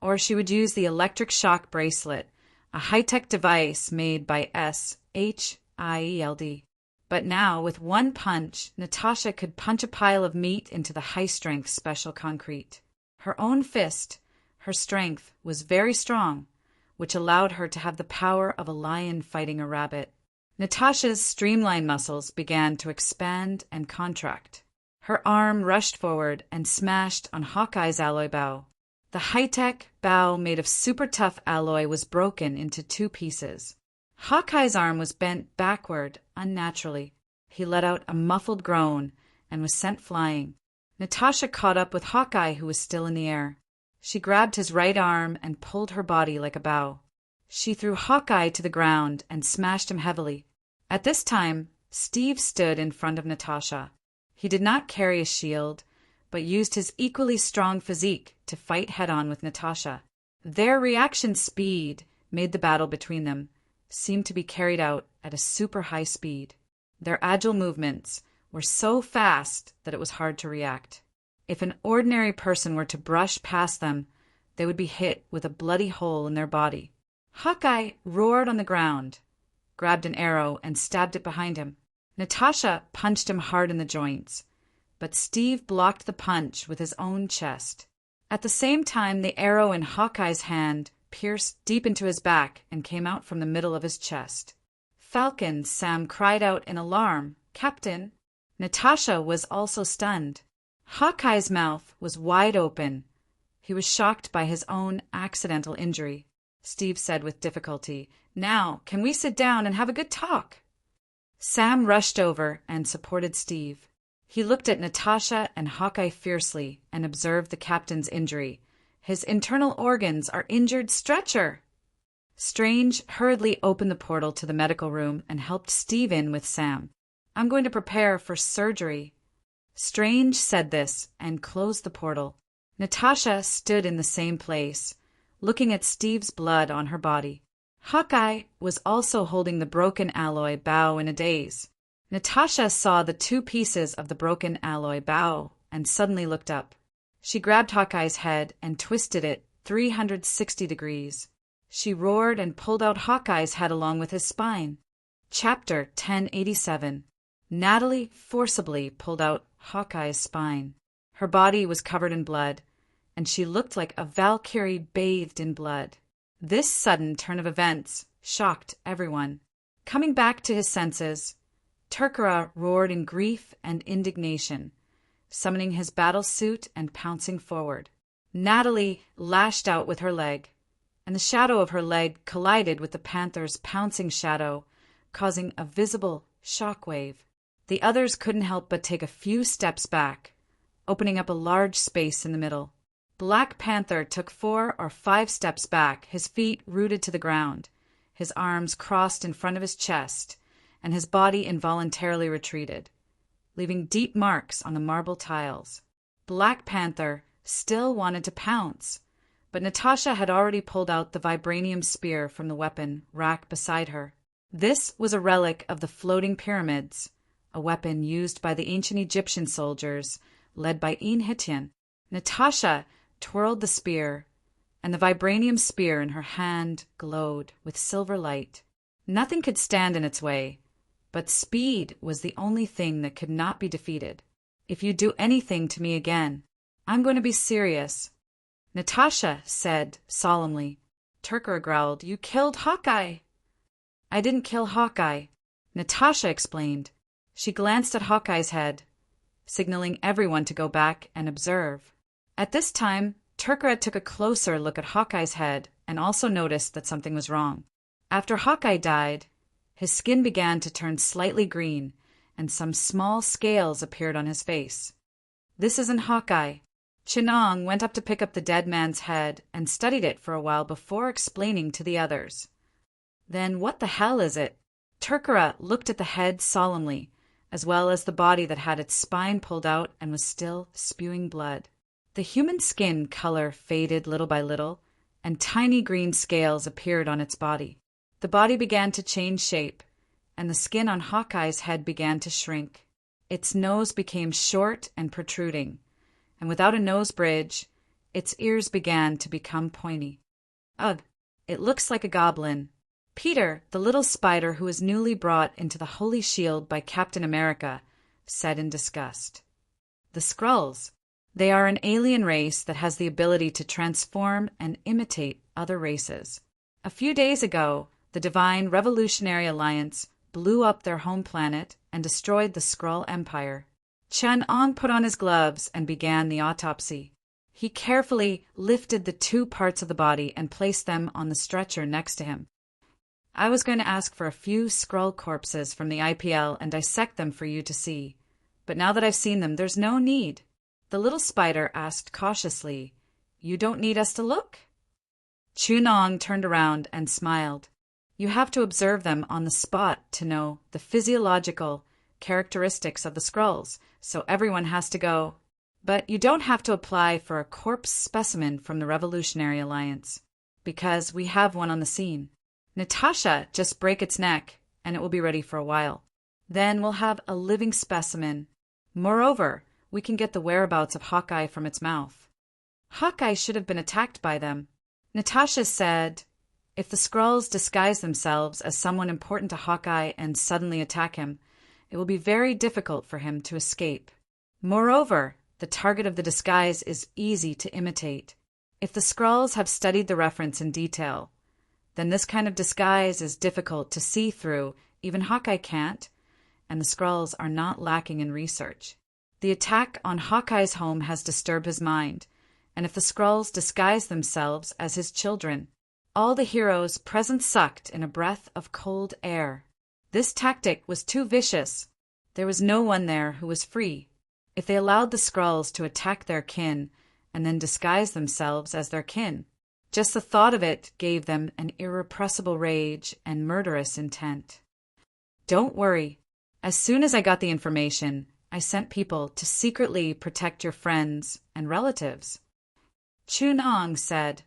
Or she would use the electric shock bracelet, a high-tech device made by SHIELD. But now, with one punch, Natasha could punch a pile of meat into the high-strength special concrete. Her own fist, her strength, was very strong, which allowed her to have the power of a lion fighting a rabbit. Natasha's streamlined muscles began to expand and contract. Her arm rushed forward and smashed on Hawkeye's alloy bow. The high-tech bow made of super tough alloy was broken into two pieces. Hawkeye's arm was bent backward unnaturally. He let out a muffled groan and was sent flying. Natasha caught up with Hawkeye, who was still in the air. She grabbed his right arm and pulled her body like a bow. She threw Hawkeye to the ground and smashed him heavily. At this time, Steve stood in front of Natasha. He did not carry a shield, but used his equally strong physique to fight head-on with Natasha. Their reaction speed made the battle between them seem to be carried out at a super high speed. Their agile movements were so fast that it was hard to react. If an ordinary person were to brush past them, they would be hit with a bloody hole in their body. Hawkeye roared on the ground, grabbed an arrow, and stabbed it behind him. Natasha punched him hard in the joints, but Steve blocked the punch with his own chest. At the same time, the arrow in Hawkeye's hand pierced deep into his back and came out from the middle of his chest. "Falcon," Sam cried out in alarm. "Captain!" Natasha was also stunned. Hawkeye's mouth was wide open. He was shocked by his own accidental injury. Steve said with difficulty, "Now, can we sit down and have a good talk?" Sam rushed over and supported Steve. He looked at Natasha and Hawkeye fiercely and observed the captain's injury. "His internal organs are injured. Stretcher!" Strange hurriedly opened the portal to the medical room and helped Steve in with Sam. "I'm going to prepare for surgery." Strange said this and closed the portal. Natasha stood in the same place, looking at Steve's blood on her body. Hawkeye was also holding the broken alloy bow in a daze. Natasha saw the two pieces of the broken alloy bow and suddenly looked up. She grabbed Hawkeye's head and twisted it 360 degrees. She roared and pulled out Hawkeye's head along with his spine. Chapter 1087. Natalie forcibly pulled out Hawkeye's spine. Her body was covered in blood, and she looked like a Valkyrie bathed in blood. This sudden turn of events shocked everyone. Coming back to his senses, Turkara roared in grief and indignation, summoning his battle suit and pouncing forward. Natalie lashed out with her leg, and the shadow of her leg collided with the panther's pouncing shadow, causing a visible shockwave. The others couldn't help but take a few steps back, opening up a large space in the middle. Black Panther took 4 or 5 steps back, his feet rooted to the ground, his arms crossed in front of his chest, and his body involuntarily retreated, leaving deep marks on the marble tiles. Black Panther still wanted to pounce, but Natasha had already pulled out the vibranium spear from the weapon rack beside her. This was a relic of the floating pyramids, a weapon used by the ancient Egyptian soldiers led by Enhitian. Natasha twirled the spear, and the vibranium spear in her hand glowed with silver light. Nothing could stand in its way, but speed was the only thing that could not be defeated. If you do anything to me again, I'm going to be serious, Natasha said solemnly. Turkura growled, "You killed Hawkeye." "I didn't kill Hawkeye," Natasha explained. She glanced at Hawkeye's head, signaling everyone to go back and observe. At this time, Turkura took a closer look at Hawkeye's head and also noticed that something was wrong. After Hawkeye died, his skin began to turn slightly green, and some small scales appeared on his face. "This isn't Hawkeye." Chinong went up to pick up the dead man's head and studied it for a while before explaining to the others. "Then what the hell is it?" Turkura looked at the head solemnly, as well as the body that had its spine pulled out and was still spewing blood. The human skin color faded little by little, and tiny green scales appeared on its body. The body began to change shape, and the skin on Hawkeye's head began to shrink. Its nose became short and protruding, and without a nose bridge, its ears began to become pointy. "Ugh, it looks like a goblin." Peter, the little spider who was newly brought into the Holy Shield by Captain America, said in disgust. "The Skrulls. They are an alien race that has the ability to transform and imitate other races. A few days ago, the Divine Revolutionary Alliance blew up their home planet and destroyed the Skrull Empire." Chan-Ong put on his gloves and began the autopsy. He carefully lifted the two parts of the body and placed them on the stretcher next to him. "I was going to ask for a few Skrull corpses from the IPL and dissect them for you to see, but now that I've seen them, there's no need." The little spider asked cautiously, "You don't need us to look?" Chunong turned around and smiled. "You have to observe them on the spot to know the physiological characteristics of the Skrulls, so everyone has to go. But you don't have to apply for a corpse specimen from the Revolutionary Alliance, because we have one on the scene. Natasha, just break its neck, and it will be ready for a while. Then we'll have a living specimen. Moreover, we can get the whereabouts of Hawkeye from its mouth." "Hawkeye should have been attacked by them," Natasha said. "If the Skrulls disguise themselves as someone important to Hawkeye and suddenly attack him, it will be very difficult for him to escape. Moreover, the target of the disguise is easy to imitate. If the Skrulls have studied the reference in detail, then this kind of disguise is difficult to see through, even Hawkeye can't, and the Skrulls are not lacking in research. The attack on Hawkeye's home has disturbed his mind, and if the Skrulls disguise themselves as his children, all the heroes present sucked in a breath of cold air. This tactic was too vicious. There was no one there who was free. If they allowed the Skrulls to attack their kin and then disguise themselves as their kin, just the thought of it gave them an irrepressible rage and murderous intent. Don't worry. As soon as I got the information, I sent people to secretly protect your friends and relatives. Chunong said,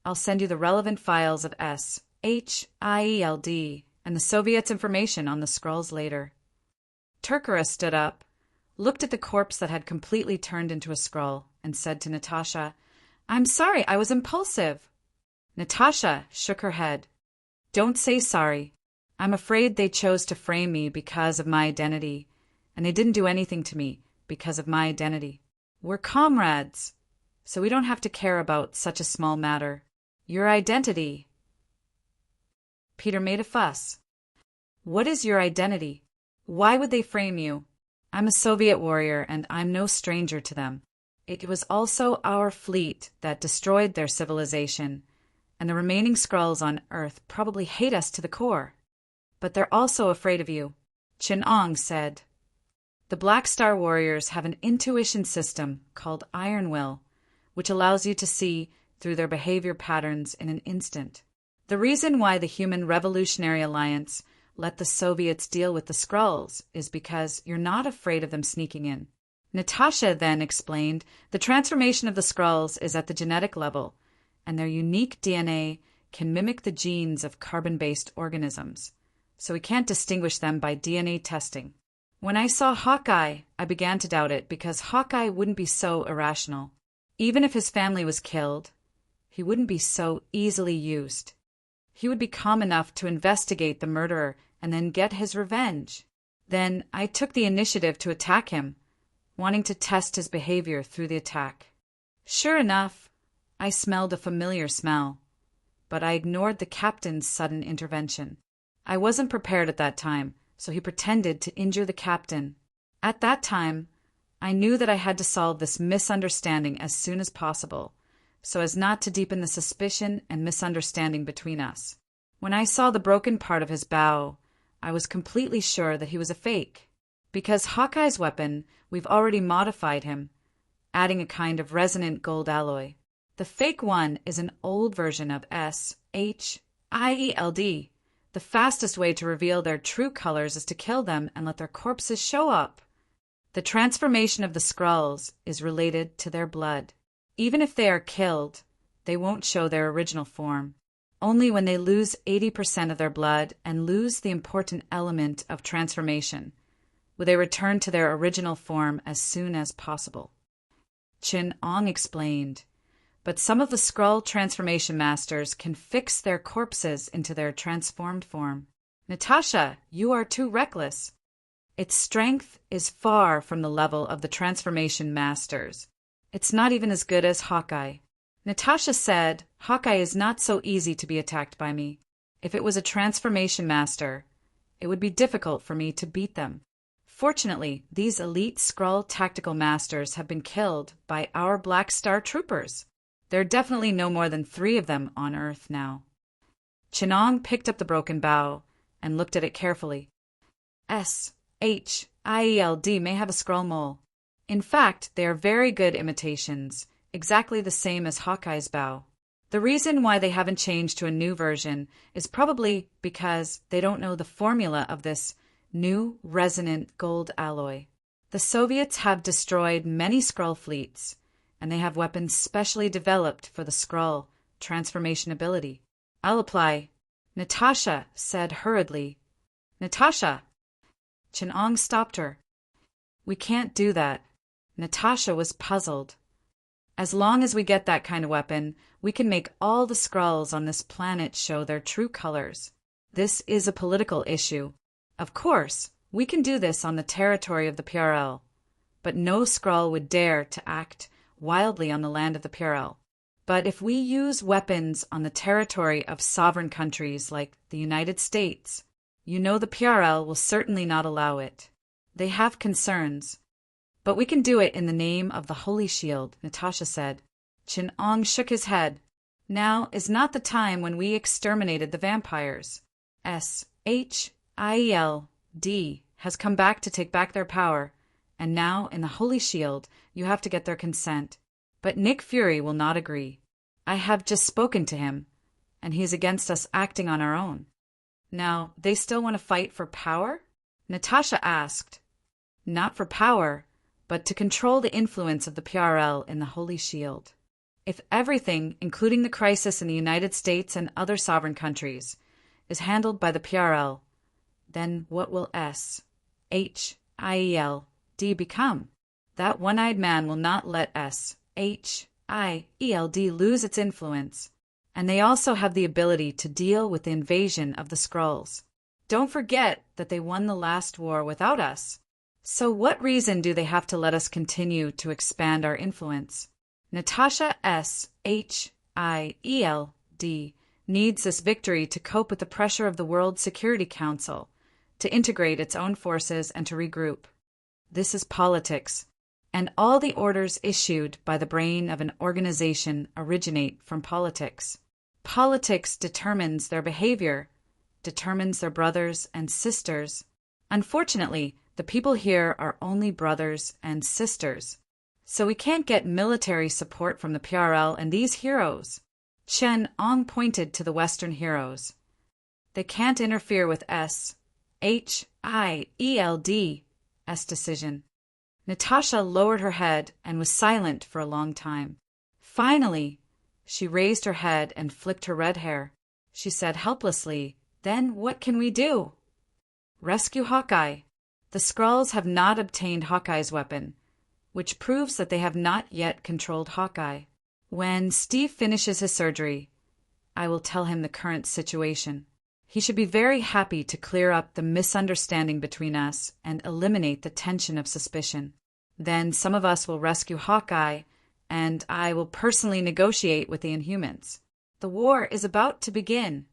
"I'll send you the relevant files of SHIELD and the Soviets' information on the Skrulls later." Turkura stood up, looked at the corpse that had completely turned into a Skrull, and said to Natasha, "I'm sorry, I was impulsive." Natasha shook her head. "Don't say sorry. I'm afraid they chose to frame me because of my identity, and they didn't do anything to me because of my identity. We're comrades, so we don't have to care about such a small matter. Your identity." Peter made a fuss. "What is your identity? Why would they frame you? I'm a Soviet warrior, and I'm no stranger to them. It was also our fleet that destroyed their civilization, and the remaining Skrulls on Earth probably hate us to the core. But they're also afraid of you," Chin-Ong said. "The Black Star Warriors have an intuition system called Iron Will, which allows you to see through their behavior patterns in an instant. The reason why the Human Revolutionary Alliance let the Soviets deal with the Skrulls is because you're not afraid of them sneaking in." Natasha then explained the transformation of the Skrulls is at the genetic level, and their unique DNA can mimic the genes of carbon-based organisms, so we can't distinguish them by DNA testing. When I saw Hawkeye, I began to doubt it because Hawkeye wouldn't be so irrational. Even if his family was killed, he wouldn't be so easily used. He would be calm enough to investigate the murderer and then get his revenge. Then I took the initiative to attack him, wanting to test his behavior through the attack. Sure enough, I smelled a familiar smell, but I ignored the captain's sudden intervention. I wasn't prepared at that time, so he pretended to injure the captain. At that time, I knew that I had to solve this misunderstanding as soon as possible, so as not to deepen the suspicion and misunderstanding between us. When I saw the broken part of his bow, I was completely sure that he was a fake. Because Hawkeye's weapon, we've already modified him, adding a kind of resonant gold alloy. The fake one is an old version of SHIELD. The fastest way to reveal their true colors is to kill them and let their corpses show up. The transformation of the Skrulls is related to their blood. Even if they are killed, they won't show their original form. Only when they lose 80% of their blood and lose the important element of transformation will they return to their original form as soon as possible. Chin-Ong explained, but some of the Skrull transformation masters can fix their corpses into their transformed form. Natasha, you are too reckless. Its strength is far from the level of the transformation masters. It's not even as good as Hawkeye. Natasha said, Hawkeye is not so easy to be attacked by me. If it was a transformation master, it would be difficult for me to beat them. Fortunately, these elite Skrull tactical masters have been killed by our Black Star troopers. There are definitely no more than 3 of them on Earth now. Chin-Ong picked up the broken bow and looked at it carefully. SHIELD may have a Skrull mole. In fact, they are very good imitations, exactly the same as Hawkeye's bow. The reason why they haven't changed to a new version is probably because they don't know the formula of this new resonant gold alloy. The Soviets have destroyed many Skrull fleets, and they have weapons specially developed for the Skrull transformation ability. I'll apply. Natasha said hurriedly. Natasha! Chin-Ong stopped her. We can't do that. Natasha was puzzled. As long as we get that kind of weapon, we can make all the Skrulls on this planet show their true colors. This is a political issue. Of course, we can do this on the territory of the PRL, but no Skrull would dare to act wildly on the land of the PRL. But if we use weapons on the territory of sovereign countries like the United States, the PRL will certainly not allow it. They have concerns. But we can do it in the name of the Holy Shield, Natasha said. Chin-Ong shook his head. Now is not the time when we exterminated the vampires. SHIELD has come back to take back their power, and now in the Holy Shield you have to get their consent. But Nick Fury will not agree. I have just spoken to him, and he is against us acting on our own. Now, they still want to fight for power? Natasha asked. Not for power, but to control the influence of the PRL in the Holy Shield. If everything, including the crisis in the United States and other sovereign countries, is handled by the PRL, then what will SHIELD become? That one-eyed man will not let SHIELD lose its influence, and they also have the ability to deal with the invasion of the Skrulls. Don't forget that they won the last war without us. So what reason do they have to let us continue to expand our influence? Natasha SHIELD needs this victory to cope with the pressure of the World Security Council, to integrate its own forces and to regroup. This is politics, and all the orders issued by the brain of an organization originate from politics. Politics determines their behavior, determines their brothers and sisters. Unfortunately, the people here are only brothers and sisters, so we can't get military support from the PRL and these heroes. Chin-Ong pointed to the Western heroes. They can't interfere with SHIELD's decision. Natasha lowered her head and was silent for a long time. Finally, She raised her head and flicked her red hair. She said helplessly, "Then what can we do?" "Rescue Hawkeye." The Skrulls have not obtained Hawkeye's weapon, which proves that they have not yet controlled Hawkeye. When Steve finishes his surgery, I will tell him the current situation. He should be very happy to clear up the misunderstanding between us and eliminate the tension of suspicion. Then some of us will rescue Hawkeye, and I will personally negotiate with the Inhumans. The war is about to begin.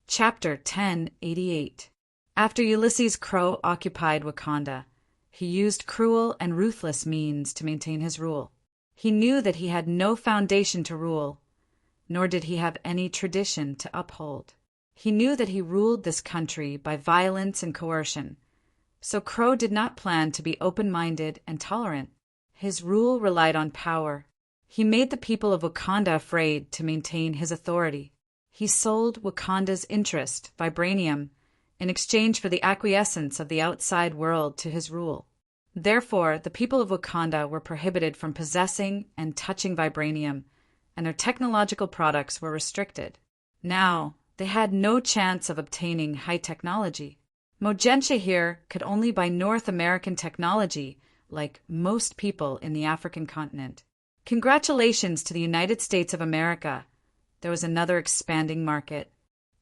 Chapter 1088. After Ulysses Crow occupied Wakanda, he used cruel and ruthless means to maintain his rule. He knew that he had no foundation to rule, nor did he have any tradition to uphold. He knew that he ruled this country by violence and coercion, so Crow did not plan to be open-minded and tolerant. His rule relied on power. He made the people of Wakanda afraid to maintain his authority. He sold Wakanda's interest, vibranium, in exchange for the acquiescence of the outside world to his rule. Therefore, the people of Wakanda were prohibited from possessing and touching vibranium, and their technological products were restricted. Now, they had no chance of obtaining high technology. Mojentia here could only buy North American technology, like most people in the African continent. Congratulations to the United States of America. There was another expanding market.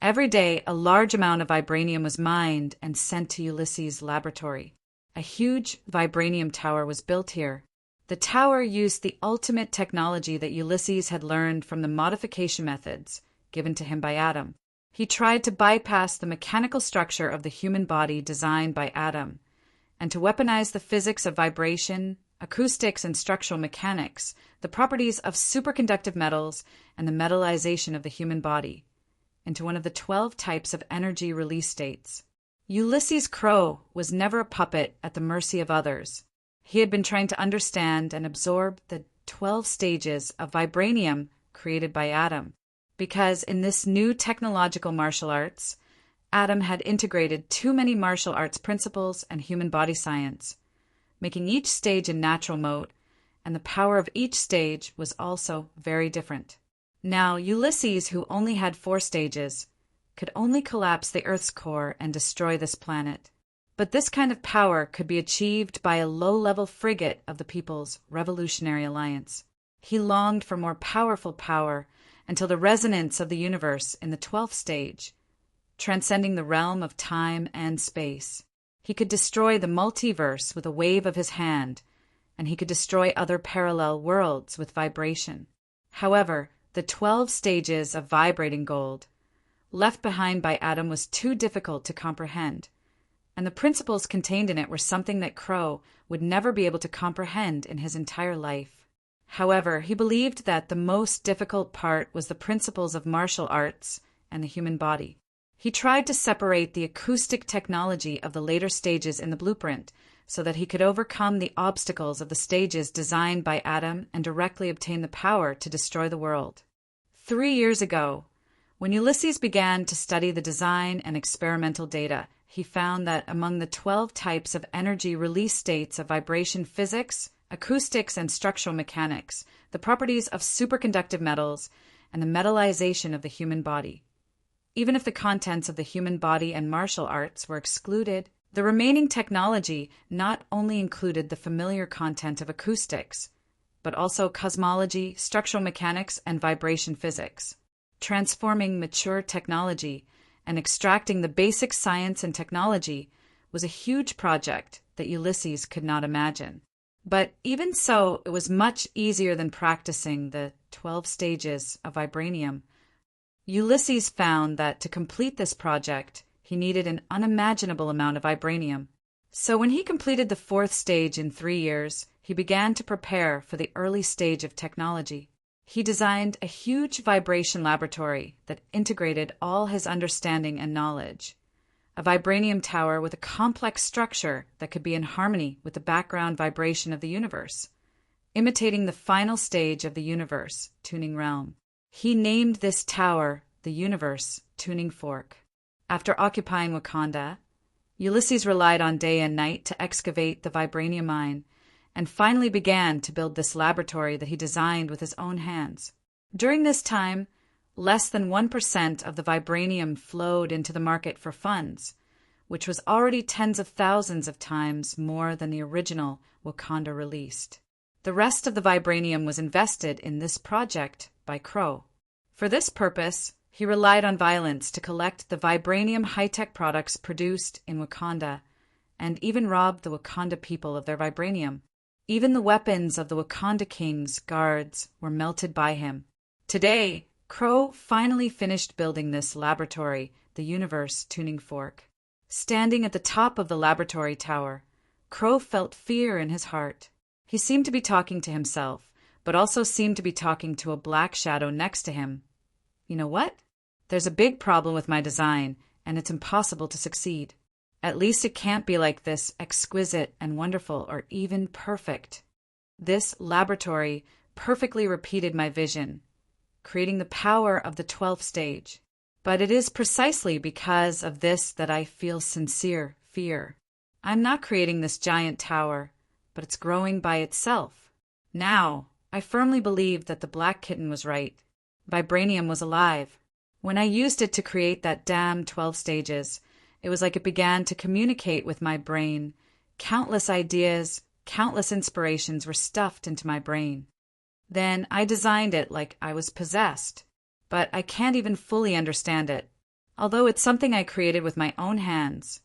Every day, a large amount of vibranium was mined and sent to Ulysses' laboratory. A huge vibranium tower was built here. The tower used the ultimate technology that Ulysses had learned from the modification methods given to him by Adam. He tried to bypass the mechanical structure of the human body designed by Adam, and to weaponize the physics of vibration, acoustics, and structural mechanics, the properties of superconductive metals, and the metallization of the human body, into one of the 12 types of energy release states. Ulysses Crow was never a puppet at the mercy of others. He had been trying to understand and absorb the 12 stages of vibranium created by Adam, because in this new technological martial arts, Adam had integrated too many martial arts principles and human body science, making each stage a natural mode, and the power of each stage was also very different. Now, Ulysses, who only had 4 stages, could only collapse the Earth's core and destroy this planet. But this kind of power could be achieved by a low-level frigate of the People's Revolutionary Alliance. He longed for more powerful power until the resonance of the universe in the 12th stage, transcending the realm of time and space. He could destroy the multiverse with a wave of his hand, and he could destroy other parallel worlds with vibration. However, the 12 stages of vibrating gold left behind by Adam was too difficult to comprehend, and the principles contained in it were something that Crow would never be able to comprehend in his entire life. However, he believed that the most difficult part was the principles of martial arts and the human body. He tried to separate the acoustic technology of the later stages in the blueprint so that he could overcome the obstacles of the stages designed by Adam and directly obtain the power to destroy the world. 3 years ago, when Ulysses began to study the design and experimental data, he found that among the 12 types of energy release states of vibration physics, acoustics, and structural mechanics, the properties of superconductive metals, and the metallization of the human body, even if the contents of the human body and martial arts were excluded, the remaining technology not only included the familiar content of acoustics, but also cosmology, structural mechanics, and vibration physics. Transforming mature technology and extracting the basic science and technology was a huge project that Ulysses could not imagine. But even so, it was much easier than practicing the 12 stages of vibranium. Ulysses found that to complete this project, he needed an unimaginable amount of vibranium. So when he completed the 4th stage in 3 years, he began to prepare for the early stage of technology. He designed a huge vibration laboratory that integrated all his understanding and knowledge. A vibranium tower with a complex structure that could be in harmony with the background vibration of the universe, imitating the final stage of the universe tuning realm. He named this tower the Universe Tuning Fork. After occupying Wakanda, Ulysses relied on day and night to excavate the vibranium mine, and finally began to build this laboratory that he designed with his own hands. During this time, less than 1% of the vibranium flowed into the market for funds, which was already tens of thousands of times more than the original Wakanda released. The rest of the vibranium was invested in this project by Crow. For this purpose, he relied on violence to collect the vibranium high-tech products produced in Wakanda, and even robbed the Wakanda people of their vibranium. Even the weapons of the Wakanda King's guards were melted by him. Today, Crow finally finished building this laboratory, the Universe Tuning Fork. Standing at the top of the laboratory tower, Crow felt fear in his heart. He seemed to be talking to himself, but also seemed to be talking to a black shadow next to him. You know what? There's a big problem with my design, and it's impossible to succeed. At least it can't be like this, exquisite and wonderful or even perfect. This laboratory perfectly repeated my vision, creating the power of the 12th stage. But it is precisely because of this that I feel sincere fear. I'm not creating this giant tower, but it's growing by itself. Now, I firmly believe that the black kitten was right. Vibranium was alive. When I used it to create that damn 12 stages, it was like it began to communicate with my brain. Countless ideas, countless inspirations were stuffed into my brain. Then I designed it like I was possessed, but I can't even fully understand it. Although it's something I created with my own hands,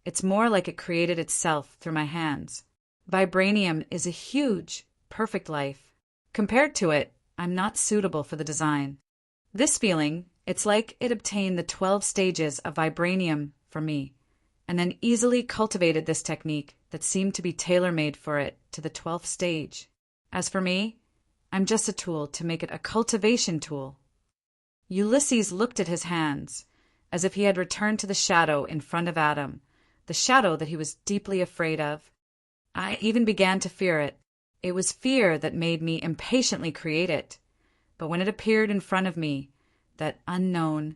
it's more like it created itself through my hands. Vibranium is a huge, perfect life. Compared to it, I'm not suitable for the design. This feeling, it's like it obtained the 12 stages of vibranium for me, and then easily cultivated this technique that seemed to be tailor-made for it to the 12th stage. As for me, I'm just a tool to make it a cultivation tool. Ulysses looked at his hands, as if he had returned to the shadow in front of Adam, the shadow that he was deeply afraid of. I even began to fear it. It was fear that made me impatiently create it. But when it appeared in front of me, that unknown,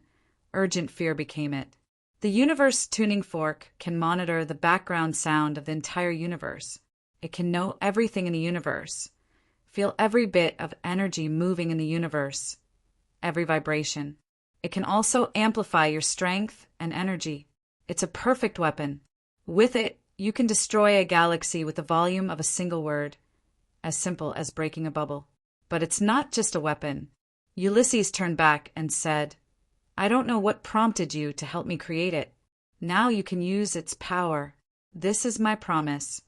urgent fear became it. The Universe Tuning Fork can monitor the background sound of the entire universe. It can know everything in the universe, feel every bit of energy moving in the universe, every vibration. It can also amplify your strength and energy. It's a perfect weapon. With it, you can destroy a galaxy with the volume of a single word, as simple as breaking a bubble. But it's not just a weapon. Ulysses turned back and said, I don't know what prompted you to help me create it. Now you can use its power. This is my promise.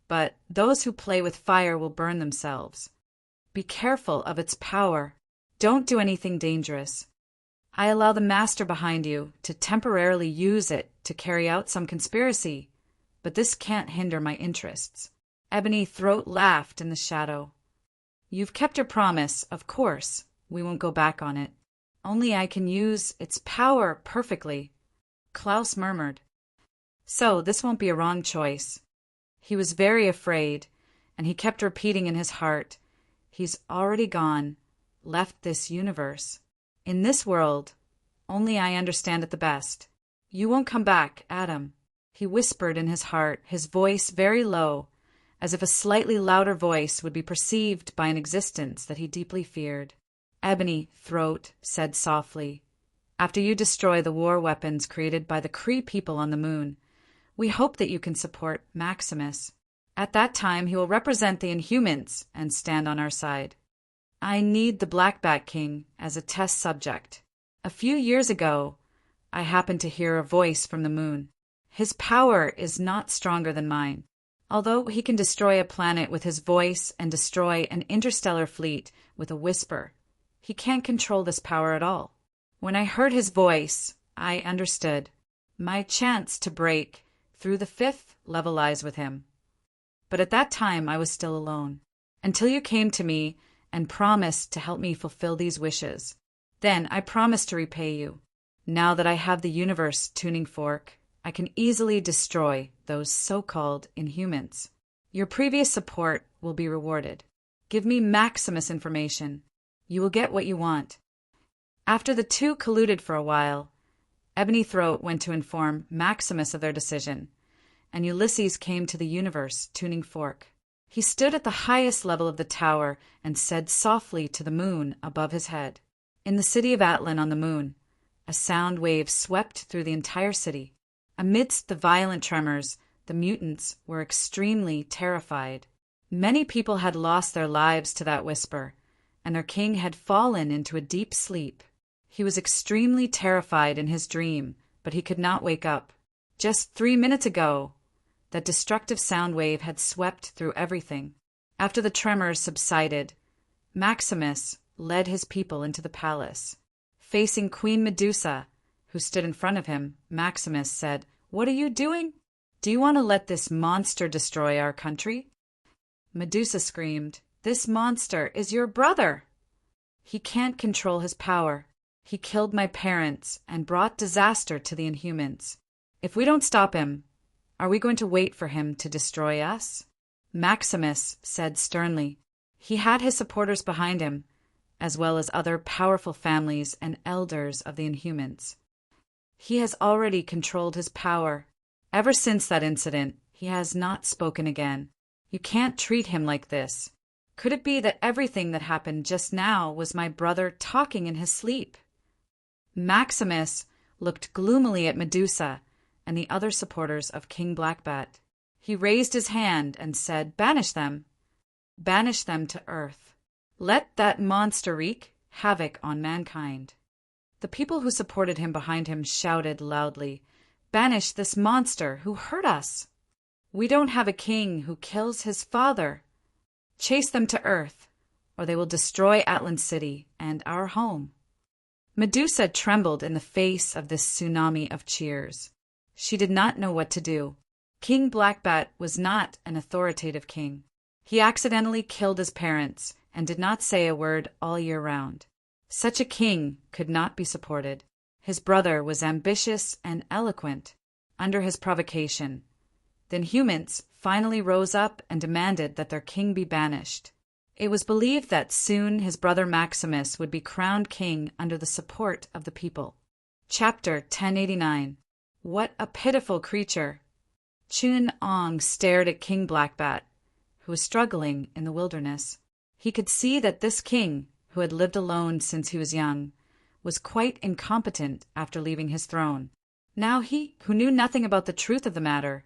But those who play with fire will burn themselves. Be careful of its power. Don't do anything dangerous. I allow the master behind you to temporarily use it to carry out some conspiracy, but this can't hinder my interests. Ebony Throat laughed in the shadow. You've kept your promise, of course. We won't go back on it. Only I can use its power perfectly. Klaus murmured. So this won't be a wrong choice. He was very afraid, and he kept repeating in his heart, he's already gone, left this universe. In this world, only I understand it the best. You won't come back, Adam. He whispered in his heart, his voice very low, as if a slightly louder voice would be perceived by an existence that he deeply feared. Ebony Throat said softly, after you destroy the war weapons created by the Kree people on the moon, we hope that you can support Maximus. At that time, he will represent the Inhumans and stand on our side. I need the Black Bat King as a test subject. A few years ago, I happened to hear a voice from the moon. His power is not stronger than mine. Although he can destroy a planet with his voice and destroy an interstellar fleet with a whisper, he can't control this power at all. When I heard his voice, I understood. My chance to break through the 5th level lies with him. But at that time, I was still alone, until you came to me and promised to help me fulfill these wishes. Then I promised to repay you. Now that I have the Universe Tuning Fork, I can easily destroy those so-called Inhumans. Your previous support will be rewarded. Give me Maximus information. You will get what you want. After the two colluded for a while, Ebony Throat went to inform Maximus of their decision, and Ulysses came to the Universe Tuning Fork. He stood at the highest level of the tower and said softly to the moon above his head. In the city of Atlan on the moon, a sound wave swept through the entire city. Amidst the violent tremors, the mutants were extremely terrified. Many people had lost their lives to that whisper, and their king had fallen into a deep sleep. He was extremely terrified in his dream, but he could not wake up. Just 3 minutes ago, that destructive sound wave had swept through everything. After the tremors subsided, Maximus led his people into the palace. Facing Queen Medusa, who stood in front of him, Maximus said, "What are you doing? Do you want to let this monster destroy our country?" Medusa screamed, "This monster is your brother! He can't control his power. He killed my parents and brought disaster to the Inhumans. If we don't stop him, are we going to wait for him to destroy us?" Maximus said sternly. He had his supporters behind him, as well as other powerful families and elders of the Inhumans. He has already controlled his power. Ever since that incident, he has not spoken again. You can't treat him like this. Could it be that everything that happened just now was my brother talking in his sleep? Maximus looked gloomily at Medusa and the other supporters of King Blackbat. He raised his hand and said, "Banish them. Banish them to Earth. Let that monster wreak havoc on mankind." The people who supported him behind him shouted loudly, "Banish this monster who hurt us! We don't have a king who kills his father. Chase them to Earth, or they will destroy Atlan City and our home." Medusa trembled in the face of this tsunami of cheers. She did not know what to do. King Blackbat was not an authoritative king. He accidentally killed his parents and did not say a word all year round. Such a king could not be supported. His brother was ambitious and eloquent. Under his provocation, the Inhumans finally rose up and demanded that their king be banished. It was believed that soon his brother Maximus would be crowned king under the support of the people. Chapter 1089. What a pitiful creature! Chun-Ong stared at King Blackbat, who was struggling in the wilderness. He could see that this king, who had lived alone since he was young, was quite incompetent after leaving his throne. Now he, who knew nothing about the truth of the matter,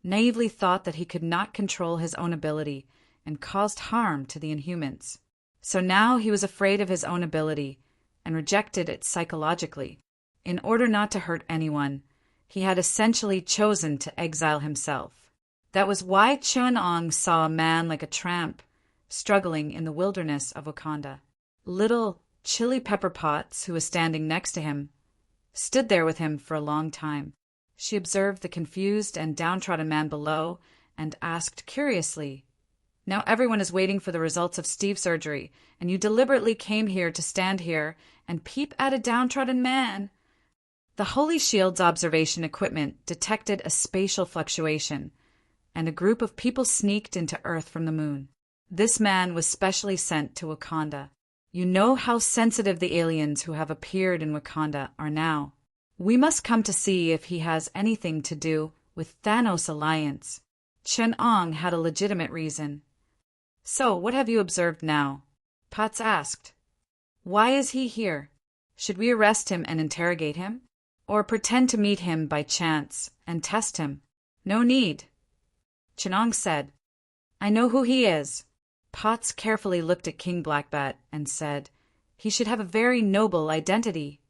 naively thought that he could not control his own ability and caused harm to the Inhumans. So now he was afraid of his own ability and rejected it psychologically. In order not to hurt anyone, he had essentially chosen to exile himself. That was why Chun-Ong saw a man like a tramp struggling in the wilderness of Wakanda. Little Chili Pepper Potts, who was standing next to him, stood there with him for a long time. She observed the confused and downtrodden man below and asked curiously, "Now everyone is waiting for the results of Steve's surgery, and you deliberately came here to stand here and peep at a downtrodden man." The Holy Shield's observation equipment detected a spatial fluctuation, and a group of people sneaked into Earth from the moon. This man was specially sent to Wakanda. You know how sensitive the aliens who have appeared in Wakanda are now. We must come to see if he has anything to do with Thanos' alliance. Chun-Ong had a legitimate reason. "So, what have you observed now?" Potts asked. "Why is he here? Should we arrest him and interrogate him? Or pretend to meet him by chance and test him?" "No need." Chun-Ong said, "I know who he is." Potts carefully looked at King Blackbat and said, "He should have a very noble identity."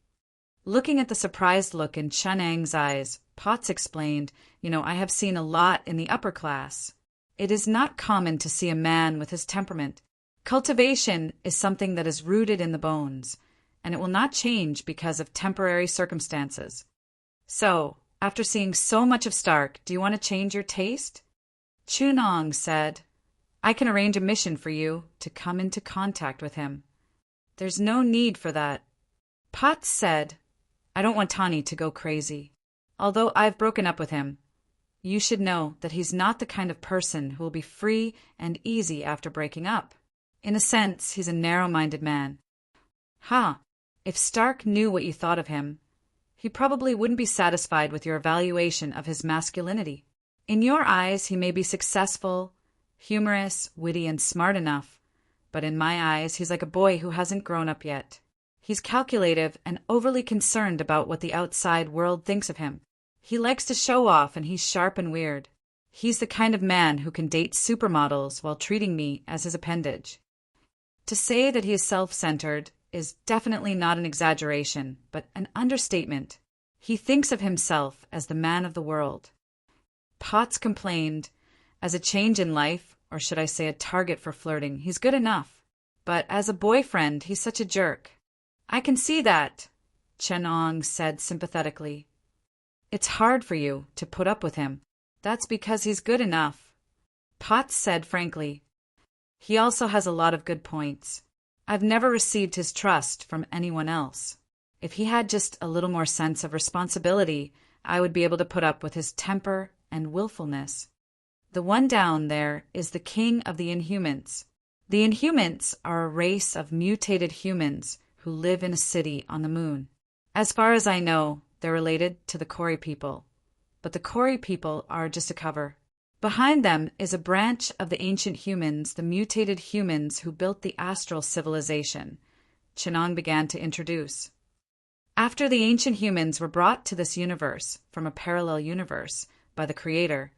Looking at the surprised look in Chun-Ang's eyes, Potts explained, I have seen a lot in the upper class. It is not common to see a man with his temperament. Cultivation is something that is rooted in the bones, and it will not change because of temporary circumstances. So, after seeing so much of Stark, do you want to change your taste?" Chun-Ong said, "I can arrange a mission for you to come into contact with him." "There's no need for that." Potts said, "I don't want Tani to go crazy. Although I've broken up with him, you should know that he's not the kind of person who will be free and easy after breaking up. In a sense, he's a narrow-minded man." If Stark knew what you thought of him, he probably wouldn't be satisfied with your evaluation of his masculinity. In your eyes, he may be successful Humorous, witty, and smart enough, but in my eyes he's like a boy who hasn't grown up yet. He's calculative and overly concerned about what the outside world thinks of him. He likes to show off and he's sharp and weird. He's the kind of man who can date supermodels while treating me as his appendage. To say that he is self-centered is definitely not an exaggeration, but an understatement. He thinks of himself as the man of the world. Potts complained, as a change in life, or should I say a target for flirting, he's good enough. But as a boyfriend, he's such a jerk. I can see that, Chen Ong said sympathetically. It's hard for you to put up with him. That's because he's good enough. Potts said frankly. He also has a lot of good points. I've never received his trust from anyone else. If he had just a little more sense of responsibility, I would be able to put up with his temper and willfulness. The one down there is the king of the Inhumans. The Inhumans are a race of mutated humans who live in a city on the moon. As far as I know, they're related to the Kori people. But the Kori people are just a cover. Behind them is a branch of the ancient humans, the mutated humans who built the astral civilization. Chenong began to introduce. After the ancient humans were brought to this universe from a parallel universe by the Creator,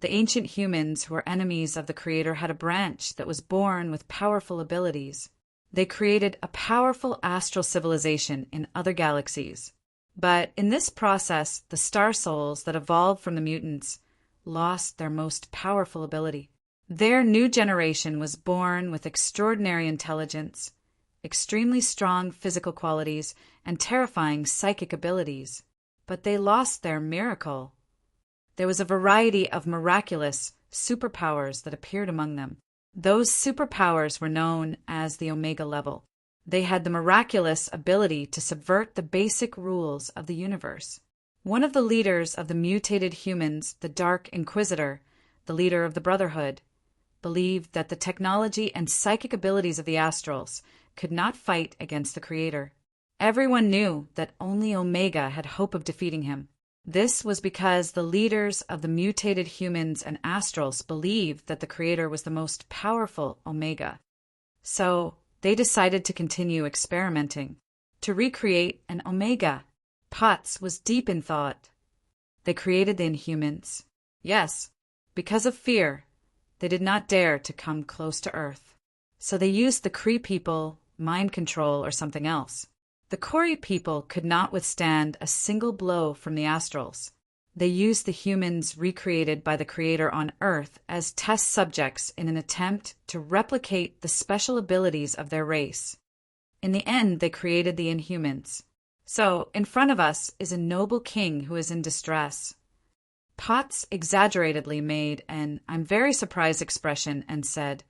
the ancient humans who were enemies of the Creator had a branch that was born with powerful abilities. They created a powerful astral civilization in other galaxies. But in this process, the star souls that evolved from the mutants lost their most powerful ability. Their new generation was born with extraordinary intelligence, extremely strong physical qualities, and terrifying psychic abilities. But they lost their miracle. There was a variety of miraculous superpowers that appeared among them. Those superpowers were known as the Omega level. They had the miraculous ability to subvert the basic rules of the universe. One of the leaders of the mutated humans, the Dark Inquisitor, the leader of the Brotherhood, believed that the technology and psychic abilities of the Astrals could not fight against the Creator. Everyone knew that only Omega had hope of defeating him. This was because the leaders of the mutated humans and Astrals believed that the Creator was the most powerful Omega. So they decided to continue experimenting, to recreate an Omega. Potts was deep in thought. They created the Inhumans. Yes, because of fear, they did not dare to come close to Earth. So they used the Kree people, mind control, or something else. The Kori people could not withstand a single blow from the Astrals. They used the humans recreated by the Creator on Earth as test subjects in an attempt to replicate the special abilities of their race. In the end, they created the Inhumans. So, in front of us is a noble king who is in distress. Potts exaggeratedly made an "I'm very surprised" expression and said,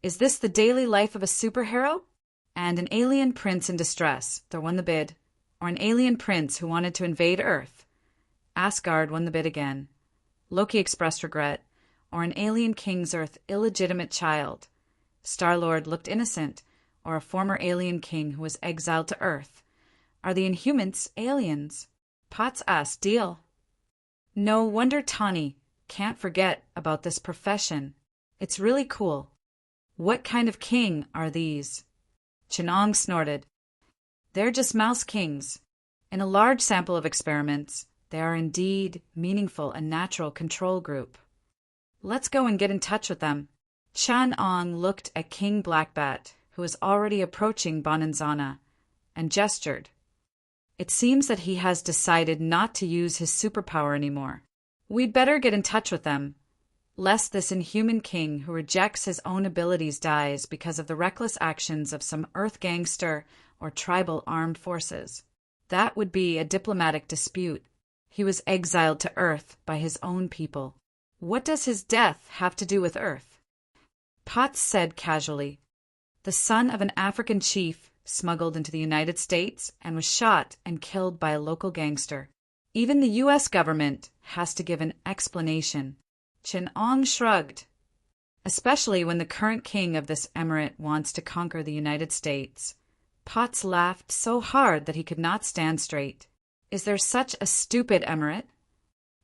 "Is this the daily life of a superhero? And an alien prince in distress, there won the bid, or an alien prince who wanted to invade Earth. Asgard won the bid again. Loki expressed regret, or an alien king's Earth illegitimate child. Star-Lord looked innocent, or a former alien king who was exiled to Earth. Are the Inhumans aliens?" Potts asked, "Deal." No wonder Tawny can't forget about this profession. It's really cool. What kind of king are these? Chenong snorted. They're just mouse kings. In a large sample of experiments, they are indeed meaningful and natural control group. Let's go and get in touch with them. Chan Ong looked at King Blackbat, who was already approaching Bonanzana, and gestured. It seems that he has decided not to use his superpower anymore. We'd better get in touch with them, lest this inhuman king who rejects his own abilities dies because of the reckless actions of some Earth gangster or tribal armed forces. That would be a diplomatic dispute. He was exiled to Earth by his own people. What does his death have to do with Earth? Potts said casually, "The son of an African chief smuggled into the United States and was shot and killed by a local gangster. Even the U.S. government has to give an explanation." Chin Ong shrugged. "Especially when the current king of this emirate wants to conquer the United States." Potts laughed so hard that he could not stand straight. "Is there such a stupid emirate?"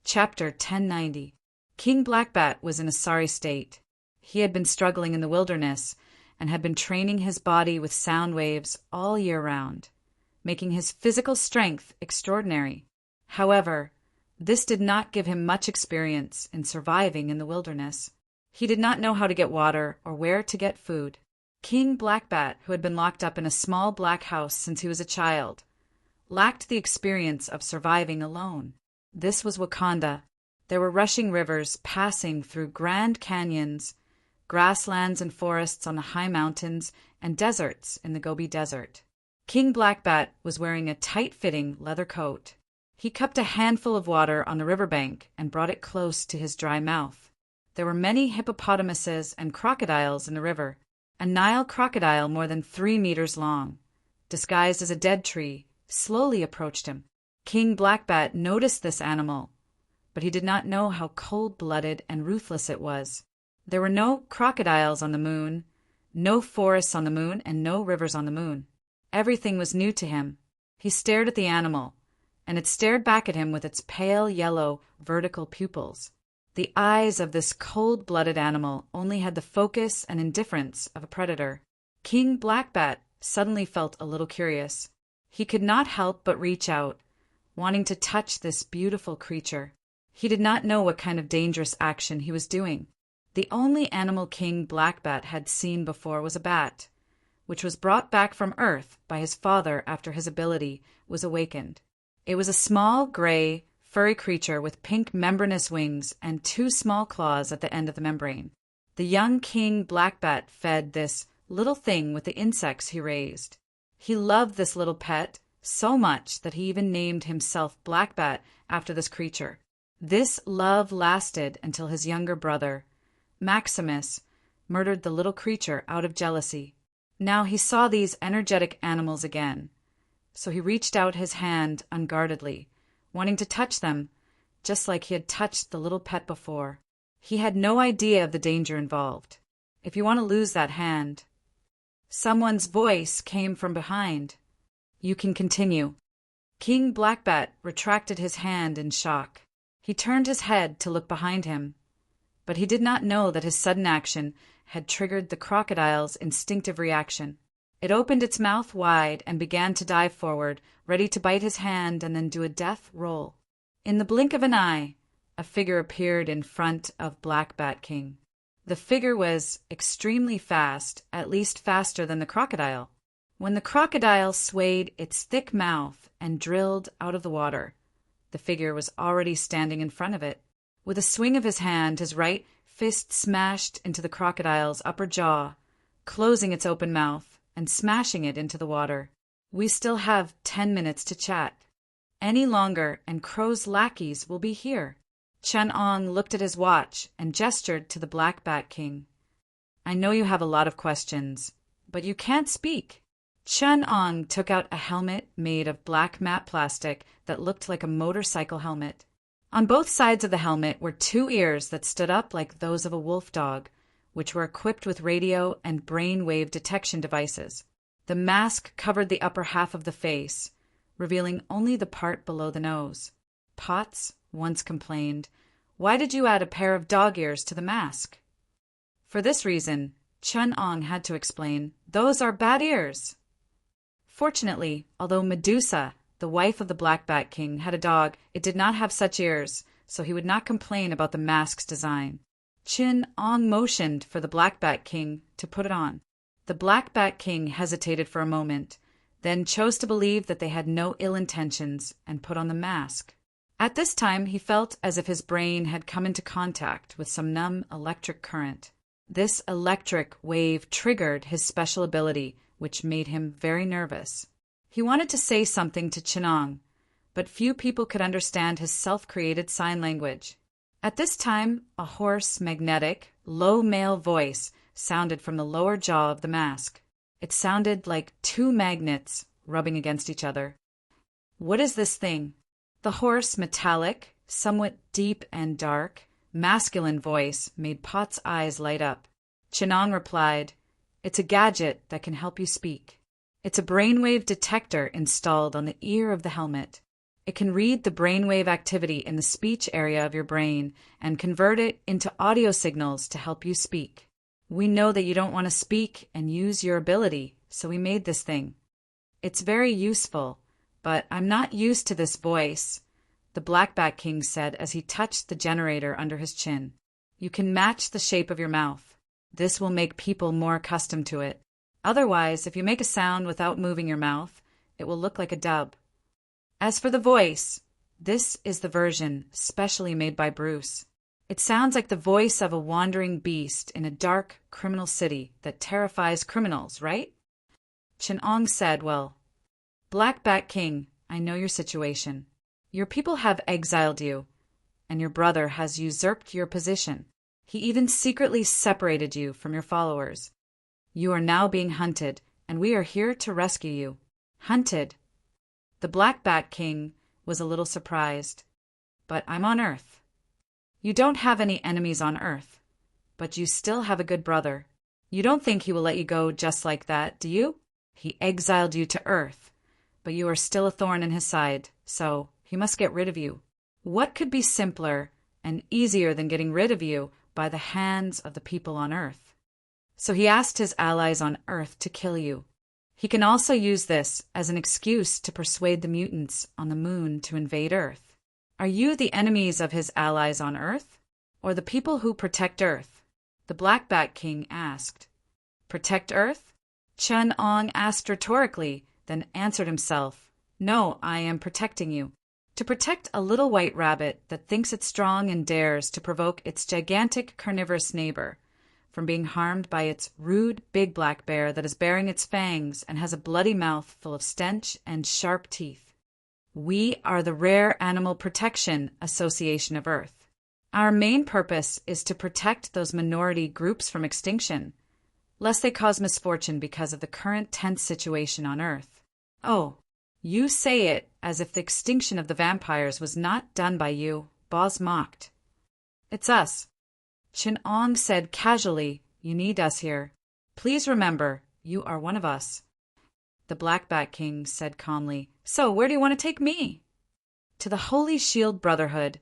Chapter 1090. King Blackbat was in a sorry state. He had been struggling in the wilderness and had been training his body with sound waves all year round, making his physical strength extraordinary. However, this did not give him much experience in surviving in the wilderness. He did not know how to get water or where to get food. King Blackbat, who had been locked up in a small black house since he was a child, lacked the experience of surviving alone. This was Wakanda. There were rushing rivers passing through grand canyons, grasslands and forests on the high mountains, and deserts in the Gobi Desert. King Blackbat was wearing a tight-fitting leather coat. He cupped a handful of water on the riverbank and brought it close to his dry mouth. There were many hippopotamuses and crocodiles in the river. A Nile crocodile more than 3 meters long, disguised as a dead tree, slowly approached him. King Blackbat noticed this animal, but he did not know how cold-blooded and ruthless it was. There were no crocodiles on the moon, no forests on the moon, and no rivers on the moon. Everything was new to him. He stared at the animal, and it stared back at him with its pale yellow, vertical pupils. The eyes of this cold-blooded animal only had the focus and indifference of a predator. King Blackbat suddenly felt a little curious. He could not help but reach out, wanting to touch this beautiful creature. He did not know what kind of dangerous action he was doing. The only animal King Blackbat had seen before was a bat, which was brought back from Earth by his father after his ability was awakened. It was a small, gray, furry creature with pink membranous wings and 2 small claws at the end of the membrane. The young King Blackbat fed this little thing with the insects he raised. He loved this little pet so much that he even named himself Blackbat after this creature. This love lasted until his younger brother, Maximus, murdered the little creature out of jealousy. Now he saw these energetic animals again, so he reached out his hand unguardedly, wanting to touch them, just like he had touched the little pet before. He had no idea of the danger involved. If you want to lose that hand. Someone's voice came from behind. You can continue. King Blackbat retracted his hand in shock. He turned his head to look behind him, but he did not know that his sudden action had triggered the crocodile's instinctive reaction. It opened its mouth wide and began to dive forward, ready to bite his hand and then do a death roll. In the blink of an eye, a figure appeared in front of Blackbat King. The figure was extremely fast, at least faster than the crocodile. When the crocodile swayed its thick mouth and drilled out of the water, the figure was already standing in front of it. With a swing of his hand, his right fist smashed into the crocodile's upper jaw, closing its open mouth and smashing it into the water. We still have 10 minutes to chat. Any longer and Crow's lackeys will be here. Chen-Ong looked at his watch and gestured to the Blackbat King. I know you have a lot of questions, but you can't speak. Chen-Ong took out a helmet made of black matte plastic that looked like a motorcycle helmet. On both sides of the helmet were 2 ears that stood up like those of a wolf dog, which were equipped with radio and brain-wave detection devices. The mask covered the upper half of the face, revealing only the part below the nose. Potts once complained, "Why did you add a pair of dog ears to the mask?" For this reason, Chen-Ong had to explain, "Those are bad ears." Fortunately, although Medusa, the wife of the Blackbat King, had a dog, it did not have such ears, so he would not complain about the mask's design. Chen-Ong motioned for the Blackbat King to put it on. The Blackbat King hesitated for a moment, then chose to believe that they had no ill intentions and put on the mask. At this time, he felt as if his brain had come into contact with some numb electric current. This electric wave triggered his special ability, which made him very nervous. He wanted to say something to Chen-Ong, but few people could understand his self-created sign language. At this time, a hoarse, magnetic, low male voice sounded from the lower jaw of the mask. It sounded like 2 magnets rubbing against each other. What is this thing? The hoarse, metallic, somewhat deep and dark, masculine voice made Pot's eyes light up. Chen-Ong replied, "It's a gadget that can help you speak. It's a brainwave detector installed on the ear of the helmet. It can read the brainwave activity in the speech area of your brain and convert it into audio signals to help you speak." We know that you don't want to speak and use your ability, so we made this thing. It's very useful, but I'm not used to this voice, the Black Bat King said as he touched the generator under his chin. You can match the shape of your mouth. This will make people more accustomed to it. Otherwise, if you make a sound without moving your mouth, it will look like a dub. As for the voice, this is the version specially made by Bruce. It sounds like the voice of a wandering beast in a dark criminal city that terrifies criminals, right? Chin-Ong said, well, Black Bat King, I know your situation. Your people have exiled you, and your brother has usurped your position. He even secretly separated you from your followers. You are now being hunted, and we are here to rescue you. Hunted? The Black Bat King was a little surprised. But I'm on Earth. You don't have any enemies on Earth, but you still have a good brother. You don't think he will let you go just like that, do you? He exiled you to Earth, but you are still a thorn in his side, so he must get rid of you. What could be simpler and easier than getting rid of you by the hands of the people on Earth? So he asked his allies on Earth to kill you. He can also use this as an excuse to persuade the mutants on the moon to invade Earth. Are you the enemies of his allies on Earth, or the people who protect Earth? The Black Bat King asked. Protect Earth? Chin-Ong asked rhetorically, then answered himself. No, I am protecting you. To protect a little white rabbit that thinks it's strong and dares to provoke its gigantic carnivorous neighbor from being harmed by its rude big black bear that is baring its fangs and has a bloody mouth full of stench and sharp teeth. We are the Rare Animal Protection Association of Earth. Our main purpose is to protect those minority groups from extinction, lest they cause misfortune because of the current tense situation on Earth. Oh, you say it as if the extinction of the vampires was not done by you, Boz mocked. It's us. Chin-Ong said casually, you need us here. Please remember, you are one of us. The Black Bat King said calmly, so where do you want to take me? To the Holy Shield Brotherhood,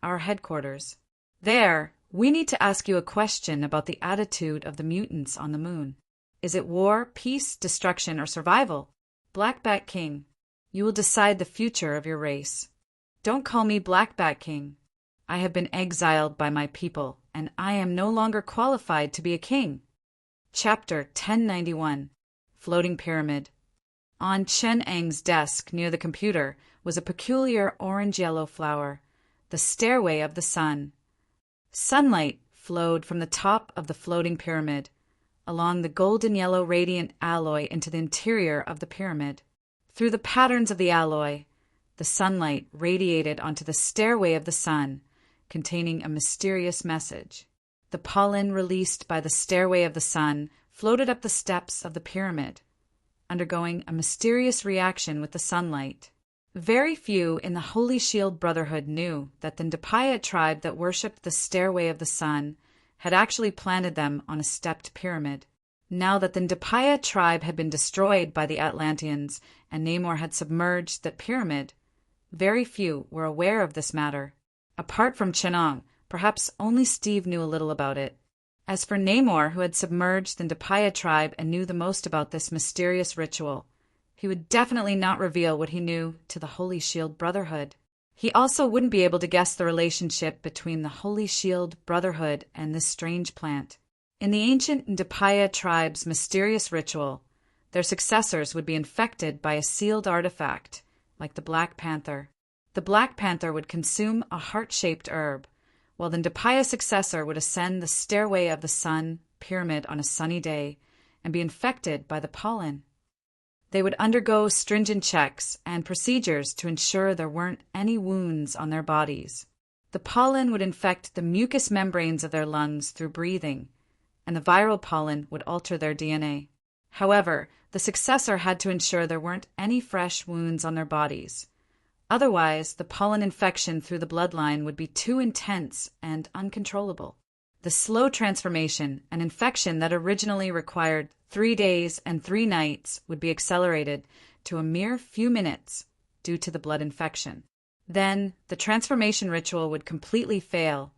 our headquarters. There, we need to ask you a question about the attitude of the mutants on the moon. Is it war, peace, destruction, or survival? Black Bat King, you will decide the future of your race. Don't call me Black Bat King. I have been exiled by my people, and I am no longer qualified to be a king. Chapter 1091, Floating Pyramid. On Chen-Eng's desk near the computer was a peculiar orange-yellow flower, the stairway of the sun. Sunlight flowed from the top of the floating pyramid, along the golden-yellow radiant alloy into the interior of the pyramid. Through the patterns of the alloy, the sunlight radiated onto the stairway of the sun, containing a mysterious message. The pollen released by the stairway of the sun floated up the steps of the pyramid, undergoing a mysterious reaction with the sunlight. Very few in the Holy Shield Brotherhood knew that the Ndapaya tribe that worshipped the Stairway of the Sun had actually planted them on a stepped pyramid. Now that the Ndapaya tribe had been destroyed by the Atlanteans and Namor had submerged that pyramid, very few were aware of this matter. Apart from Chin-Ong, perhaps only Steve knew a little about it. As for Namor, who had submerged the Ndapaya tribe and knew the most about this mysterious ritual, he would definitely not reveal what he knew to the Holy Shield Brotherhood. He also wouldn't be able to guess the relationship between the Holy Shield Brotherhood and this strange plant. In the ancient Ndapaya tribe's mysterious ritual, their successors would be infected by a sealed artifact, like the Black Panther. The Black Panther would consume a heart-shaped herb, while the Ndapaya successor would ascend the Stairway of the Sun pyramid on a sunny day and be infected by the pollen. They would undergo stringent checks and procedures to ensure there weren't any wounds on their bodies. The pollen would infect the mucous membranes of their lungs through breathing, and the viral pollen would alter their DNA. However, the successor had to ensure there weren't any fresh wounds on their bodies. Otherwise, the pollen infection through the bloodline would be too intense and uncontrollable. The slow transformation, an infection that originally required 3 days and 3 nights, would be accelerated to a mere few minutes due to the blood infection. Then, the transformation ritual would completely fail,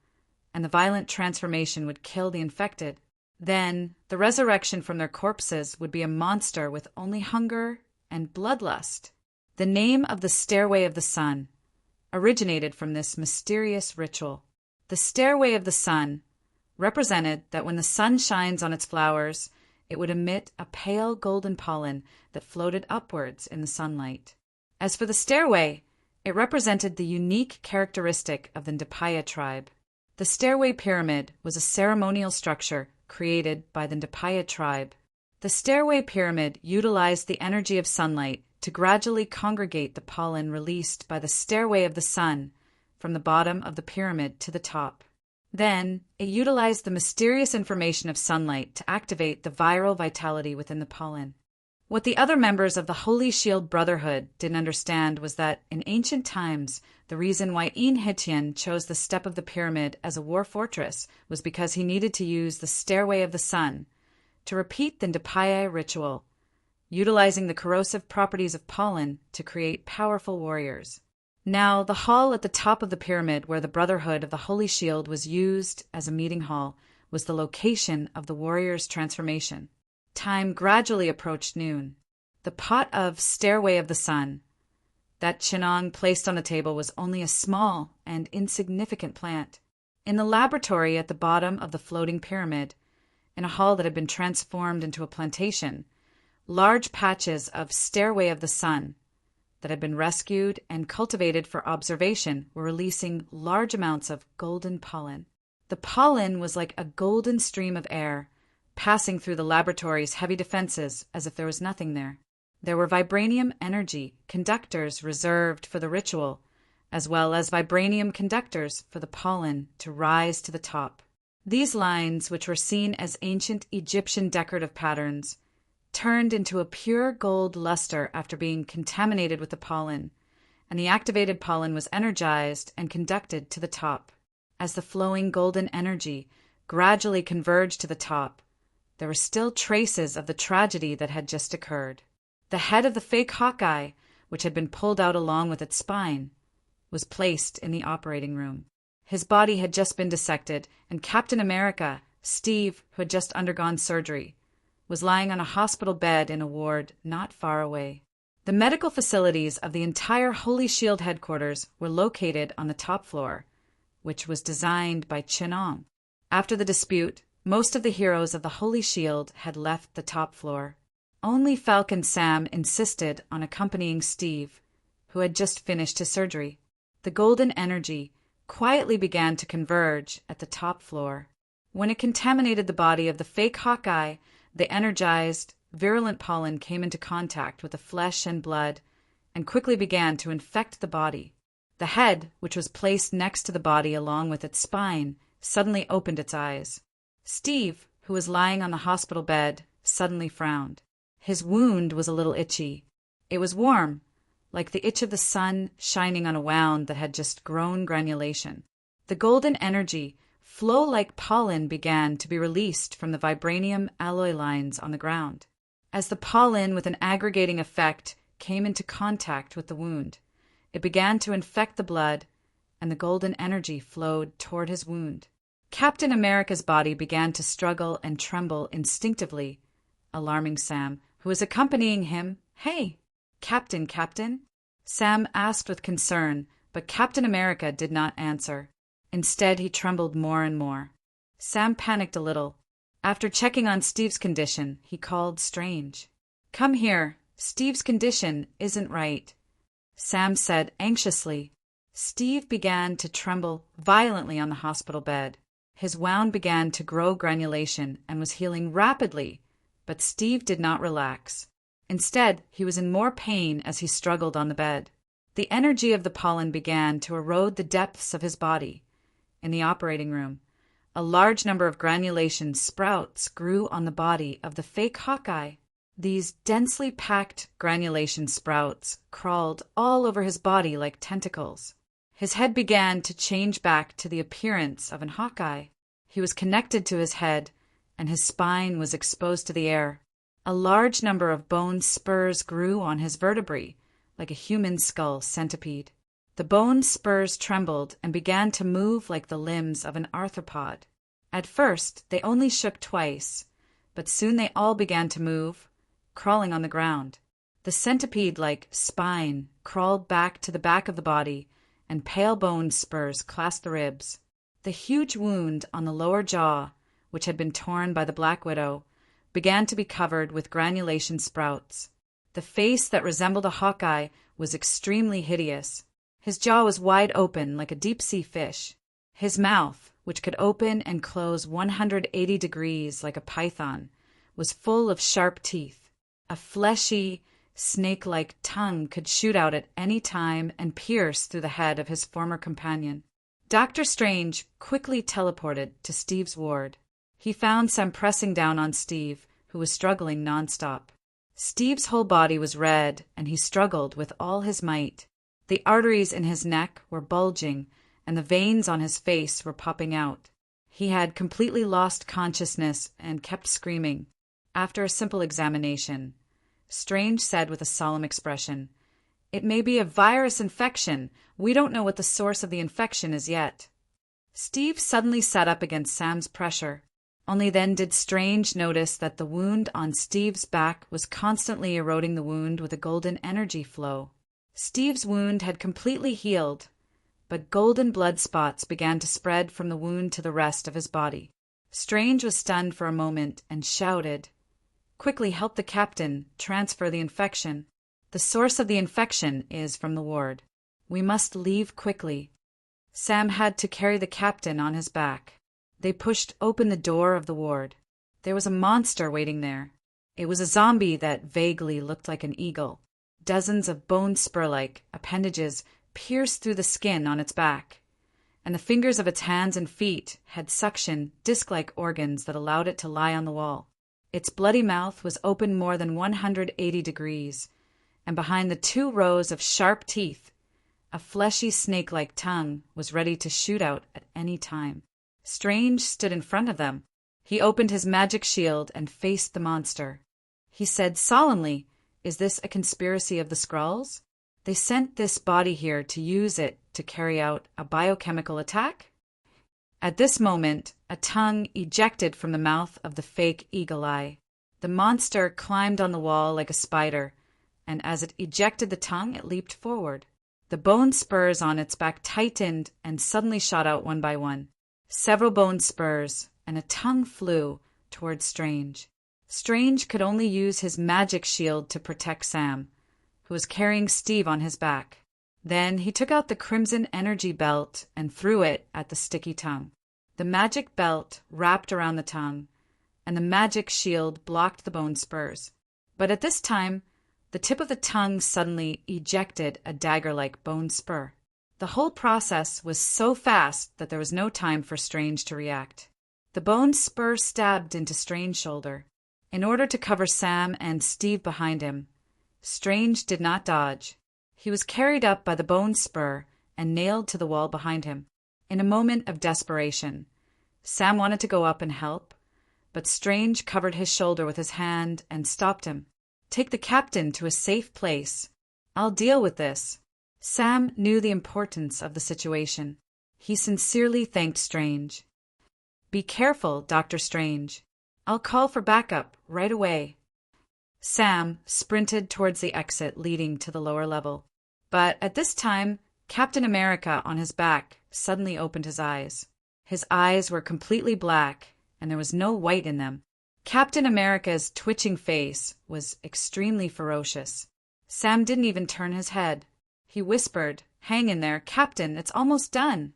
and the violent transformation would kill the infected. Then the resurrection from their corpses would be a monster with only hunger and bloodlust. The name of the Stairway of the Sun originated from this mysterious ritual. The Stairway of the Sun represented that when the sun shines on its flowers, it would emit a pale golden pollen that floated upwards in the sunlight. As for the stairway, it represented the unique characteristic of the Ndapaya tribe. The stairway pyramid was a ceremonial structure created by the Ndapaya tribe. The stairway pyramid utilized the energy of sunlight to gradually congregate the pollen released by the stairway of the sun from the bottom of the pyramid to the top. Then, it utilized the mysterious information of sunlight to activate the viral vitality within the pollen. What the other members of the Holy Shield Brotherhood didn't understand was that, in ancient times, the reason why Inhitian chose the step of the pyramid as a war fortress was because he needed to use the Stairway of the Sun to repeat the Ndapaya ritual, utilizing the corrosive properties of pollen to create powerful warriors. Now, the hall at the top of the pyramid where the Brotherhood of the Holy Shield was used as a meeting hall was the location of the warrior's transformation. Time gradually approached noon. The pot of Stairway of the Sun that Chinong placed on the table was only a small and insignificant plant. In the laboratory at the bottom of the floating pyramid, in a hall that had been transformed into a plantation, large patches of Stairway of the Sun that had been rescued and cultivated for observation were releasing large amounts of golden pollen. The pollen was like a golden stream of air, passing through the laboratory's heavy defenses as if there was nothing there. There were vibranium energy conductors reserved for the ritual, as well as vibranium conductors for the pollen to rise to the top. These lines, which were seen as ancient Egyptian decorative patterns, turned into a pure gold luster after being contaminated with the pollen, and the activated pollen was energized and conducted to the top. As the flowing golden energy gradually converged to the top, there were still traces of the tragedy that had just occurred. The head of the fake Hawkeye, which had been pulled out along with its spine, was placed in the operating room. His body had just been dissected, and Captain America, Steve, who had just undergone surgery, was lying on a hospital bed in a ward not far away. The medical facilities of the entire Holy Shield headquarters were located on the top floor, which was designed by Chinong. After the dispute, most of the heroes of the Holy Shield had left the top floor. Only Falcon Sam insisted on accompanying Steve, who had just finished his surgery. The golden energy quietly began to converge at the top floor. When it contaminated the body of the fake Hawkeye, the energized, virulent pollen came into contact with the flesh and blood and quickly began to infect the body. The head, which was placed next to the body along with its spine, suddenly opened its eyes. Steve, who was lying on the hospital bed, suddenly frowned. His wound was a little itchy. It was warm, like the itch of the sun shining on a wound that had just grown granulation. The golden energy, flow like pollen, began to be released from the vibranium alloy lines on the ground. As the pollen, with an aggregating effect, came into contact with the wound, it began to infect the blood, and the golden energy flowed toward his wound. Captain America's body began to struggle and tremble instinctively, alarming Sam, who was accompanying him. "Hey, Captain," Sam asked with concern, but Captain America did not answer. Instead, he trembled more and more. Sam panicked a little. After checking on Steve's condition, he called Strange. "Come here. Steve's condition isn't right," Sam said anxiously. Steve began to tremble violently on the hospital bed. His wound began to grow granulation and was healing rapidly, but Steve did not relax. Instead, he was in more pain as he struggled on the bed. The energy of the pollen began to erode the depths of his body. In the operating room, a large number of granulation sprouts grew on the body of the fake Hawkeye. These densely packed granulation sprouts crawled all over his body like tentacles. His head began to change back to the appearance of an Hawkeye. He was connected to his head, and his spine was exposed to the air. A large number of bone spurs grew on his vertebrae, like a human skull centipede. The bone spurs trembled and began to move like the limbs of an arthropod. At first, they only shook twice, but soon they all began to move, crawling on the ground. The centipede-like spine crawled back to the back of the body, and pale bone spurs clasped the ribs. The huge wound on the lower jaw, which had been torn by the Black Widow, began to be covered with granulation sprouts. The face that resembled a hawkeye was extremely hideous. His jaw was wide open like a deep-sea fish. His mouth, which could open and close 180 degrees like a python, was full of sharp teeth. A fleshy, snake-like tongue could shoot out at any time and pierce through the head of his former companion. Dr. Strange quickly teleported to Steve's ward. He found Sam pressing down on Steve, who was struggling nonstop. Steve's whole body was red, and he struggled with all his might. The arteries in his neck were bulging, and the veins on his face were popping out. He had completely lost consciousness and kept screaming. After a simple examination, Strange said with a solemn expression, "It may be a virus infection. We don't know what the source of the infection is yet." Steve suddenly sat up against Sam's pressure. Only then did Strange notice that the wound on Steve's back was constantly eroding the wound with a golden energy flow. Steve's wound had completely healed, but golden blood spots began to spread from the wound to the rest of his body. Strange was stunned for a moment and shouted, "Quickly help the captain transfer the infection. The source of the infection is from the ward. We must leave quickly." Sam had to carry the captain on his back. They pushed open the door of the ward. There was a monster waiting there. It was a zombie that vaguely looked like an eagle. Dozens of bone spur-like appendages pierced through the skin on its back, and the fingers of its hands and feet had suction, disc-like organs that allowed it to lie on the wall. Its bloody mouth was open more than 180 degrees, and behind the 2 rows of sharp teeth, a fleshy snake-like tongue was ready to shoot out at any time. Strange stood in front of them. He opened his magic shield and faced the monster. He said solemnly, "Is this a conspiracy of the Skrulls? They sent this body here to use it to carry out a biochemical attack?" At this moment, a tongue ejected from the mouth of the fake Eagle Eye. The monster climbed on the wall like a spider, and as it ejected the tongue, it leaped forward. The bone spurs on its back tightened and suddenly shot out one by one. Several bone spurs, and a tongue flew towards Strange. Strange could only use his magic shield to protect Sam, who was carrying Steve on his back. Then he took out the crimson energy belt and threw it at the sticky tongue. The magic belt wrapped around the tongue, and the magic shield blocked the bone spurs. But at this time, the tip of the tongue suddenly ejected a dagger-like bone spur. The whole process was so fast that there was no time for Strange to react. The bone spur stabbed into Strange's shoulder. In order to cover Sam and Steve behind him, Strange did not dodge. He was carried up by the bone spur and nailed to the wall behind him. In a moment of desperation, Sam wanted to go up and help, but Strange covered his shoulder with his hand and stopped him. "Take the captain to a safe place. I'll deal with this." Sam knew the importance of the situation. He sincerely thanked Strange. "Be careful, Dr. Strange. I'll call for backup right away." Sam sprinted towards the exit leading to the lower level. But at this time, Captain America on his back suddenly opened his eyes. His eyes were completely black, and there was no white in them. Captain America's twitching face was extremely ferocious. Sam didn't even turn his head. He whispered, "Hang in there, Captain, it's almost done."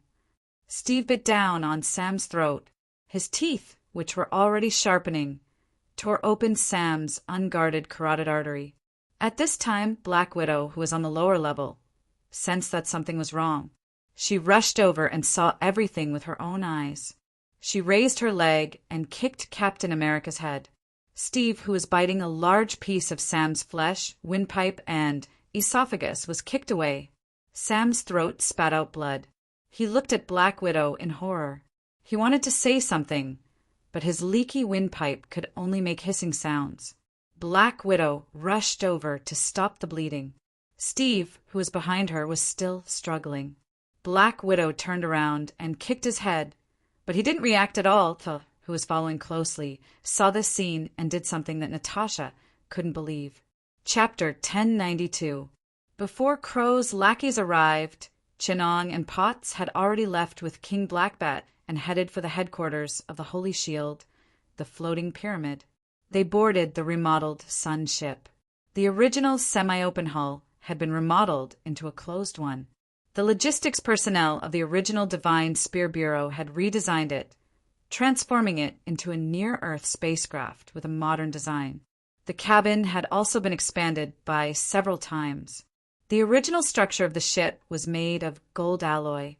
Steve bit down on Sam's throat. His teeth, which were already sharpening, tore open Sam's unguarded carotid artery. At this time, Black Widow, who was on the lower level, sensed that something was wrong. She rushed over and saw everything with her own eyes. She raised her leg and kicked Captain America's head. Steve, who was biting a large piece of Sam's flesh, windpipe, and esophagus, was kicked away. Sam's throat spat out blood. He looked at Black Widow in horror. He wanted to say something, but his leaky windpipe could only make hissing sounds. Black Widow rushed over to stop the bleeding. Steve, who was behind her, was still struggling. Black Widow turned around and kicked his head, But he didn't react at all. Who was following closely, saw this scene and did something that Natasha couldn't believe. Chapter 1092. Before Crow's lackeys arrived, Chinong and Potts had already left with King Blackbat and headed for the headquarters of the Holy Shield, the floating pyramid. They boarded the remodeled Sun ship. The original semi-open hull had been remodeled into a closed one. The logistics personnel of the original Divine Spear Bureau had redesigned it, transforming it into a near-Earth spacecraft with a modern design. The cabin had also been expanded by several times. The original structure of the ship was made of gold alloy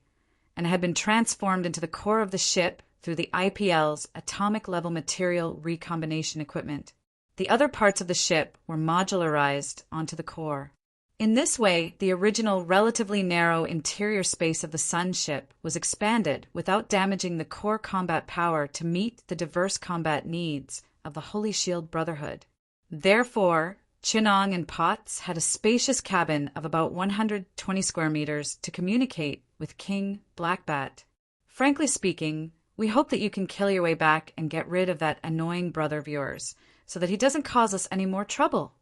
and had been transformed into the core of the ship through the IPL's atomic-level material recombination equipment. The other parts of the ship were modularized onto the core. In this way, the original relatively narrow interior space of the Sun ship was expanded without damaging the core combat power to meet the diverse combat needs of the Holy Shield Brotherhood. Therefore, Chinong and Potts had a spacious cabin of about 120 square meters to communicate with King Blackbat. Frankly speaking, we hope that you can kill your way back and get rid of that annoying brother of yours, so that he doesn't cause us any more trouble.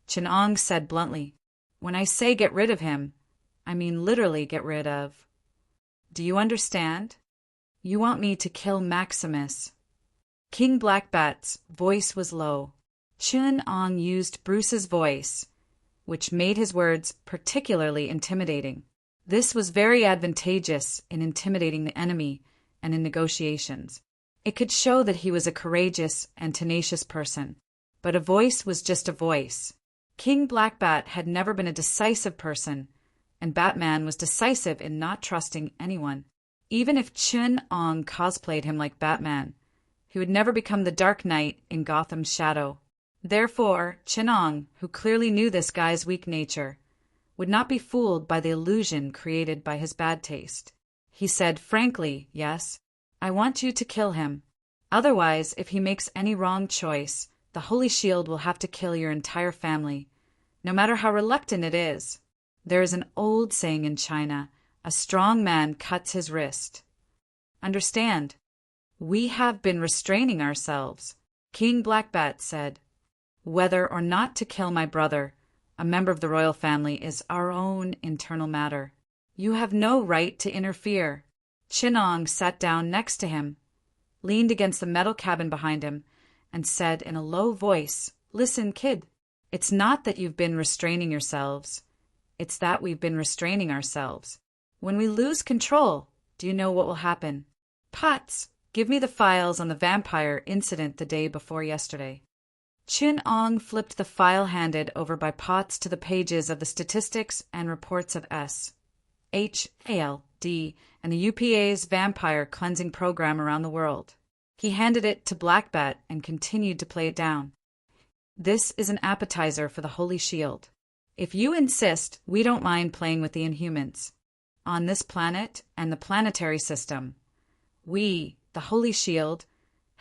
Chinong said bluntly, "When I say get rid of him, I mean literally get rid of. Do you understand? You want me to kill Maximus." King Blackbat's voice was low. Chinong used Bruce's voice, which made his words particularly intimidating. This was very advantageous in intimidating the enemy and in negotiations. It could show that he was a courageous and tenacious person, but a voice was just a voice. King Blackbat had never been a decisive person, and Batman was decisive in not trusting anyone. Even if Chinong cosplayed him like Batman, he would never become the Dark Knight in Gotham's shadow. Therefore, Chinong, who clearly knew this guy's weak nature, would not be fooled by the illusion created by his bad taste. He said frankly, "Yes, I want you to kill him. Otherwise, if he makes any wrong choice, the Holy Shield will have to kill your entire family, no matter how reluctant it is. There is an old saying in China, a strong man cuts his wrist. Understand, we have been restraining ourselves." King Blackbat said, "Whether or not to kill my brother, a member of the royal family, is our own internal matter. You have no right to interfere." Chinong sat down next to him, leaned against the metal cabin behind him, and said in a low voice, "Listen, kid, it's not that you've been restraining yourselves. It's that we've been restraining ourselves. When we lose control, do you know what will happen? Potts, give me the files on the vampire incident the day before yesterday." Chinong flipped the file handed over by Potts to the pages of the statistics and reports of SHALD and the UPA's vampire cleansing program around the world. He handed it to Blackbat and continued to play it down. "This is an appetizer for the Holy Shield. If you insist, we don't mind playing with the Inhumans. On this planet and the planetary system, we, the Holy Shield,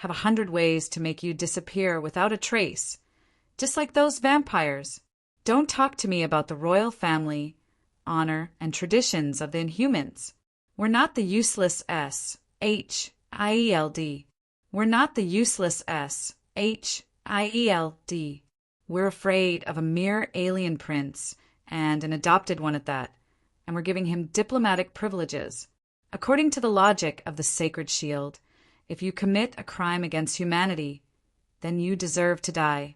have 100 ways to make you disappear without a trace, just like those vampires. Don't talk to me about the royal family, honor, and traditions of the Inhumans. We're not the useless SHIELD. We're not the useless SHIELD. We're afraid of a mere alien prince, and an adopted one at that, and we're giving him diplomatic privileges. According to the logic of the Sacred Shield, if you commit a crime against humanity, then you deserve to die.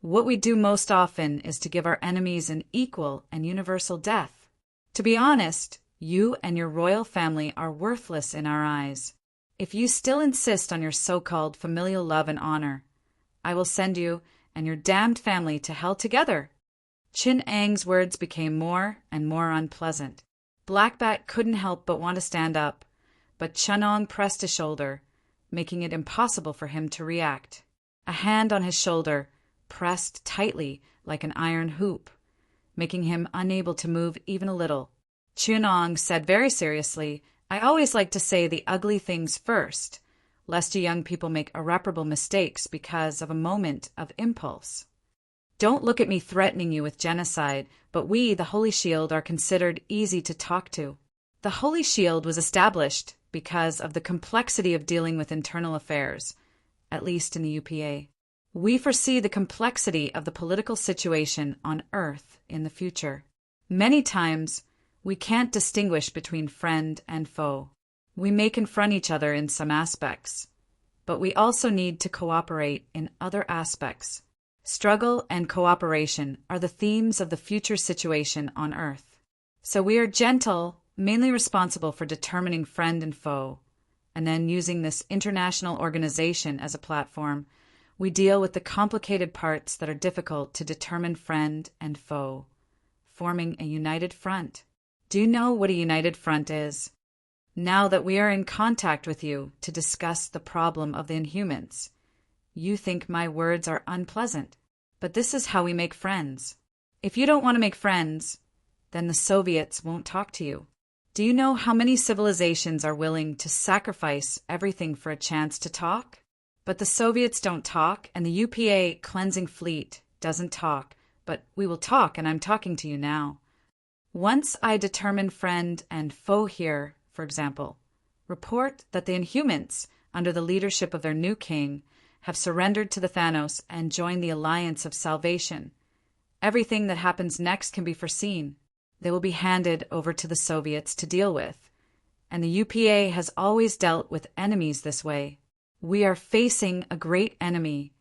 What we do most often is to give our enemies an equal and universal death. To be honest, you and your royal family are worthless in our eyes. If you still insist on your so-called familial love and honor, I will send you and your damned family to hell together." Chinong's words became more and more unpleasant. Blackbat couldn't help but want to stand up, but Chinong pressed his shoulder, making it impossible for him to react. A hand on his shoulder pressed tightly like an iron hoop, making him unable to move even a little. Chinong said very seriously, "I always like to say the ugly things first, lest you young people make irreparable mistakes because of a moment of impulse. Don't look at me threatening you with genocide, but we, the Holy Shield, are considered easy to talk to. The Holy Shield was established because of the complexity of dealing with internal affairs, at least in the UPA. We foresee the complexity of the political situation on Earth in the future. Many times, we can't distinguish between friend and foe. We may confront each other in some aspects, but we also need to cooperate in other aspects. Struggle and cooperation are the themes of the future situation on Earth. So we are gentle, mainly responsible for determining friend and foe, and then using this international organization as a platform, we deal with the complicated parts that are difficult to determine friend and foe, forming a united front. Do you know what a united front is? Now that we are in contact with you to discuss the problem of the Inhumans, you think my words are unpleasant, but this is how we make friends. If you don't want to make friends, then the Soviets won't talk to you. Do you know how many civilizations are willing to sacrifice everything for a chance to talk? But the Soviets don't talk, and the UPA cleansing fleet doesn't talk, but we will talk, and I'm talking to you now. Once I determine friend and foe here, for example, report that the Inhumans, under the leadership of their new king, have surrendered to the Thanos and joined the Alliance of Salvation. Everything that happens next can be foreseen. They will be handed over to the Soviets to deal with. And the UPA has always dealt with enemies this way. We are facing a great enemy,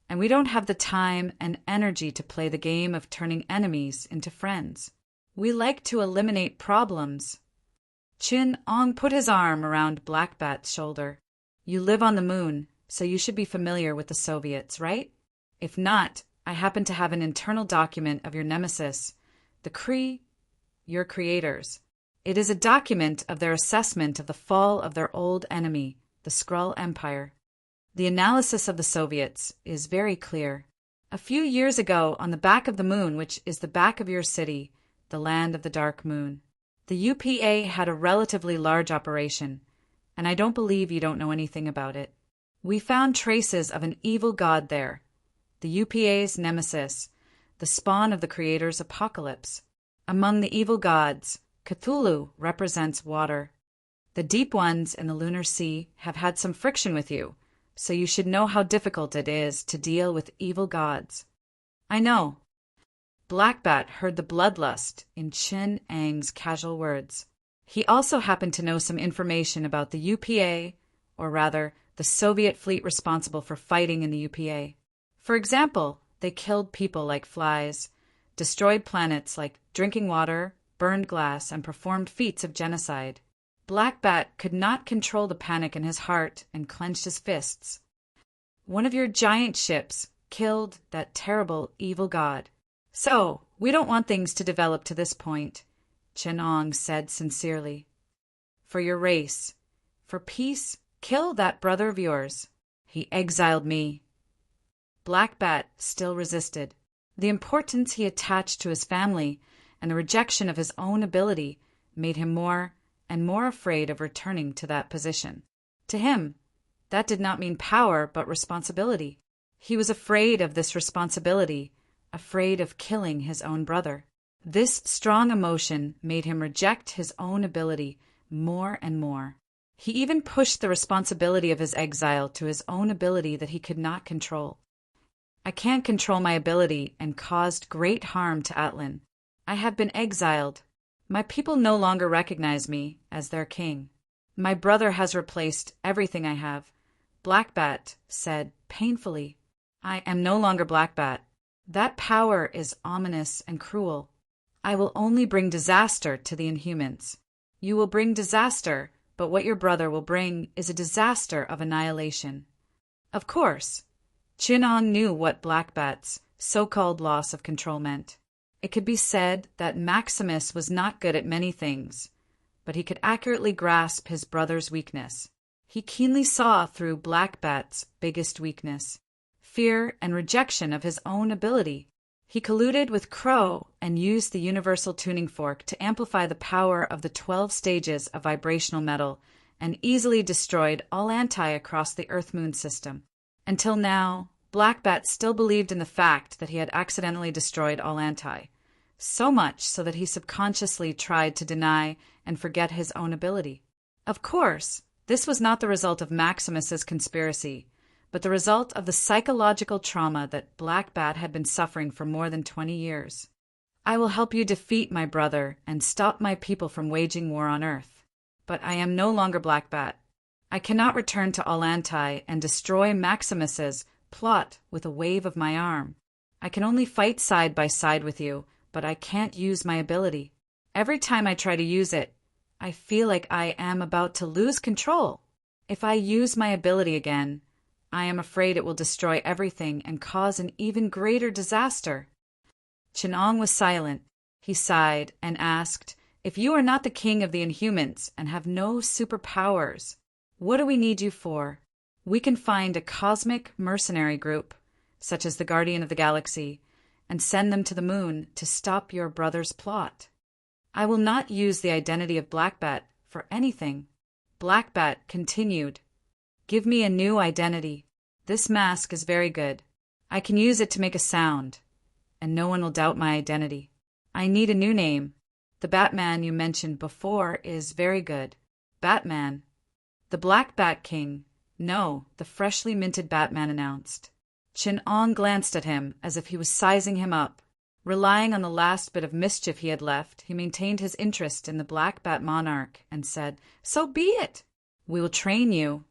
and we don't have the time and energy to play the game of turning enemies into friends. We like to eliminate problems. Chin Ong put his arm around Blackbat's shoulder. You live on the moon, so you should be familiar with the Soviets, right? If not, I happen to have an internal document of your nemesis, the Kree, your creators. It is a document of their assessment of the fall of their old enemy, the Skrull Empire. The analysis of the Soviets is very clear. A few years ago, on the back of the moon, which is the back of your city, the land of the Dark Moon, the UPA had a relatively large operation, and I don't believe you don't know anything about it. We found traces of an evil god there, the UPA's nemesis, the spawn of the Creator's apocalypse. Among the evil gods, Cthulhu represents water. The deep ones in the lunar sea have had some friction with you, so you should know how difficult it is to deal with evil gods. I know. Blackbat heard the bloodlust in Chin Ang's casual words. He also happened to know some information about the UPA, or rather, the Soviet fleet responsible for fighting in the UPA. For example, they killed people like flies, destroyed planets like drinking water, burned glass, and performed feats of genocide. Blackbat could not control the panic in his heart and clenched his fists. One of your giant ships killed that terrible evil god. So, we don't want things to develop to this point, Chin Ong said sincerely. For your race, for peace, kill that brother of yours. He exiled me. Blackbat still resisted. The importance he attached to his family and the rejection of his own ability made him more and more afraid of returning to that position. To him, that did not mean power but responsibility. He was afraid of this responsibility, afraid of killing his own brother. This strong emotion made him reject his own ability more and more. He even pushed the responsibility of his exile to his own ability that he could not control. I can't control my ability and caused great harm to Atlan. I have been exiled. My people no longer recognize me as their king. My brother has replaced everything I have. Blackbat said painfully, I am no longer Blackbat. That power is ominous and cruel. I will only bring disaster to the Inhumans. You will bring disaster, but what your brother will bring is a disaster of annihilation. Of course, Chin Ong knew what Blackbat's so-called loss of control meant. It could be said that Maximus was not good at many things, but he could accurately grasp his brother's weakness. He keenly saw through Blackbat's biggest weakness, fear and rejection of his own ability. He colluded with Crow and used the universal tuning fork to amplify the power of the 12 stages of vibrational metal and easily destroyed all anti across the Earth-Moon system. Until now, Blackbat still believed in the fact that he had accidentally destroyed all anti, so much so that he subconsciously tried to deny and forget his own ability. Of course, this was not the result of Maximus's conspiracy, but the result of the psychological trauma that Black Bat had been suffering for more than 20 years. I will help you defeat my brother and stop my people from waging war on Earth. But I am no longer Black Bat. I cannot return to Allantai and destroy Maximus's plot with a wave of my arm. I can only fight side by side with you, but I can't use my ability. Every time I try to use it, I feel like I am about to lose control. If I use my ability again, I am afraid it will destroy everything and cause an even greater disaster. Chenong was silent. He sighed and asked, "If you are not the king of the Inhumans and have no superpowers, what do we need you for? We can find a cosmic mercenary group, such as the Guardian of the Galaxy, and send them to the moon to stop your brother's plot. I will not use the identity of Black Bat for anything." Black Bat continued, "Give me a new identity. This mask is very good. I can use it to make a sound, and no one will doubt my identity. I need a new name. The Batman you mentioned before is very good. Batman." "The Black Bat King. No, the freshly minted Batman announced." Chin-Ong glanced at him as if he was sizing him up. Relying on the last bit of mischief he had left, he maintained his interest in the Black Bat Monarch and said, "So be it. We will train you,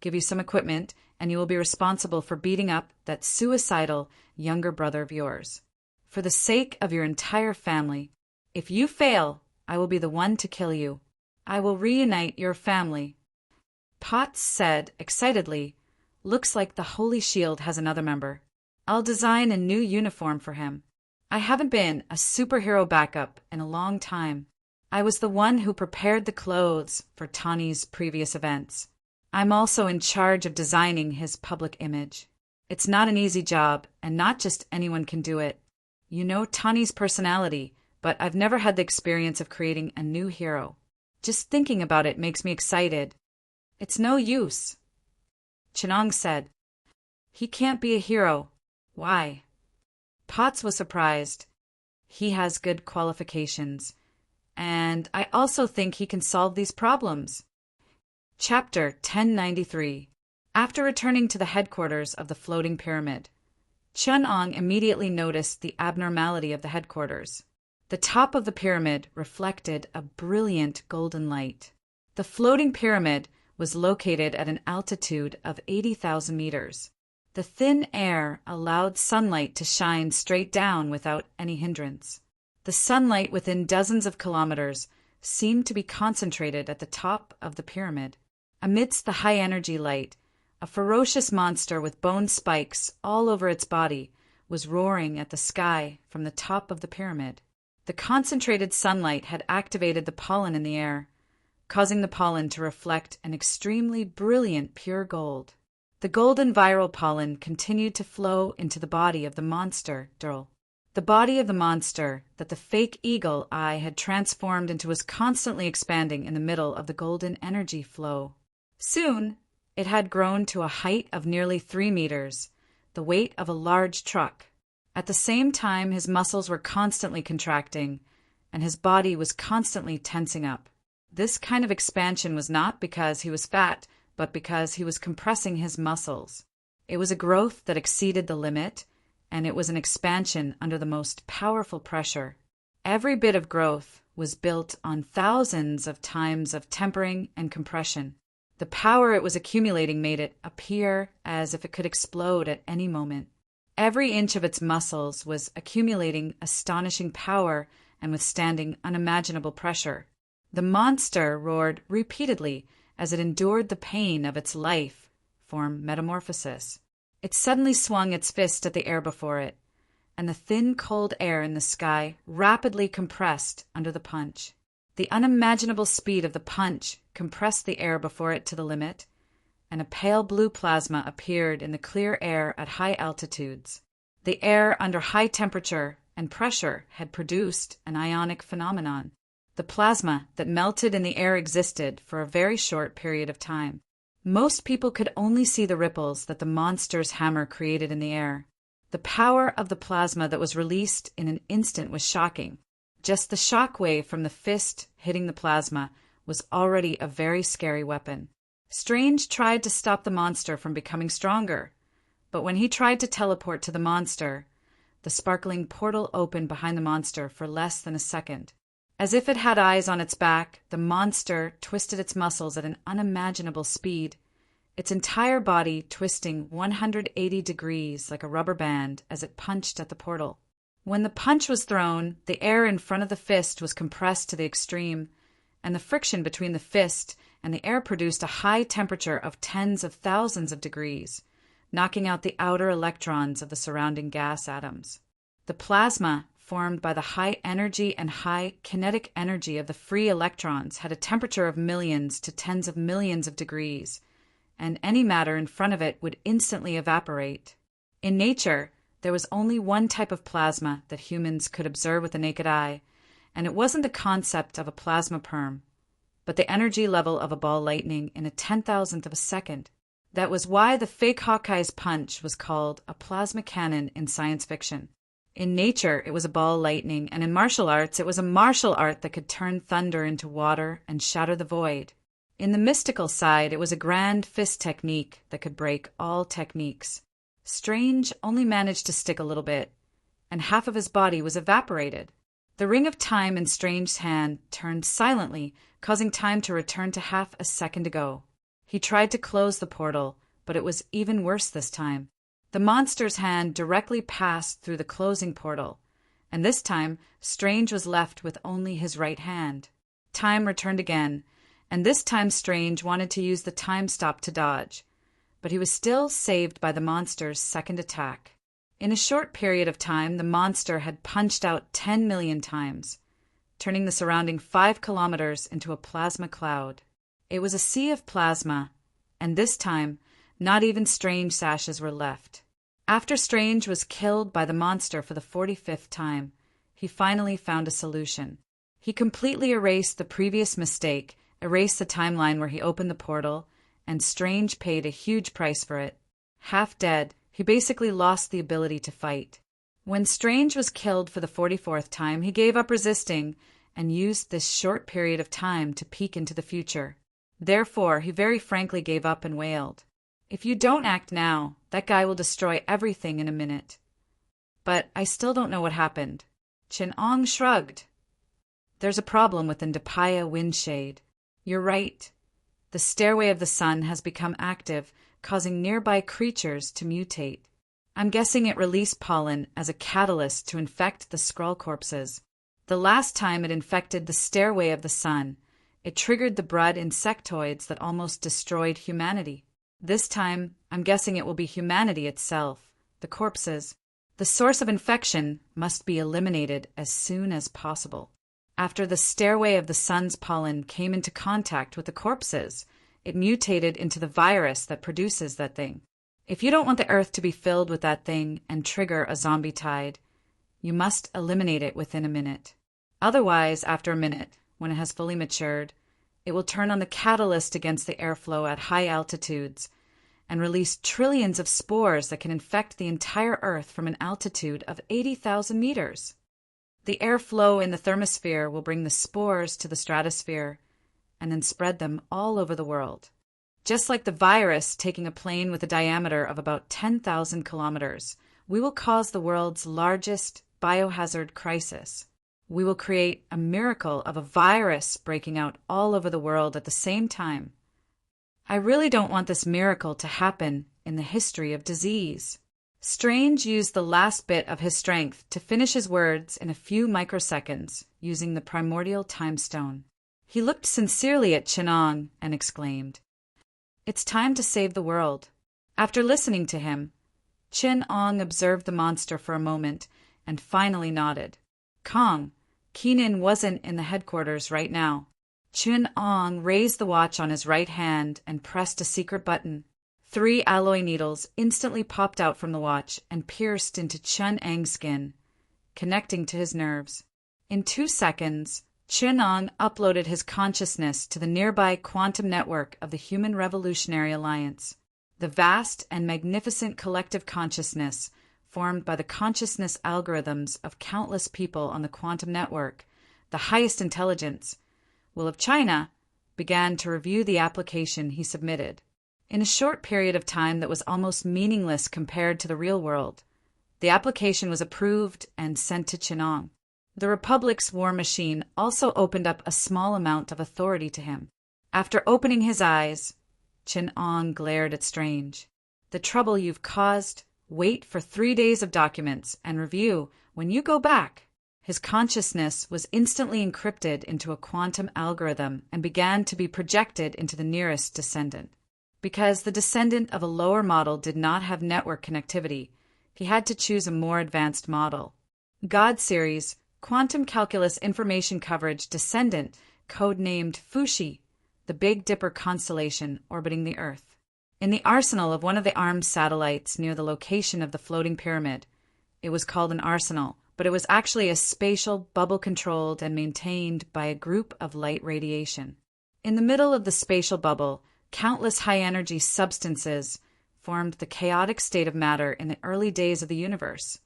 give you some equipment, and you will be responsible for beating up that suicidal younger brother of yours. For the sake of your entire family. If you fail, I will be the one to kill you. I will reunite your family." Potts said excitedly, "Looks like the Holy Shield has another member. I'll design a new uniform for him. I haven't been a superhero backup in a long time. I was the one who prepared the clothes for Tawny's previous events. I'm also in charge of designing his public image. It's not an easy job, and not just anyone can do it. You know Tawny's personality, but I've never had the experience of creating a new hero. Just thinking about it makes me excited." "It's no use," Chenong said. "He can't be a hero." "Why?" Potts was surprised. "He has good qualifications, and I also think he can solve these problems." Chapter 1093. After returning to the headquarters of the floating pyramid, Chun-Ong immediately noticed the abnormality of the headquarters. The top of the pyramid reflected a brilliant golden light. The floating pyramid was located at an altitude of 80,000 meters. The thin air allowed sunlight to shine straight down without any hindrance. The sunlight within dozens of kilometers seemed to be concentrated at the top of the pyramid. Amidst the high-energy light, a ferocious monster with bone spikes all over its body was roaring at the sky from the top of the pyramid. The concentrated sunlight had activated the pollen in the air, causing the pollen to reflect an extremely brilliant pure gold. The golden viral pollen continued to flow into the body of the monster, The body of the monster that the fake eagle eye had transformed into was constantly expanding in the middle of the golden energy flow. Soon, it had grown to a height of nearly 3 meters, the weight of a large truck. At the same time, his muscles were constantly contracting, and his body was constantly tensing up. This kind of expansion was not because he was fat, but because he was compressing his muscles. It was a growth that exceeded the limit, and it was an expansion under the most powerful pressure. Every bit of growth was built on thousands of times of tempering and compression. The power it was accumulating made it appear as if it could explode at any moment. Every inch of its muscles was accumulating astonishing power and withstanding unimaginable pressure. The monster roared repeatedly as it endured the pain of its life form metamorphosis. It suddenly swung its fist at the air before it, and the thin, cold air in the sky rapidly compressed under the punch. The unimaginable speed of the punch compressed the air before it to the limit, and a pale blue plasma appeared in the clear air at high altitudes. The air under high temperature and pressure had produced an ionic phenomenon. The plasma that melted in the air existed for a very short period of time. Most people could only see the ripples that the monster's hammer created in the air. The power of the plasma that was released in an instant was shocking. Just the shock wave from the fist hitting the plasma was already a very scary weapon. Strange tried to stop the monster from becoming stronger, but when he tried to teleport to the monster, the sparkling portal opened behind the monster for less than a second. As if it had eyes on its back, the monster twisted its muscles at an unimaginable speed, its entire body twisting 180 degrees like a rubber band as it punched at the portal. When the punch was thrown, the air in front of the fist was compressed to the extreme, and the friction between the fist and the air produced a high temperature of tens of thousands of degrees, knocking out the outer electrons of the surrounding gas atoms. The plasma, formed by the high energy and high kinetic energy of the free electrons, had a temperature of millions to tens of millions of degrees, and any matter in front of it would instantly evaporate. In nature, there was only one type of plasma that humans could observe with the naked eye, and it wasn't the concept of a plasma perm, but the energy level of a ball lightning in a 10,000th of a second. That was why the fake Hawkeye's punch was called a plasma cannon in science fiction. In nature, it was a ball lightning, and in martial arts, it was a martial art that could turn thunder into water and shatter the void. In the mystical side, it was a grand fist technique that could break all techniques. Strange only managed to stick a little bit, and half of his body was evaporated. The ring of time in Strange's hand turned silently, causing time to return to half a second ago. He tried to close the portal, but it was even worse this time. The monster's hand directly passed through the closing portal, and this time Strange was left with only his right hand. Time returned again, and this time Strange wanted to use the time stop to dodge, but he was still saved by the monster's second attack. In a short period of time, the monster had punched out 10 million times, turning the surrounding 5 kilometers into a plasma cloud. It was a sea of plasma, and this time, not even Strange's ashes were left. After Strange was killed by the monster for the 45th time, he finally found a solution. He completely erased the previous mistake, erased the timeline where he opened the portal, and Strange paid a huge price for it. Half dead, he basically lost the ability to fight. When Strange was killed for the 44th time, he gave up resisting and used this short period of time to peek into the future. Therefore, he very frankly gave up and wailed, "If you don't act now, that guy will destroy everything in a minute." But I still don't know what happened. Chin-Ong shrugged. "There's a problem within Depaya Windshade. You're right. The stairway of the sun has become active, causing nearby creatures to mutate. I'm guessing it released pollen as a catalyst to infect the Skrull corpses. The last time it infected the stairway of the sun, it triggered the brood insectoids that almost destroyed humanity. This time, I'm guessing it will be humanity itself, the corpses. The source of infection must be eliminated as soon as possible. After the stairway of the sun's pollen came into contact with the corpses, it mutated into the virus that produces that thing. If you don't want the earth to be filled with that thing and trigger a zombie tide, you must eliminate it within a minute. Otherwise, after a minute, when it has fully matured, it will turn on the catalyst against the airflow at high altitudes and release trillions of spores that can infect the entire Earth from an altitude of 80,000 meters. The airflow in the thermosphere will bring the spores to the stratosphere and then spread them all over the world. Just like the virus taking a plane with a diameter of about 10,000 kilometers, we will cause the world's largest biohazard crisis. We will create a miracle of a virus breaking out all over the world at the same time. I really don't want this miracle to happen in the history of disease." Strange used the last bit of his strength to finish his words in a few microseconds using the primordial time stone. He looked sincerely at Chin-Ong and exclaimed, "It's time to save the world." After listening to him, Chin-Ong observed the monster for a moment and finally nodded. "Kong, Keenan wasn't in the headquarters right now." Chin-Ong raised the watch on his right hand and pressed a secret button. 3 alloy needles instantly popped out from the watch and pierced into Chun-Ang's skin, connecting to his nerves. In 2 seconds, Chin-Ong uploaded his consciousness to the nearby quantum network of the Human Revolutionary Alliance, the vast and magnificent collective consciousness formed by the consciousness algorithms of countless people on the quantum network, the highest intelligence. Well, of China, began to review the application he submitted. In a short period of time that was almost meaningless compared to the real world, the application was approved and sent to Chinong. The Republic's war machine also opened up a small amount of authority to him. After opening his eyes, Chinong glared at Strange. "The trouble you've caused, wait for 3 days of documents and review when you go back." His consciousness was instantly encrypted into a quantum algorithm and began to be projected into the nearest descendant. Because the descendant of a lower model did not have network connectivity, he had to choose a more advanced model. God Series, Quantum Calculus Information Coverage Descendant, codenamed Fuxi, the Big Dipper constellation orbiting the Earth. In the arsenal of one of the armed satellites near the location of the floating pyramid, it was called an arsenal, but it was actually a spatial bubble controlled and maintained by a group of light radiation. In the middle of the spatial bubble, countless high-energy substances formed the chaotic state of matter in the early days of the universe,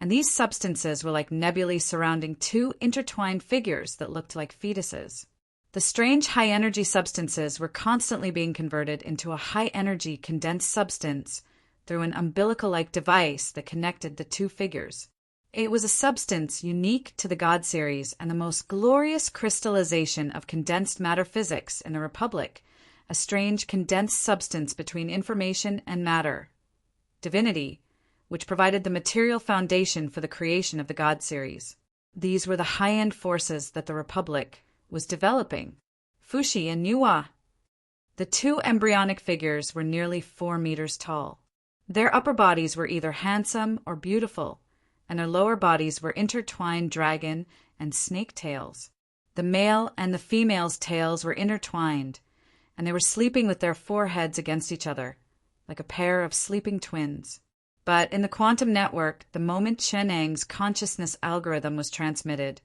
and these substances were like nebulae surrounding two intertwined figures that looked like fetuses. The strange high-energy substances were constantly being converted into a high-energy condensed substance through an umbilical-like device that connected the two figures. It was a substance unique to the God Series and the most glorious crystallization of condensed matter physics in the Republic, a strange condensed substance between information and matter, divinity, which provided the material foundation for the creation of the God Series. These were the high-end forces that the Republic was developing. Fuxi and Nuwa. The two embryonic figures were nearly 4 meters tall. Their upper bodies were either handsome or beautiful, and their lower bodies were intertwined dragon and snake tails. The male and the female's tails were intertwined, and they were sleeping with their foreheads against each other, like a pair of sleeping twins. But in the quantum network, the moment Chenang's consciousness algorithm was transmitted,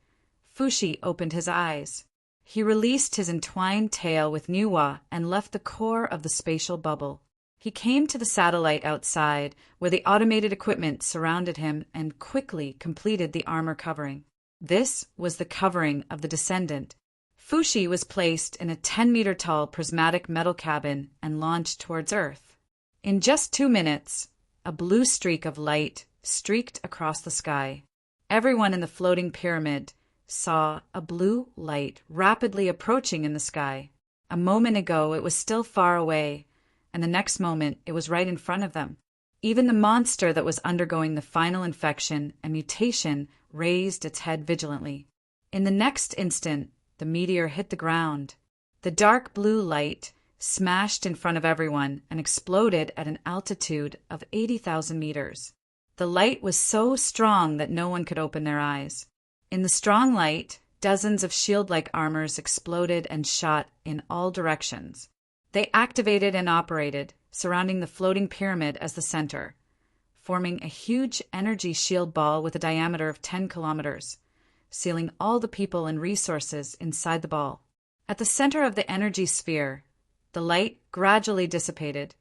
Fuxi opened his eyes. He released his entwined tail with Nuwa and left the core of the spatial bubble. He came to the satellite outside, where the automated equipment surrounded him and quickly completed the armor covering. This was the covering of the descendant. Fuxi was placed in a 10-meter-tall prismatic metal cabin and launched towards Earth. In just 2 minutes, a blue streak of light streaked across the sky. Everyone in the floating pyramid saw a blue light rapidly approaching in the sky. A moment ago, it was still far away, and the next moment it was right in front of them. Even the monster that was undergoing the final infection and mutation raised its head vigilantly. In the next instant, the meteor hit the ground. The dark blue light smashed in front of everyone and exploded at an altitude of 80,000 meters. The light was so strong that no one could open their eyes. In the strong light, dozens of shield-like armors exploded and shot in all directions. They activated and operated, surrounding the floating pyramid as the center, forming a huge energy shield ball with a diameter of 10 kilometers, sealing all the people and resources inside the ball. At the center of the energy sphere, the light gradually dissipated,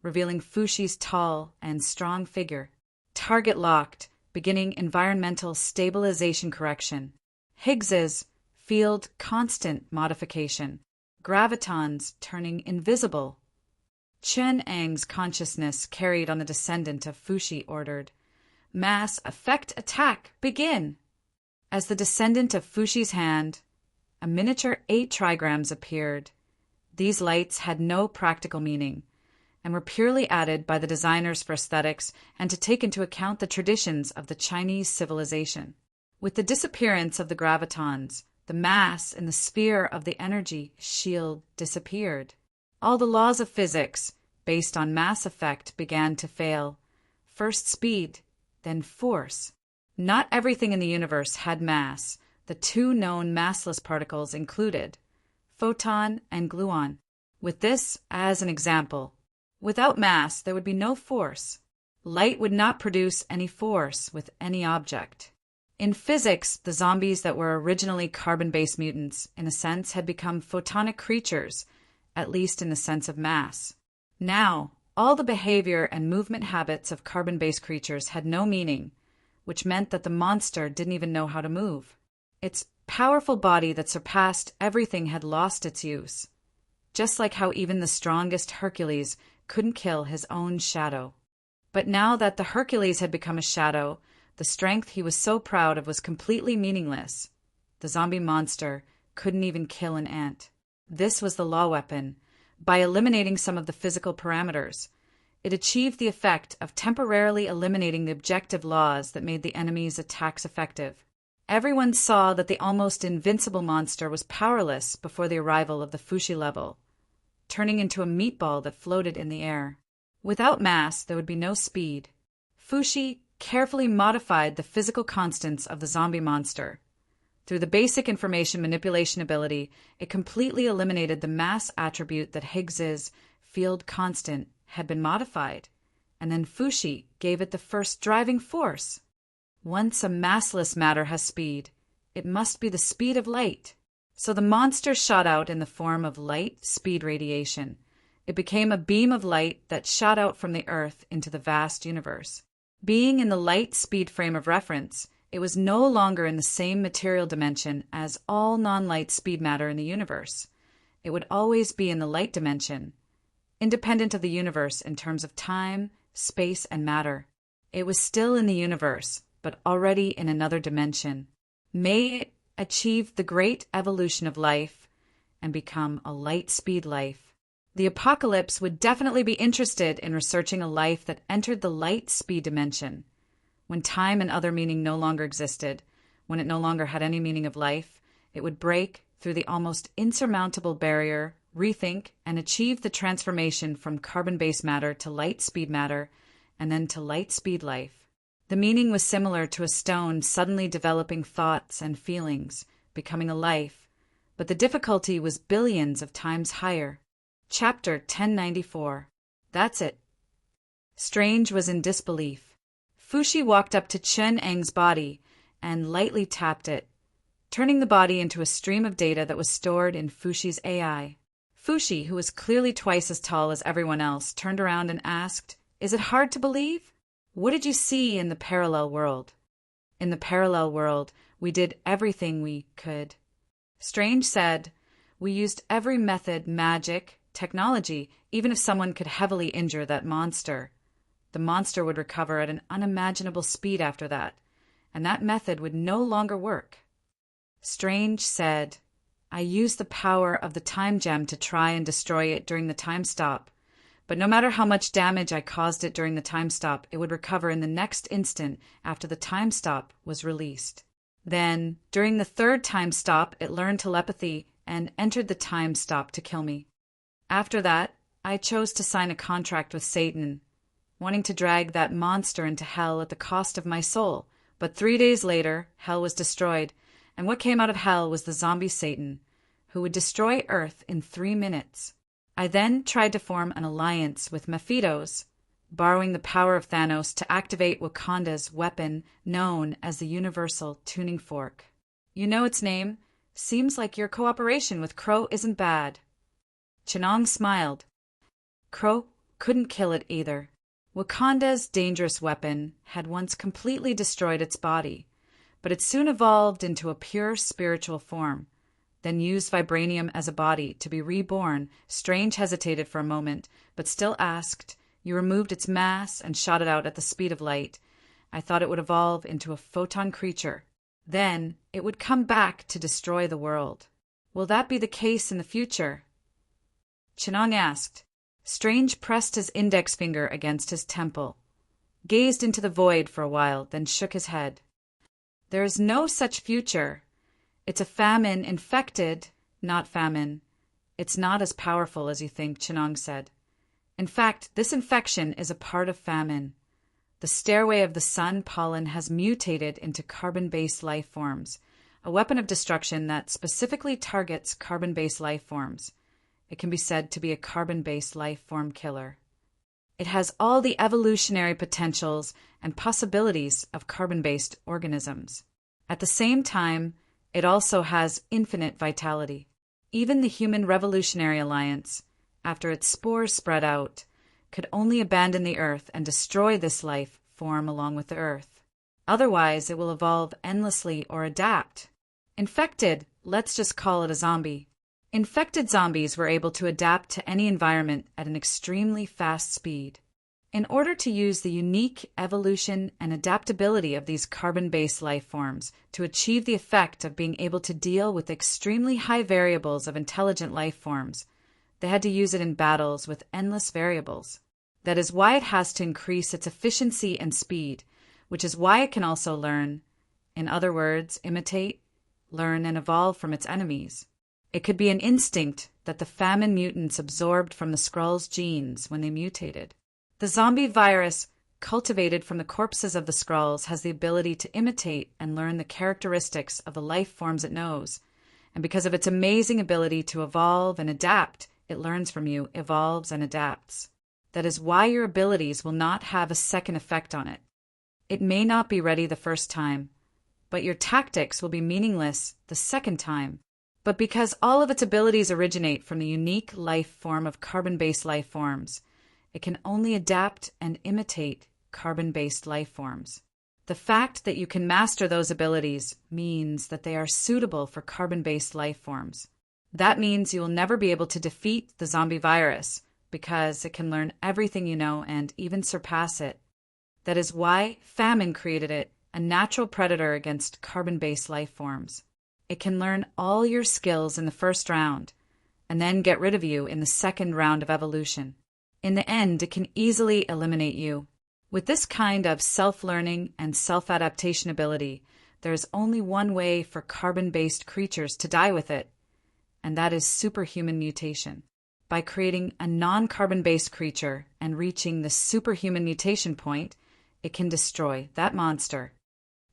revealing Fuxi's tall and strong figure. Target locked, beginning environmental stabilization correction. Higgs's field constant modification. Gravitons turning invisible. Chenang's consciousness carried on the descendant of Fuxi ordered, "Mass effect attack, begin!" As the descendant of Fuxi's hand, a miniature 8 trigrams appeared. These lights had no practical meaning, and were purely added by the designers for aesthetics and to take into account the traditions of the Chinese civilization. With the disappearance of the gravitons, the mass in the sphere of the energy shield disappeared. All the laws of physics, based on mass effect, began to fail. First speed, then force. Not everything in the universe had mass. The 2 known massless particles included photon and gluon. With this as an example, without mass, there would be no force. Light would not produce any force with any object. In physics, the zombies that were originally carbon-based mutants, in a sense, had become photonic creatures, at least in the sense of mass. Now, all the behavior and movement habits of carbon-based creatures had no meaning, which meant that the monster didn't even know how to move. Its powerful body that surpassed everything had lost its use. just like how even the strongest Hercules couldn't kill his own shadow. But now that the Hercules had become a shadow, the strength he was so proud of was completely meaningless. The zombie monster couldn't even kill an ant. This was the law weapon. By eliminating some of the physical parameters, it achieved the effect of temporarily eliminating the objective laws that made the enemy's attacks effective. Everyone saw that the almost invincible monster was powerless before the arrival of the Fushi level, turning into a meatball that floated in the air. Without mass, there would be no speed. Fushi carefully modified the physical constants of the zombie monster. Through the basic information manipulation ability, it completely eliminated the mass attribute that Higgs's field constant had been modified, and then Fushi gave it the first driving force. Once a massless matter has speed, it must be the speed of light. So the monster shot out in the form of light speed radiation. It became a beam of light that shot out from the Earth into the vast universe. Being in the light speed frame of reference, it was no longer in the same material dimension as all non-light speed matter in the universe. It would always be in the light dimension, independent of the universe in terms of time, space, and matter. It was still in the universe, but already in another dimension. May it achieve the great evolution of life and become a light speed life. The apocalypse would definitely be interested in researching a life that entered the light speed dimension. When time and other meaning no longer existed, when it no longer had any meaning of life, it would break through the almost insurmountable barrier, rethink, and achieve the transformation from carbon-based matter to light speed matter, and then to light speed life. The meaning was similar to a stone suddenly developing thoughts and feelings, becoming a life, but the difficulty was billions of times higher. Chapter 1094. That's it. Strange was in disbelief. Fushi walked up to Chen Eng's body and lightly tapped it, turning the body into a stream of data that was stored in Fushi's AI. Fushi, who was clearly twice as tall as everyone else, turned around and asked, "Is it hard to believe? What did you see in the parallel world?" "In the parallel world, we did everything we could." Strange said, "We used every method, magic, technology, even if someone could heavily injure that monster. The monster would recover at an unimaginable speed after that, and that method would no longer work." Strange said, "I used the power of the time gem to try and destroy it during the time stop, but no matter how much damage I caused it during the time stop, it would recover in the next instant after the time stop was released. Then, during the third time stop, it learned telepathy and entered the time stop to kill me. After that, I chose to sign a contract with Satan, wanting to drag that monster into hell at the cost of my soul. But 3 days later, hell was destroyed, and what came out of hell was the zombie Satan, who would destroy Earth in 3 minutes. I then tried to form an alliance with Mephitos, borrowing the power of Thanos to activate Wakanda's weapon known as the Universal Tuning Fork. You know its name. Seems like your cooperation with Crow isn't bad." Chenong smiled. Crow couldn't kill it either. Wakanda's dangerous weapon had once completely destroyed its body, but it soon evolved into a pure spiritual form, then used vibranium as a body to be reborn. Strange hesitated for a moment, but still asked, "You removed its mass and shot it out at the speed of light. I thought it would evolve into a photon creature. Then it would come back to destroy the world. Will that be the case in the future?" Chenong asked. Strange pressed his index finger against his temple, gazed into the void for a while, then shook his head. "There is no such future. It's a famine infected, not famine. It's not as powerful as you think," Chenong said. "In fact, this infection is a part of famine. The stairway of the sun pollen has mutated into carbon-based life forms, a weapon of destruction that specifically targets carbon-based life forms. It can be said to be a carbon-based life form killer. It has all the evolutionary potentials and possibilities of carbon-based organisms. At the same time, it also has infinite vitality. Even the Human Revolutionary Alliance, after its spores spread out, could only abandon the Earth and destroy this life form along with the Earth. Otherwise, it will evolve endlessly or adapt. Infected, let's just call it a zombie. Infected zombies were able to adapt to any environment at an extremely fast speed. In order to use the unique evolution and adaptability of these carbon-based life forms to achieve the effect of being able to deal with extremely high variables of intelligent life forms, they had to use it in battles with endless variables. That is why it has to increase its efficiency and speed, which is why it can also learn, in other words, imitate, learn, and evolve from its enemies. It could be an instinct that the famine mutants absorbed from the Skrulls' genes when they mutated. The zombie virus, cultivated from the corpses of the Skrulls, has the ability to imitate and learn the characteristics of the life forms it knows, and because of its amazing ability to evolve and adapt, it learns from you, evolves, and adapts. That is why your abilities will not have a second effect on it. It may not be ready the first time, but your tactics will be meaningless the second time. But because all of its abilities originate from the unique life form of carbon-based life forms, it can only adapt and imitate carbon-based life forms. The fact that you can master those abilities means that they are suitable for carbon-based life forms. That means you will never be able to defeat the zombie virus because it can learn everything you know and even surpass it. That is why famine created it, a natural predator against carbon-based life forms. It can learn all your skills in the first round and then get rid of you in the second round of evolution. In the end, it can easily eliminate you. With this kind of self-learning and self-adaptation ability, there is only one way for carbon-based creatures to die with it, and that is superhuman mutation. By creating a non-carbon-based creature and reaching the superhuman mutation point, it can destroy that monster.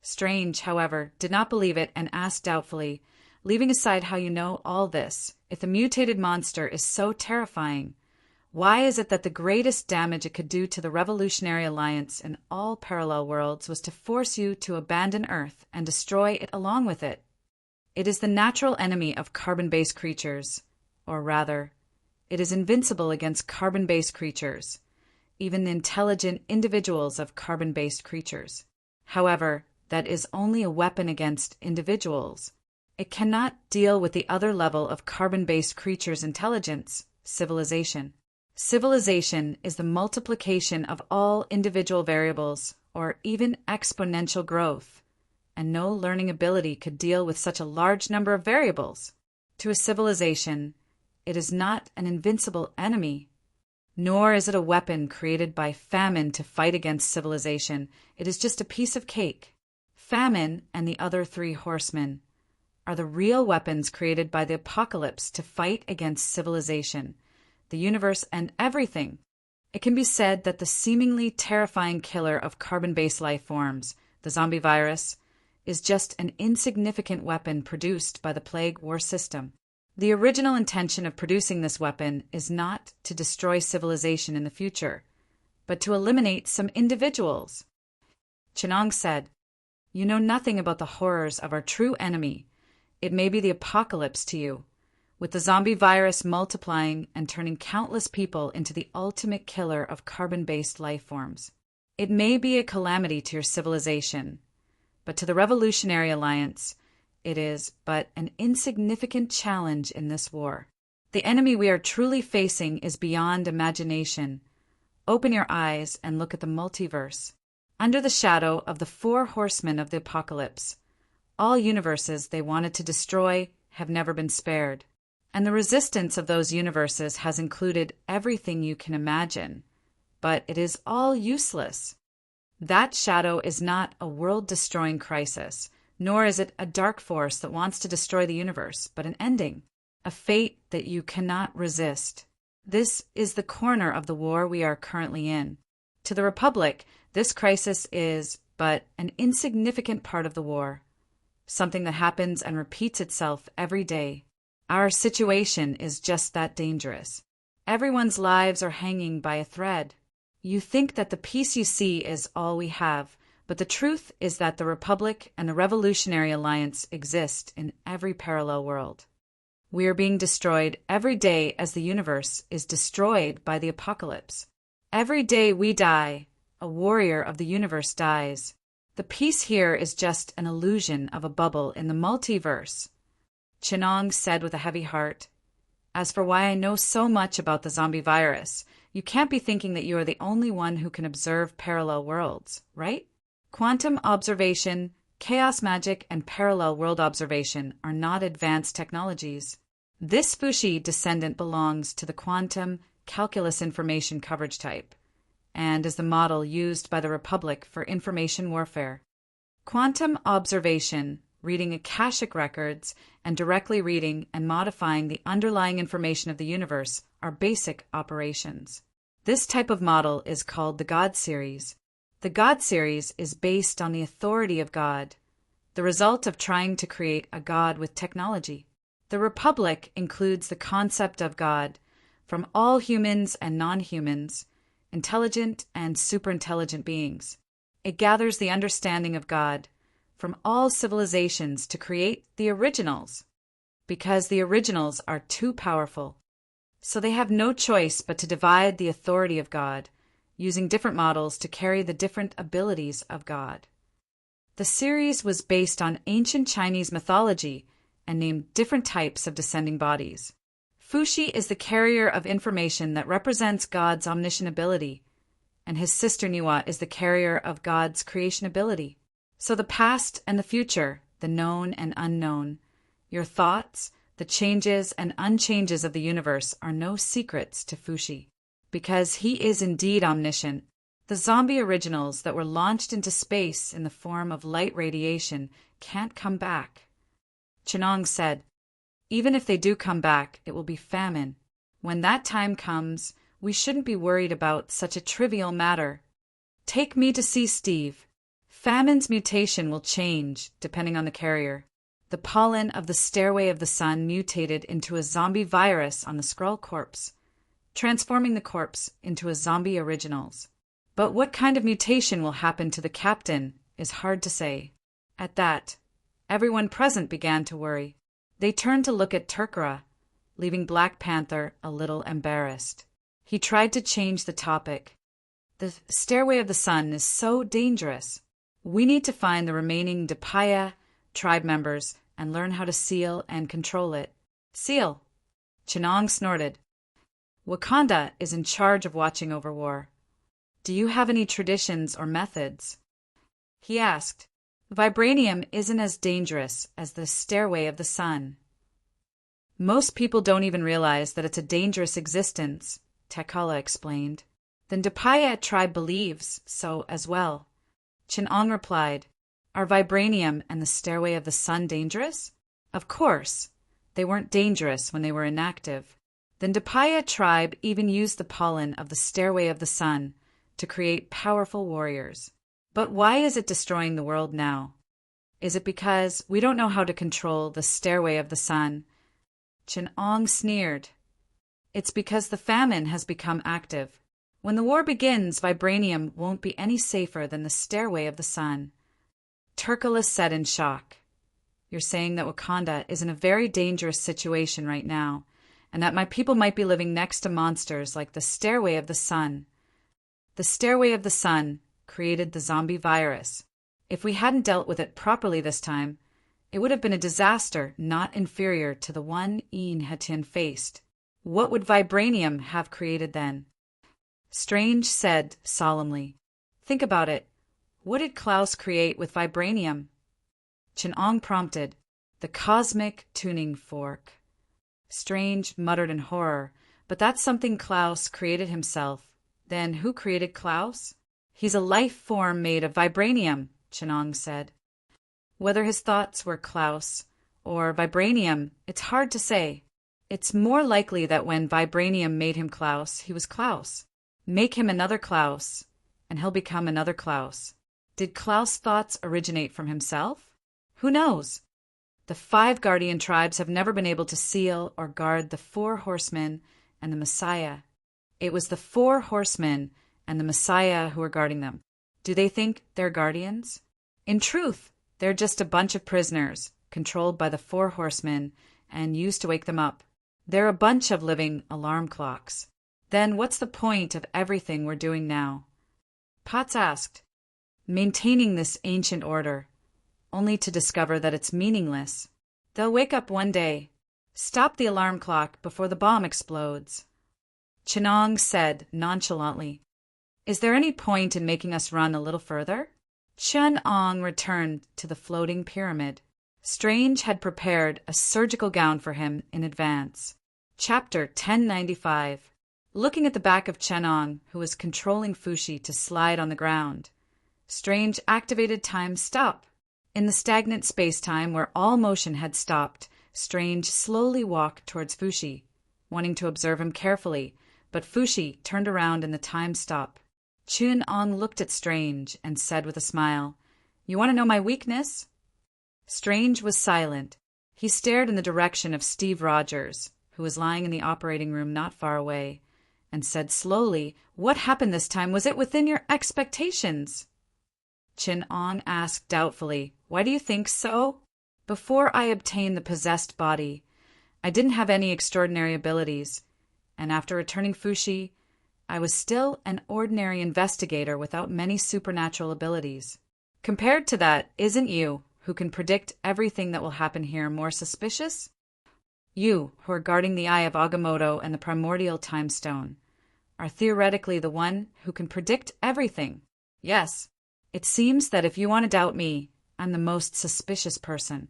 Strange, however, did not believe it and asked doubtfully, leaving aside how you know all this, if the mutated monster is so terrifying, why is it that the greatest damage it could do to the Revolutionary Alliance in all parallel worlds was to force you to abandon Earth and destroy it along with it? It is the natural enemy of carbon-based creatures, or rather, it is invincible against carbon-based creatures, even the intelligent individuals of carbon-based creatures. However, that is only a weapon against individuals. It cannot deal with the other level of carbon-based creatures' intelligence, civilization. Civilization is the multiplication of all individual variables, or even exponential growth, and no learning ability could deal with such a large number of variables. To a civilization, it is not an invincible enemy, nor is it a weapon created by famine to fight against civilization. It is just a piece of cake. Famine and the other three horsemen are the real weapons created by the apocalypse to fight against civilization, the universe, and everything. It can be said that the seemingly terrifying killer of carbon-based life forms, the zombie virus, is just an insignificant weapon produced by the plague war system. The original intention of producing this weapon is not to destroy civilization in the future, but to eliminate some individuals. Chenong said, "You know nothing about the horrors of our true enemy. It may be the apocalypse to you, with the zombie virus multiplying and turning countless people into the ultimate killer of carbon-based life forms. It may be a calamity to your civilization, but to the Revolutionary Alliance, it is but an insignificant challenge in this war. The enemy we are truly facing is beyond imagination. Open your eyes and look at the multiverse. Under the shadow of the four horsemen of the apocalypse, all universes they wanted to destroy have never been spared. And the resistance of those universes has included everything you can imagine, but it is all useless. That shadow is not a world-destroying crisis, nor is it a dark force that wants to destroy the universe, but an ending, a fate that you cannot resist. This is the corner of the war we are currently in. To the Republic, this crisis is but an insignificant part of the war, something that happens and repeats itself every day. Our situation is just that dangerous. Everyone's lives are hanging by a thread. You think that the peace you see is all we have, but the truth is that the Republic and the Revolutionary Alliance exist in every parallel world. We are being destroyed every day as the universe is destroyed by the apocalypse. Every day we die, a warrior of the universe dies. The peace here is just an illusion of a bubble in the multiverse." Chenong said with a heavy heart, As for why I know so much about the zombie virus, you can't be thinking that you are the only one who can observe parallel worlds, right? Quantum observation, chaos magic, and parallel world observation are not advanced technologies. This Fushi descendant belongs to the quantum calculus information coverage type, and is the model used by the Republic for information warfare. Quantum observation, reading Akashic records, and directly reading and modifying the underlying information of the universe are basic operations. This type of model is called the God series. The God series is based on the authority of God, the result of trying to create a God with technology. The Republic includes the concept of God from all humans and non-humans, intelligent and superintelligent beings. It gathers the understanding of God from all civilizations to create the originals, because the originals are too powerful. So they have no choice but to divide the authority of God, using different models to carry the different abilities of God. The series was based on ancient Chinese mythology and named different types of descending bodies. Fushi is the carrier of information that represents God's omniscient ability, and his sister Niwa is the carrier of God's creation ability. So the past and the future, the known and unknown, your thoughts, the changes and unchanges of the universe are no secrets to Fushi, because he is indeed omniscient. The zombie originals that were launched into space in the form of light radiation can't come back. Chenong said, even if they do come back, it will be famine. When that time comes, we shouldn't be worried about such a trivial matter. Take me to see Steve. Famine's mutation will change, depending on the carrier. The pollen of the Stairway of the Sun mutated into a zombie virus on the Skrull corpse, transforming the corpse into a zombie originals. But what kind of mutation will happen to the captain is hard to say. At that, everyone present began to worry. They turned to look at Turkara, leaving Black Panther a little embarrassed. He tried to change the topic. The Stairway of the Sun is so dangerous. We need to find the remaining Dapaya tribe members and learn how to seal and control it. Seal! Chenong snorted. Wakanda is in charge of watching over war. Do you have any traditions or methods? He asked. Vibranium isn't as dangerous as the Stairway of the Sun. Most people don't even realize that it's a dangerous existence, Tekala explained. Then Dapaya tribe believes so as well. Chenong replied, are vibranium and the Stairway of the Sun dangerous? Of course. They weren't dangerous when they were inactive. Then Dapaya tribe even used the pollen of the Stairway of the Sun to create powerful warriors. But why is it destroying the world now? Is it because we don't know how to control the Stairway of the Sun? Chenong sneered. It's because the famine has become active. When the war begins, vibranium won't be any safer than the Stairway of the Sun. Turkala said in shock. You're saying that Wakanda is in a very dangerous situation right now, and that my people might be living next to monsters like the Stairway of the Sun. The Stairway of the Sun created the zombie virus. If we hadn't dealt with it properly this time, it would have been a disaster not inferior to the one Ian Hatin faced. What would vibranium have created then? Strange said solemnly, think about it. What did Klaus create with vibranium? Chenong prompted, the cosmic tuning fork. Strange muttered in horror, but that's something Klaus created himself. Then who created Klaus? He's a life form made of vibranium, Chenong said. Whether his thoughts were Klaus or vibranium, it's hard to say. It's more likely that when vibranium made him Klaus, he was Klaus. Make him another Klaus, and he'll become another Klaus. Did Klaus' thoughts originate from himself? Who knows? The 5 guardian tribes have never been able to seal or guard the 4 horsemen and the Messiah. It was the 4 horsemen and the Messiah who are guarding them. Do they think they're guardians? In truth, they're just a bunch of prisoners, controlled by the 4 horsemen and used to wake them up. They're a bunch of living alarm clocks. Then what's the point of everything we're doing now? Potts asked. Maintaining this ancient order, only to discover that it's meaningless. They'll wake up one day. Stop the alarm clock before the bomb explodes. Chenong said nonchalantly, Is there any point in making us run a little further? Chenong returned to the floating pyramid. Strange had prepared a surgical gown for him in advance. Chapter 1095. Looking at the back of Chenong, who was controlling Fushi to slide on the ground, Strange activated time stop. In the stagnant space-time where all motion had stopped, Strange slowly walked towards Fushi, wanting to observe him carefully, but Fushi turned around in the time stop. Chenong looked at Strange and said with a smile, You want to know my weakness? Strange was silent. He stared in the direction of Steve Rogers, who was lying in the operating room not far away, and said slowly, What happened this time? Was it within your expectations? Chenong asked doubtfully, Why do you think so? Before I obtained the possessed body, I didn't have any extraordinary abilities, and after returning Fushi, I was still an ordinary investigator without many supernatural abilities. Compared to that, isn't you, who can predict everything that will happen here, more suspicious? You, who are guarding the Eye of Agamotto and the Primordial Time Stone, are theoretically the one who can predict everything. Yes, it seems that if you want to doubt me, I'm the most suspicious person.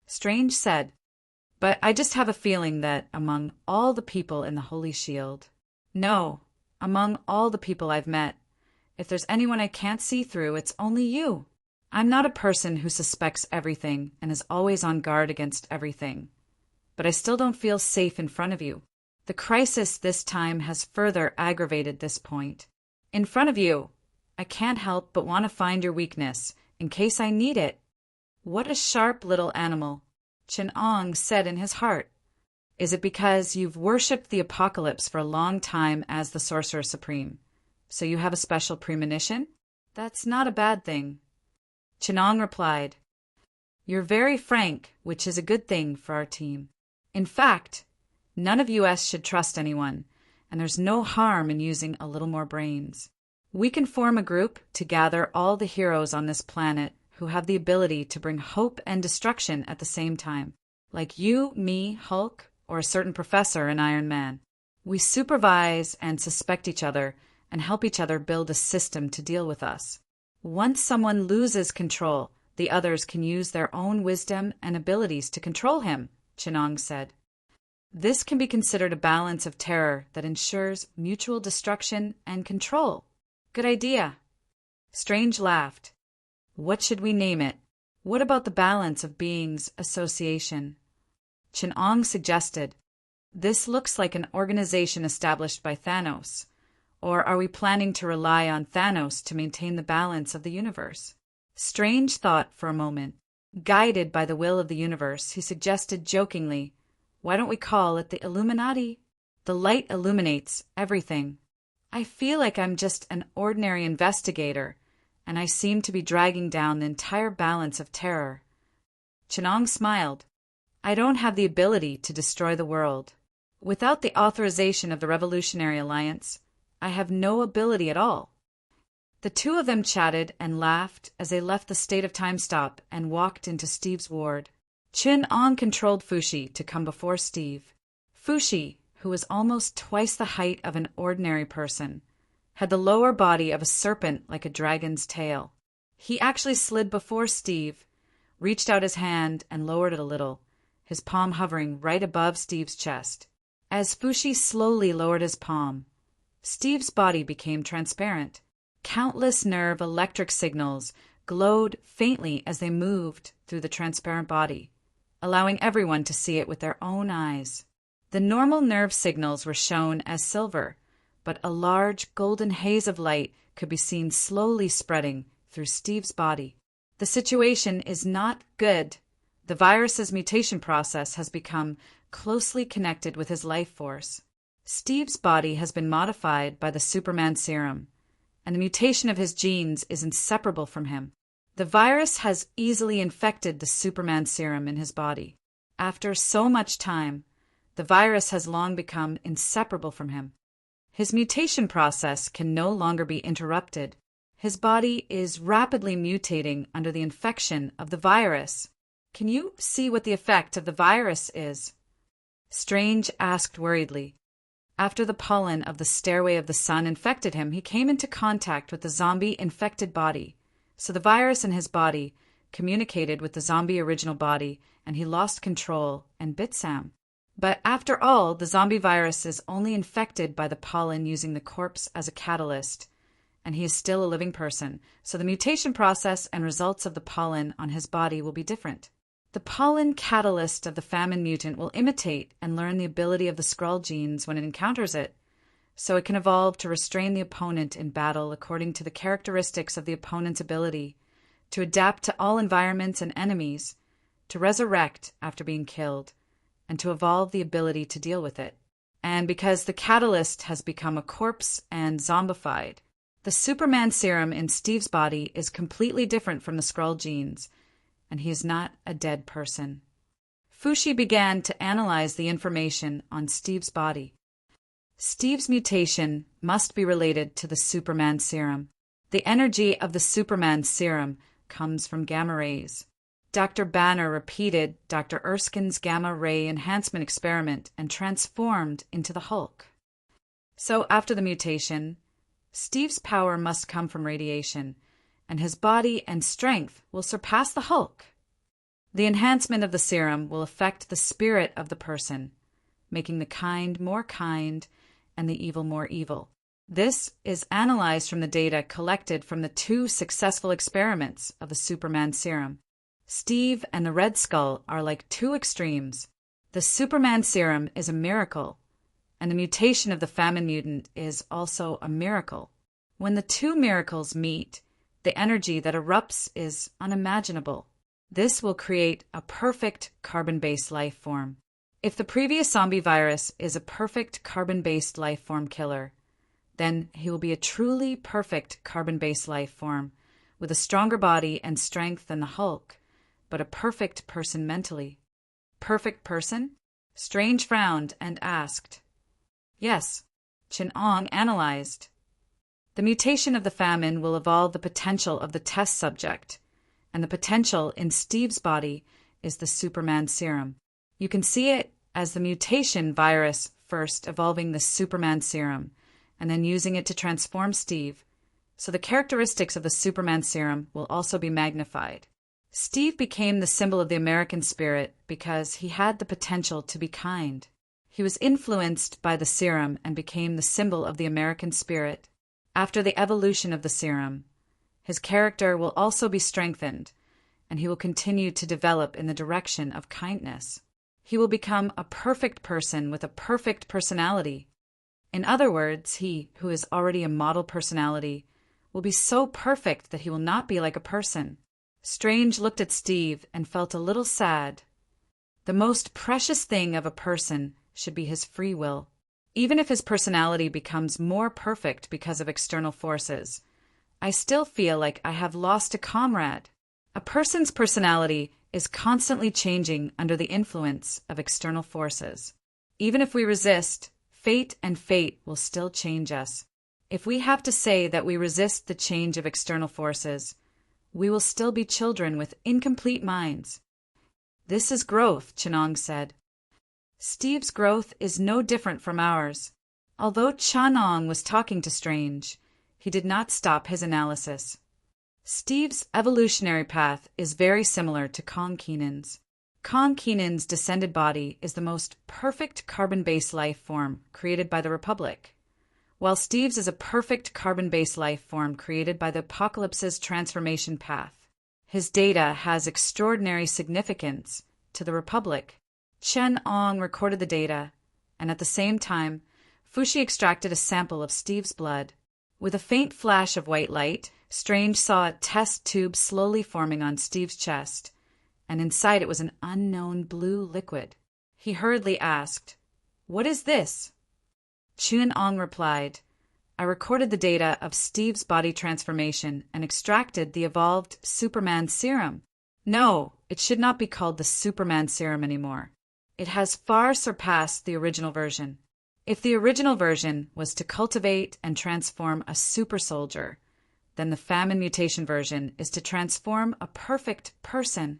Strange said, But I just have a feeling that among all the people in the Holy Shield, no, among all the people I've met, if there's anyone I can't see through, it's only you. I'm not a person who suspects everything and is always on guard against everything. But I still don't feel safe in front of you. The crisis this time has further aggravated this point. In front of you, I can't help but want to find your weakness, in case I need it. What a sharp little animal, Chenong said in his heart. Is it because you've worshipped the apocalypse for a long time as the Sorcerer Supreme, so you have a special premonition? That's not a bad thing. Chenong replied, You're very frank, which is a good thing for our team. In fact, none of us should trust anyone, and there's no harm in using a little more brains. We can form a group to gather all the heroes on this planet who have the ability to bring hope and destruction at the same time, like you, me, Hulk, or a certain professor in Iron Man. We supervise and suspect each other and help each other build a system to deal with us. Once someone loses control, the others can use their own wisdom and abilities to control him, Chenong said. This can be considered a balance of terror that ensures mutual destruction and control. Good idea. Strange laughed. What should we name it? What about the balance of beings association? Chenong suggested, This looks like an organization established by Thanos. Or are we planning to rely on Thanos to maintain the balance of the universe? Strange thought for a moment. Guided by the will of the universe, he suggested jokingly, Why don't we call it the Illuminati? The light illuminates everything. I feel like I'm just an ordinary investigator, and I seem to be dragging down the entire balance of terror. Chenong smiled. I don't have the ability to destroy the world. Without the authorization of the Revolutionary Alliance, I have no ability at all. The two of them chatted and laughed as they left the State of Time Stop and walked into Steve's ward. Chenong controlled Fushi to come before Steve. Fushi, who was almost twice the height of an ordinary person, had the lower body of a serpent like a dragon's tail. He actually slid before Steve, reached out his hand and lowered it a little, his palm hovering right above Steve's chest. As Fushi slowly lowered his palm, Steve's body became transparent. Countless nerve electric signals glowed faintly as they moved through the transparent body, allowing everyone to see it with their own eyes. The normal nerve signals were shown as silver, but a large golden haze of light could be seen slowly spreading through Steve's body. The situation is not good. The virus's mutation process has become closely connected with his life force. Steve's body has been modified by the Superman serum, and the mutation of his genes is inseparable from him. The virus has easily infected the Superman serum in his body. After so much time, the virus has long become inseparable from him. His mutation process can no longer be interrupted. His body is rapidly mutating under the infection of the virus. Can you see what the effect of the virus is? Strange asked worriedly. After the pollen of the Stairway of the Sun infected him, he came into contact with the zombie-infected body. So the virus in his body communicated with the zombie original body, and he lost control and bit Sam. But after all, the zombie virus is only infected by the pollen using the corpse as a catalyst, and he is still a living person, so the mutation process and results of the pollen on his body will be different. The pollen catalyst of the famine mutant will imitate and learn the ability of the Skrull genes when it encounters it, so it can evolve to restrain the opponent in battle according to the characteristics of the opponent's ability, to adapt to all environments and enemies, to resurrect after being killed, and to evolve the ability to deal with it. And because the catalyst has become a corpse and zombified, the Superman serum in Steve's body is completely different from the Skrull genes, and he is not a dead person. Fushi began to analyze the information on Steve's body. Steve's mutation must be related to the Superman serum. The energy of the Superman serum comes from gamma rays. Dr. Banner repeated Dr. Erskine's gamma ray enhancement experiment and transformed into the Hulk. So after the mutation, Steve's power must come from radiation, and his body and strength will surpass the Hulk. The enhancement of the serum will affect the spirit of the person, making the kind more kind and the evil more evil. This is analyzed from the data collected from the 2 successful experiments of the Superman serum. Steve and the Red Skull are like 2 extremes. The Superman serum is a miracle, and the mutation of the famine mutant is also a miracle. When the 2 miracles meet, the energy that erupts is unimaginable. This will create a perfect carbon-based life form. If the previous zombie virus is a perfect carbon-based life form killer, then he will be a truly perfect carbon-based life form, with a stronger body and strength than the Hulk, but a perfect person mentally. Perfect person? Strange frowned and asked. Yes, Chin-Ong analyzed. The mutation of the famine will evolve the potential of the test subject, and the potential in Steve's body is the Superman serum. You can see it as the mutation virus first evolving the Superman serum, and then using it to transform Steve, so the characteristics of the Superman serum will also be magnified. Steve became the symbol of the American spirit because he had the potential to be kind. He was influenced by the serum and became the symbol of the American spirit. After the evolution of the serum, his character will also be strengthened, and he will continue to develop in the direction of kindness. He will become a perfect person with a perfect personality. In other words, he, who is already a model personality, will be so perfect that he will not be like a person. Strange looked at Steve and felt a little sad. The most precious thing of a person should be his free will. Even if his personality becomes more perfect because of external forces, I still feel like I have lost a comrade. A person's personality is constantly changing under the influence of external forces. Even if we resist, fate will still change us. If we have to say that we resist the change of external forces, we will still be children with incomplete minds. This is growth, Chin-Ong said. Steve's growth is no different from ours. Although Chin-Ong was talking to Strange, he did not stop his analysis. Steve's evolutionary path is very similar to Kong Keenan's. Kong Keenan's descended body is the most perfect carbon-based life form created by the Republic, while Steve's is a perfect carbon-based life form created by the Apocalypse's transformation path. His data has extraordinary significance to the Republic. Chin-Ong recorded the data, and at the same time, Fushi extracted a sample of Steve's blood. With a faint flash of white light, Strange saw a test tube slowly forming on Steve's chest, and inside it was an unknown blue liquid. He hurriedly asked, "What is this?" Chin-Ong replied, "I recorded the data of Steve's body transformation and extracted the evolved Superman serum. No, it should not be called the Superman serum anymore. It has far surpassed the original version. If the original version was to cultivate and transform a super soldier, then the famine mutation version is to transform a perfect person.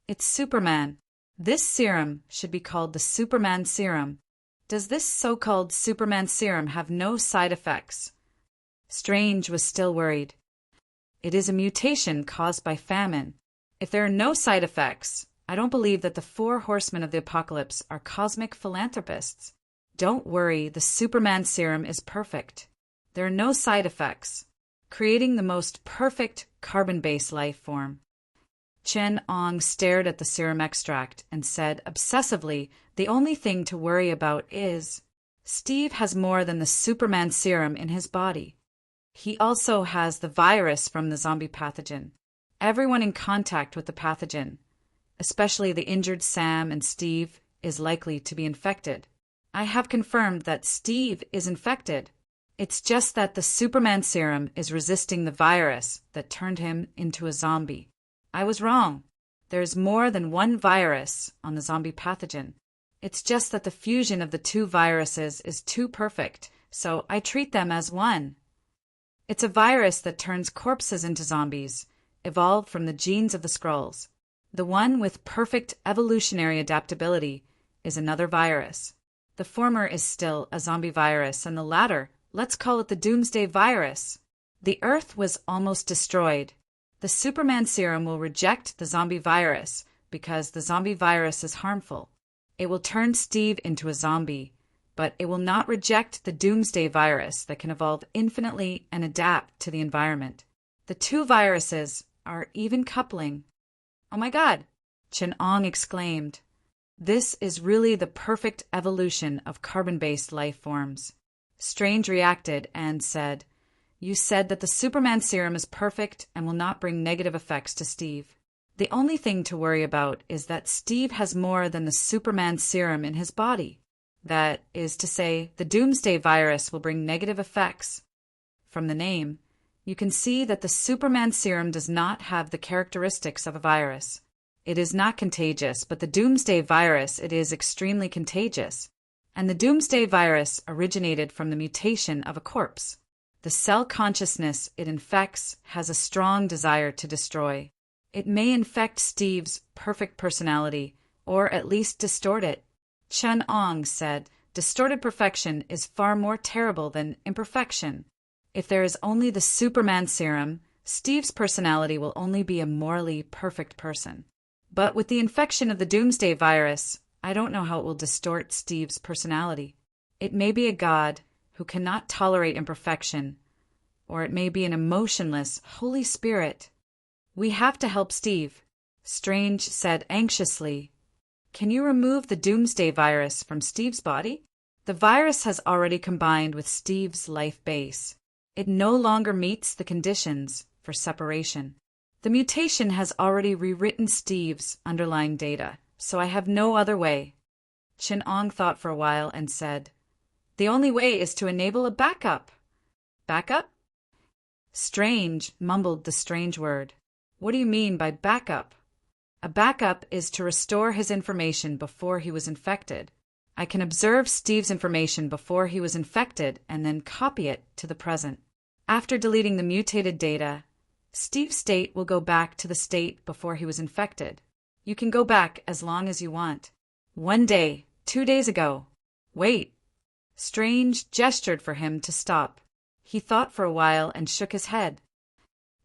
It's Superman. This serum should be called the Superman serum. Does this so-called Superman serum have no side effects? Strange was still worried. It is a mutation caused by famine. If there are no side effects, I don't believe that the 4 horsemen of the apocalypse are cosmic philanthropists. Don't worry, the Superman serum is perfect. There are no side effects, creating the most perfect carbon-based life form. Chen Ong stared at the serum extract and said obsessively, the only thing to worry about is, Steve has more than the Superman serum in his body. He also has the virus from the zombie pathogen. Everyone in contact with the pathogen, especially the injured Sam and Steve, is likely to be infected. I have confirmed that Steve is infected. It's just that the Superman serum is resisting the virus that turned him into a zombie. I was wrong. There's more than one virus on the zombie pathogen. It's just that the fusion of the 2 viruses is too perfect, so I treat them as one. It's a virus that turns corpses into zombies, evolved from the genes of the Skrulls. The one with perfect evolutionary adaptability is another virus. The former is still a zombie virus, and the latter, let's call it the Doomsday virus. The Earth was almost destroyed. The Superman serum will reject the zombie virus because the zombie virus is harmful. It will turn Steve into a zombie, but it will not reject the Doomsday virus that can evolve infinitely and adapt to the environment. The 2 viruses are even coupling. Oh my God! Chen Ong exclaimed. This is really the perfect evolution of carbon-based life forms. Strange reacted and said, You said that the Superman serum is perfect and will not bring negative effects to Steve. The only thing to worry about is that Steve has more than the Superman serum in his body. That is to say, the Doomsday virus will bring negative effects. From the name, you can see that the Superman serum does not have the characteristics of a virus. It is not contagious, but the Doomsday virus, it is extremely contagious. And the Doomsday virus originated from the mutation of a corpse. The cell consciousness it infects has a strong desire to destroy. It may infect Steve's perfect personality, or at least distort it. Chen Ong said, distorted perfection is far more terrible than imperfection. If there is only the Superman serum, Steve's personality will only be a morally perfect person. But with the infection of the Doomsday virus, I don't know how it will distort Steve's personality. It may be a god who cannot tolerate imperfection, or it may be an emotionless Holy Spirit. We have to help Steve, Strange said anxiously. Can you remove the Doomsday virus from Steve's body? The virus has already combined with Steve's life base. It no longer meets the conditions for separation. The mutation has already rewritten Steve's underlying data, so I have no other way. Chen Ong thought for a while and said, The only way is to enable a backup. Backup? Strange mumbled the strange word. What do you mean by backup? A backup is to restore his information before he was infected. I can observe Steve's information before he was infected and then copy it to the present. After deleting the mutated data, Steve's state will go back to the state before he was infected. You can go back as long as you want. 1 day, 2 days ago. Wait. Strange gestured for him to stop. He thought for a while and shook his head.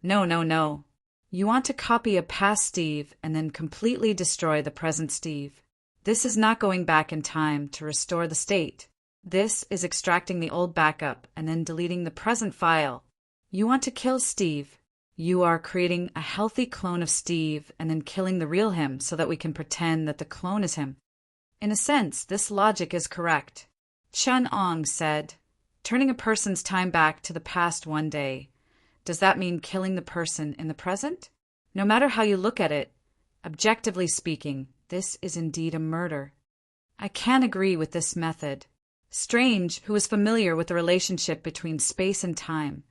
No. You want to copy a past Steve and then completely destroy the present Steve. This is not going back in time to restore the state. This is extracting the old backup and then deleting the present file. You want to kill Steve. You are creating a healthy clone of Steve and then killing the real him so that we can pretend that the clone is him. In a sense, this logic is correct. Chen Ong said, turning a person's time back to the past 1 day. Does that mean killing the person in the present? No matter how you look at it, objectively speaking, this is indeed a murder. I can't agree with this method. Strange, who was familiar with the relationship between space and time,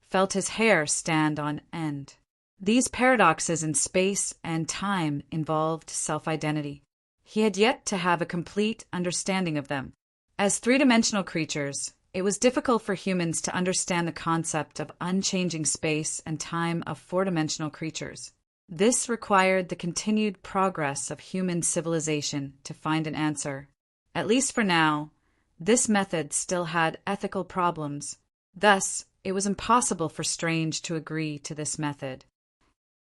felt his hair stand on end. These paradoxes in space and time involved self-identity. He had yet to have a complete understanding of them. As three-dimensional creatures, it was difficult for humans to understand the concept of unchanging space and time of four-dimensional creatures. This required the continued progress of human civilization to find an answer. At least for now, this method still had ethical problems. Thus, it was impossible for Strange to agree to this method.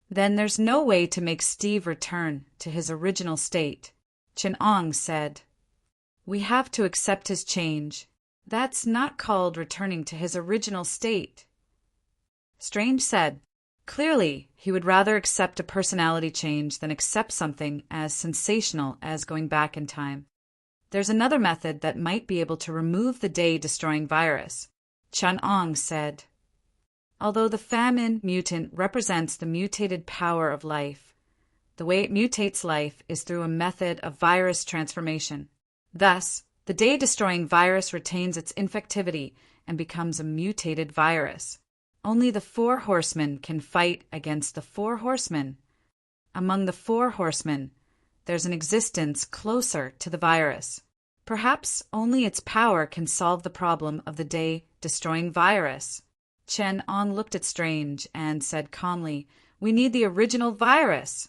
Then there's no way to make Steve return to his original state, Chin-Ong said. We have to accept his change. That's not called returning to his original state. Strange said, clearly he would rather accept a personality change than accept something as sensational as going back in time. There's another method that might be able to remove the day-destroying virus, Chin-Ong said. Although the famine mutant represents the mutated power of life, the way it mutates life is through a method of virus transformation. Thus, the day-destroying virus retains its infectivity and becomes a mutated virus. Only the Four Horsemen can fight against the Four Horsemen. Among the Four Horsemen, there's an existence closer to the virus. Perhaps only its power can solve the problem of the day-destroying virus. Chin-Ong looked at Strange and said calmly, We need the original virus.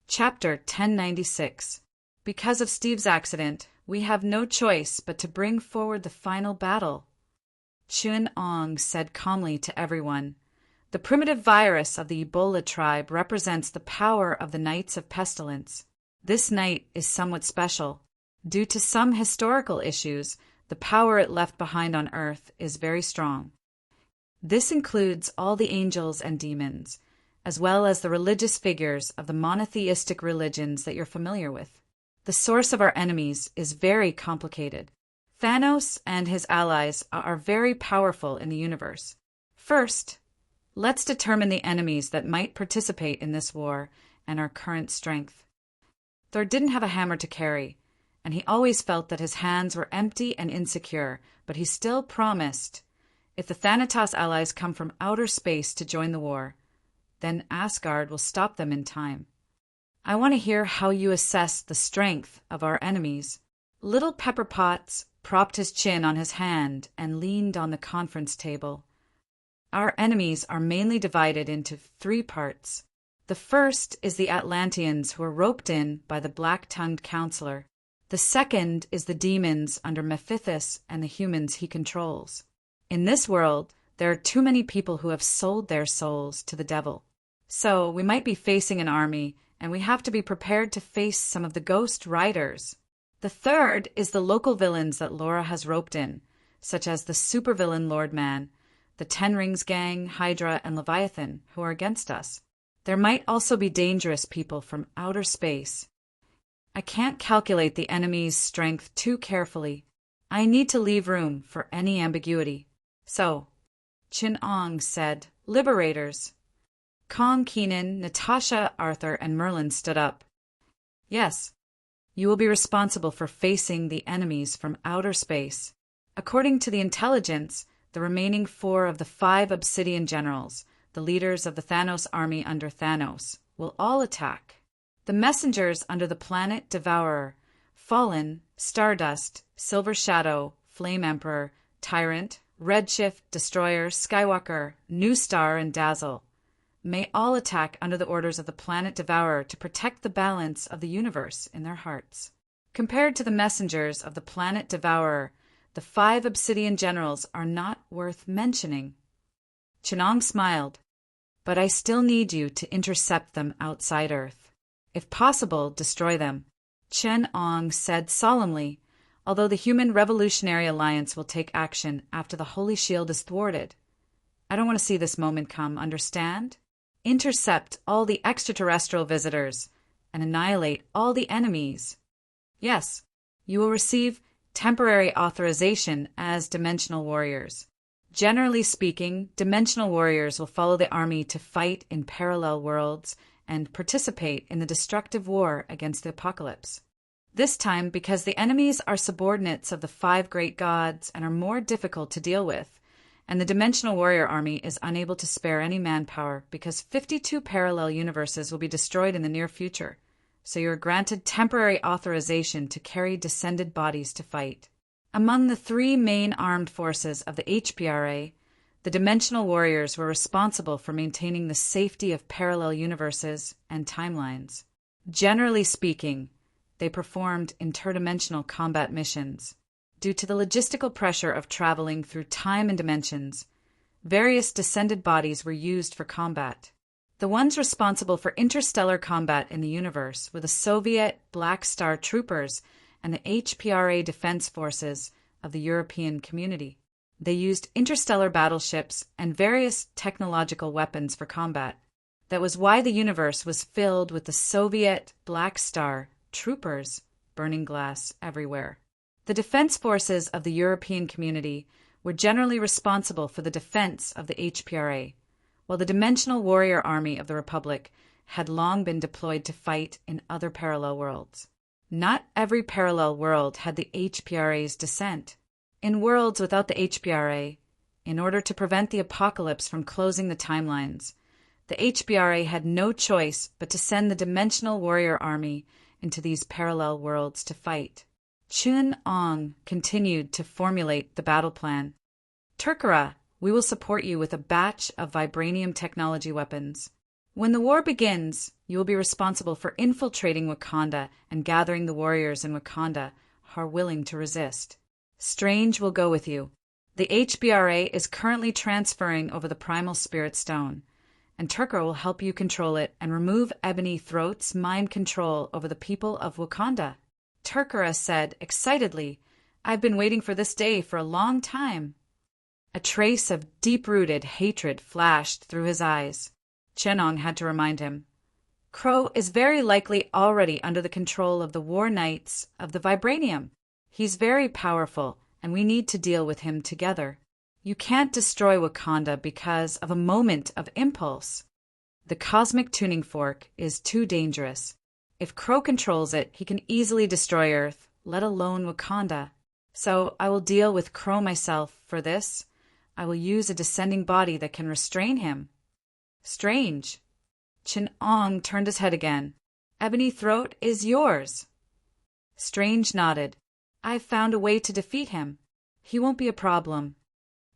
Chapter 1096. Because of Steve's accident, we have no choice but to bring forward the final battle. Chin-Ong said calmly to everyone, The primitive virus of the Ebola tribe represents the power of the Knights of Pestilence. This night is somewhat special. Due to some historical issues, the power it left behind on Earth is very strong. This includes all the angels and demons, as well as the religious figures of the monotheistic religions that you're familiar with. The source of our enemies is very complicated. Thanos and his allies are very powerful in the universe. First, let's determine the enemies that might participate in this war and our current strength. Thor didn't have a hammer to carry, and he always felt that his hands were empty and insecure, but he still promised, if the Thanatos allies come from outer space to join the war, then Asgard will stop them in time. I want to hear how you assess the strength of our enemies. Little Pepper Potts propped his chin on his hand and leaned on the conference table. Our enemies are mainly divided into 3 parts. The first is the Atlanteans who are roped in by the black-tongued counselor. The second is the demons under Mephitis and the humans he controls. In this world, there are too many people who have sold their souls to the devil. So we might be facing an army, and we have to be prepared to face some of the ghost riders. The third is the local villains that Laura has roped in, such as the supervillain Lord Man, the Ten Rings Gang, Hydra, and Leviathan, who are against us. There might also be dangerous people from outer space. I can't calculate the enemy's strength too carefully. I need to leave room for any ambiguity. So, Chin-Ong said, Liberators. Kong, Keenan, Natasha, Arthur, and Merlin stood up. Yes, you will be responsible for facing the enemies from outer space. According to the intelligence, the remaining 4 of the 5 Obsidian generals, the leaders of the Thanos army under Thanos, will all attack. The messengers under the planet Devourer, Fallen, Stardust, Silver Shadow, Flame Emperor, Tyrant, Redshift, Destroyer, Skywalker, New Star, and Dazzle may all attack under the orders of the planet Devourer to protect the balance of the universe in their hearts. Compared to the messengers of the planet Devourer, the 5 Obsidian generals are not worth mentioning. Chin-Ong smiled, but I still need you to intercept them outside Earth. If possible, destroy them. Chin-Ong said solemnly, although the Human Revolutionary Alliance will take action after the Holy Shield is thwarted. I don't want to see this moment come, understand? Intercept all the extraterrestrial visitors and annihilate all the enemies. Yes, you will receive temporary authorization as Dimensional Warriors. Generally speaking, Dimensional Warriors will follow the army to fight in parallel worlds and participate in the destructive war against the apocalypse. This time, because the enemies are subordinates of the 5 great gods and are more difficult to deal with, and the Dimensional Warrior Army is unable to spare any manpower because 52 parallel universes will be destroyed in the near future, so you are granted temporary authorization to carry descended bodies to fight. Among the 3 main armed forces of the HPRA, The dimensional warriors were responsible for maintaining the safety of parallel universes and timelines. Generally speaking, they performed interdimensional combat missions. Due to the logistical pressure of traveling through time and dimensions, various descended bodies were used for combat. The ones responsible for interstellar combat in the universe were the Soviet Black Star Troopers and the HPRA Defense Forces of the European Community. They used interstellar battleships and various technological weapons for combat. That was why the universe was filled with the Soviet Black Star Troopers burning glass everywhere. The defense forces of the European Community were generally responsible for the defense of the HPRA, while the Dimensional Warrior Army of the Republic had long been deployed to fight in other parallel worlds. Not every parallel world had the HPRA's descent. In worlds without the HPRA, in order to prevent the apocalypse from closing the timelines, the HPRA had no choice but to send the Dimensional Warrior Army into these parallel worlds to fight. Chun-Ong continued to formulate the battle plan. Turkara, we will support you with a batch of vibranium technology weapons. When the war begins, you will be responsible for infiltrating Wakanda and gathering the warriors in Wakanda who are willing to resist. Strange will go with you. The HBRA is currently transferring over the Primal Spirit Stone, and Turkara will help you control it and remove Ebony Throat's mind control over the people of Wakanda. Turkara said excitedly, I've been waiting for this day for a long time. A trace of deep-rooted hatred flashed through his eyes. Chun-Ong had to remind him. Crow is very likely already under the control of the War Knights of the Vibranium. He's very powerful, and we need to deal with him together. You can't destroy Wakanda because of a moment of impulse. The cosmic tuning fork is too dangerous. If Crow controls it, he can easily destroy Earth, let alone Wakanda. So I will deal with Crow myself for this. I will use a descending body that can restrain him. Strange. Chun-Ong turned his head again. Ebony Throat is yours. Strange nodded. I've found a way to defeat him. He won't be a problem.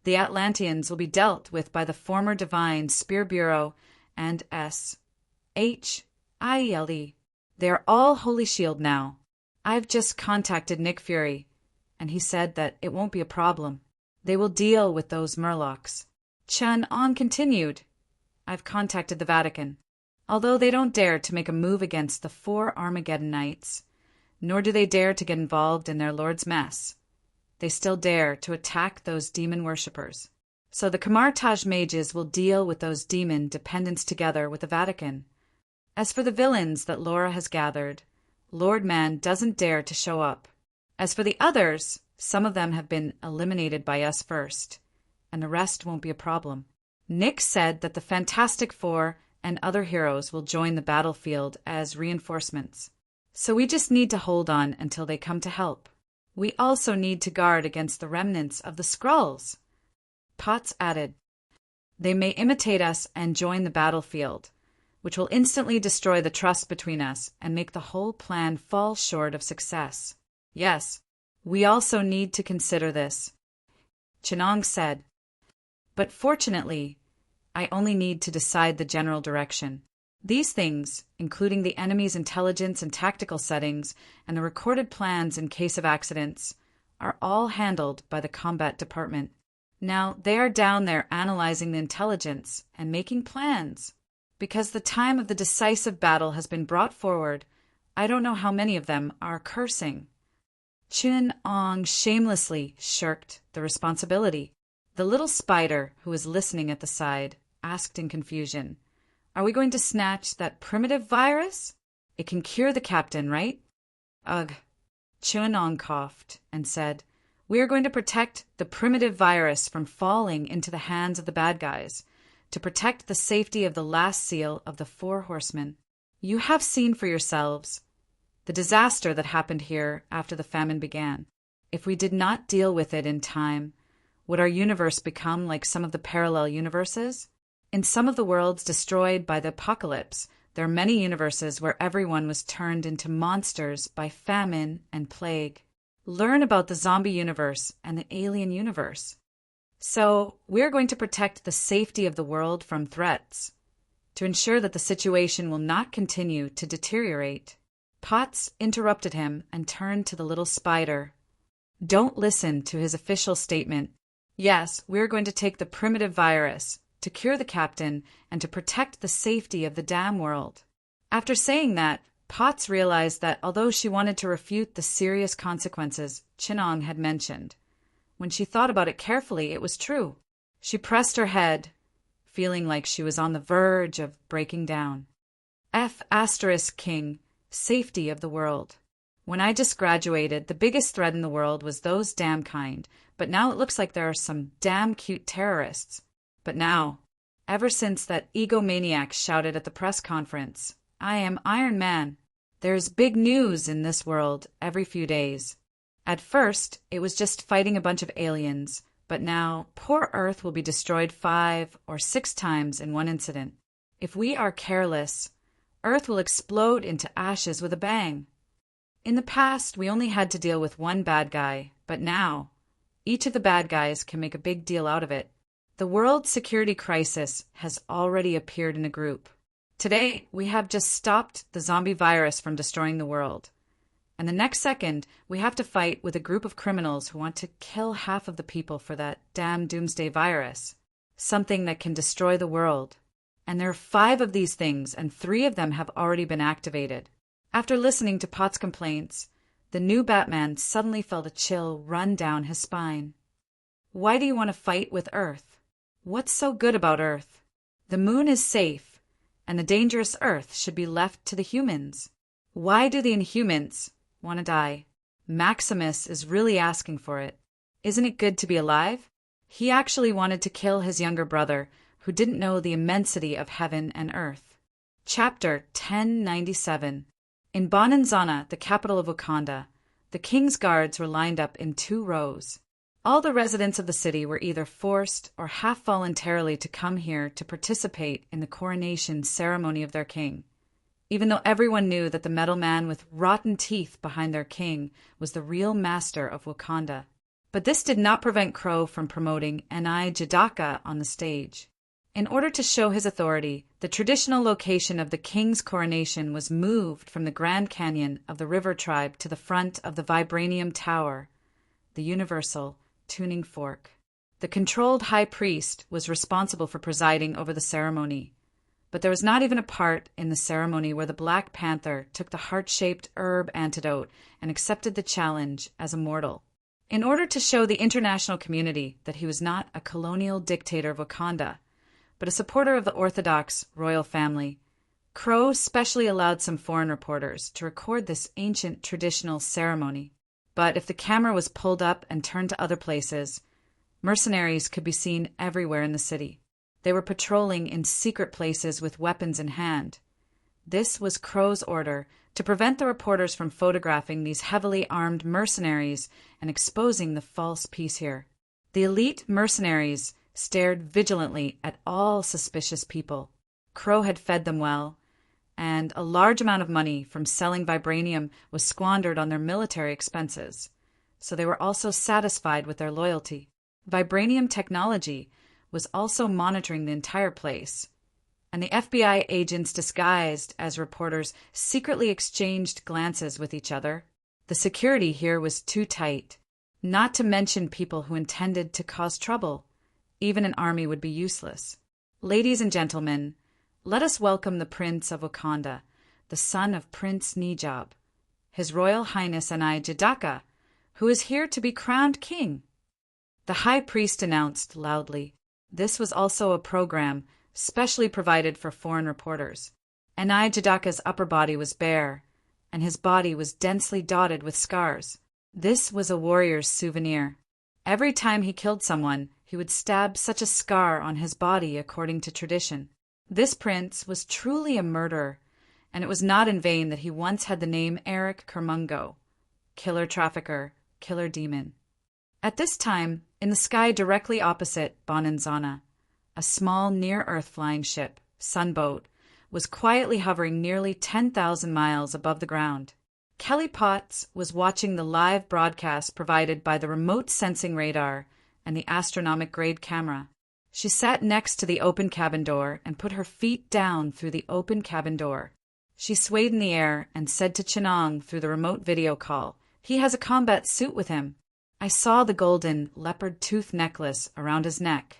The Atlanteans will be dealt with by the former Divine Spear Bureau and S.H.I.E.L.D. They are all Holy Shield now. I've just contacted Nick Fury, and he said that it won't be a problem. They will deal with those Murlocs. Chun-Ong continued. I've contacted the Vatican. Although they don't dare to make a move against the 4 Armageddonites, nor do they dare to get involved in their Lord's mess, they still dare to attack those demon worshippers. So the Kamartaj mages will deal with those demon dependents together with the Vatican. As for the villains that Laura has gathered, Lord Man doesn't dare to show up. As for the others, some of them have been eliminated by us first, and the rest won't be a problem. Nick said that the Fantastic Four and other heroes will join the battlefield as reinforcements. So we just need to hold on until they come to help. We also need to guard against the remnants of the Skrulls. Potts added, They may imitate us and join the battlefield, which will instantly destroy the trust between us and make the whole plan fall short of success. Yes, we also need to consider this. Chun-Ong said, But fortunately, I only need to decide the general direction. These things, including the enemy's intelligence and tactical settings and the recorded plans in case of accidents, are all handled by the combat department. Now, they are down there analyzing the intelligence and making plans. Because the time of the decisive battle has been brought forward, I don't know how many of them are cursing. Chun-Ong shamelessly shirked the responsibility. The little spider, who was listening at the side, asked in confusion, Are we going to snatch that primitive virus? It can cure the captain, right? Ugh. Chun-Ong coughed and said, We are going to protect the primitive virus from falling into the hands of the bad guys, to protect the safety of the last seal of the 4 horsemen. You have seen for yourselves the disaster that happened here after the famine began. If we did not deal with it in time, would our universe become like some of the parallel universes? In some of the worlds destroyed by the apocalypse, there are many universes where everyone was turned into monsters by famine and plague. Learn about the zombie universe and the alien universe. So, we're going to protect the safety of the world from threats, to ensure that the situation will not continue to deteriorate. Potts interrupted him and turned to the little spider. Don't listen to his official statement. Yes, we're going to take the primitive virus to cure the captain and to protect the safety of the damn world. After saying that, Potts realized that although she wanted to refute the serious consequences Chinong had mentioned, when she thought about it carefully, it was true. She pressed her head, feeling like she was on the verge of breaking down. King, safety of the world. When I just graduated, the biggest threat in the world was those damn kind, but now it looks like there are some damn cute terrorists. But now, ever since that egomaniac shouted at the press conference, I am Iron Man, there's big news in this world every few days. At first, it was just fighting a bunch of aliens, but now poor Earth will be destroyed 5 or 6 times in one incident. If we are careless, Earth will explode into ashes with a bang. In the past, we only had to deal with one bad guy, but now, each of the bad guys can make a big deal out of it. The world security crisis has already appeared in a group. Today, we have just stopped the zombie virus from destroying the world. And the next second, we have to fight with a group of criminals who want to kill half of the people for that damn doomsday virus. Something that can destroy the world. And there are 5 of these things, and 3 of them have already been activated. After listening to Potts' complaints, the new Batman suddenly felt a chill run down his spine. Why do you want to fight with Earth? What's so good about Earth? The moon is safe, and the dangerous Earth should be left to the humans. Why do the Inhumans want to die? Maximus is really asking for it. Isn't it good to be alive? He actually wanted to kill his younger brother, who didn't know the immensity of heaven and earth. Chapter 1097. In Bonanzana, the capital of Wakanda, the king's guards were lined up in 2 rows. All the residents of the city were either forced or half voluntarily to come here to participate in the coronation ceremony of their king, even though everyone knew that the metal man with rotten teeth behind their king was the real master of Wakanda. But this did not prevent Crow from promoting Jadaka on the stage. In order to show his authority, the traditional location of the king's coronation was moved from the Grand Canyon of the River Tribe to the front of the Vibranium Tower, the universal tuning fork. The controlled high priest was responsible for presiding over the ceremony, but there was not even a part in the ceremony where the Black Panther took the heart-shaped herb antidote and accepted the challenge as a mortal. In order to show the international community that he was not a colonial dictator of Wakanda, but a supporter of the Orthodox royal family, Crow specially allowed some foreign reporters to record this ancient traditional ceremony. But if the camera was pulled up and turned to other places, mercenaries could be seen everywhere in the city. They were patrolling in secret places with weapons in hand. This was Crow's order to prevent the reporters from photographing these heavily armed mercenaries and exposing the false peace here. The elite mercenaries stared vigilantly at all suspicious people. Crow had fed them well, and a large amount of money from selling vibranium was squandered on their military expenses, so they were also satisfied with their loyalty. Vibranium technology was also monitoring the entire place, and the FBI agents disguised as reporters secretly exchanged glances with each other. The security here was too tight, not to mention people who intended to cause trouble. Even an army would be useless. Ladies and gentlemen, let us welcome the Prince of Wakanda, the son of Prince Nijab, His Royal Highness Jadaka, who is here to be crowned king. The high priest announced loudly. This was also a program specially provided for foreign reporters. Jadaka's upper body was bare, and his body was densely dotted with scars. This was a warrior's souvenir. Every time he killed someone, he would stab such a scar on his body according to tradition. This prince was truly a murderer, and it was not in vain that he once had the name Eric Kermungo, killer trafficker, killer demon. At this time, in the sky directly opposite Bonanzana, a small near-Earth flying ship, Sunboat, was quietly hovering nearly 10,000 miles above the ground. Kelly Potts was watching the live broadcast provided by the remote sensing radar and the astronomic-grade camera. She sat next to the open cabin door and put her feet down through the open cabin door. She swayed in the air and said to Chenong through the remote video call, "He has a combat suit with him. I saw the golden leopard tooth necklace around his neck.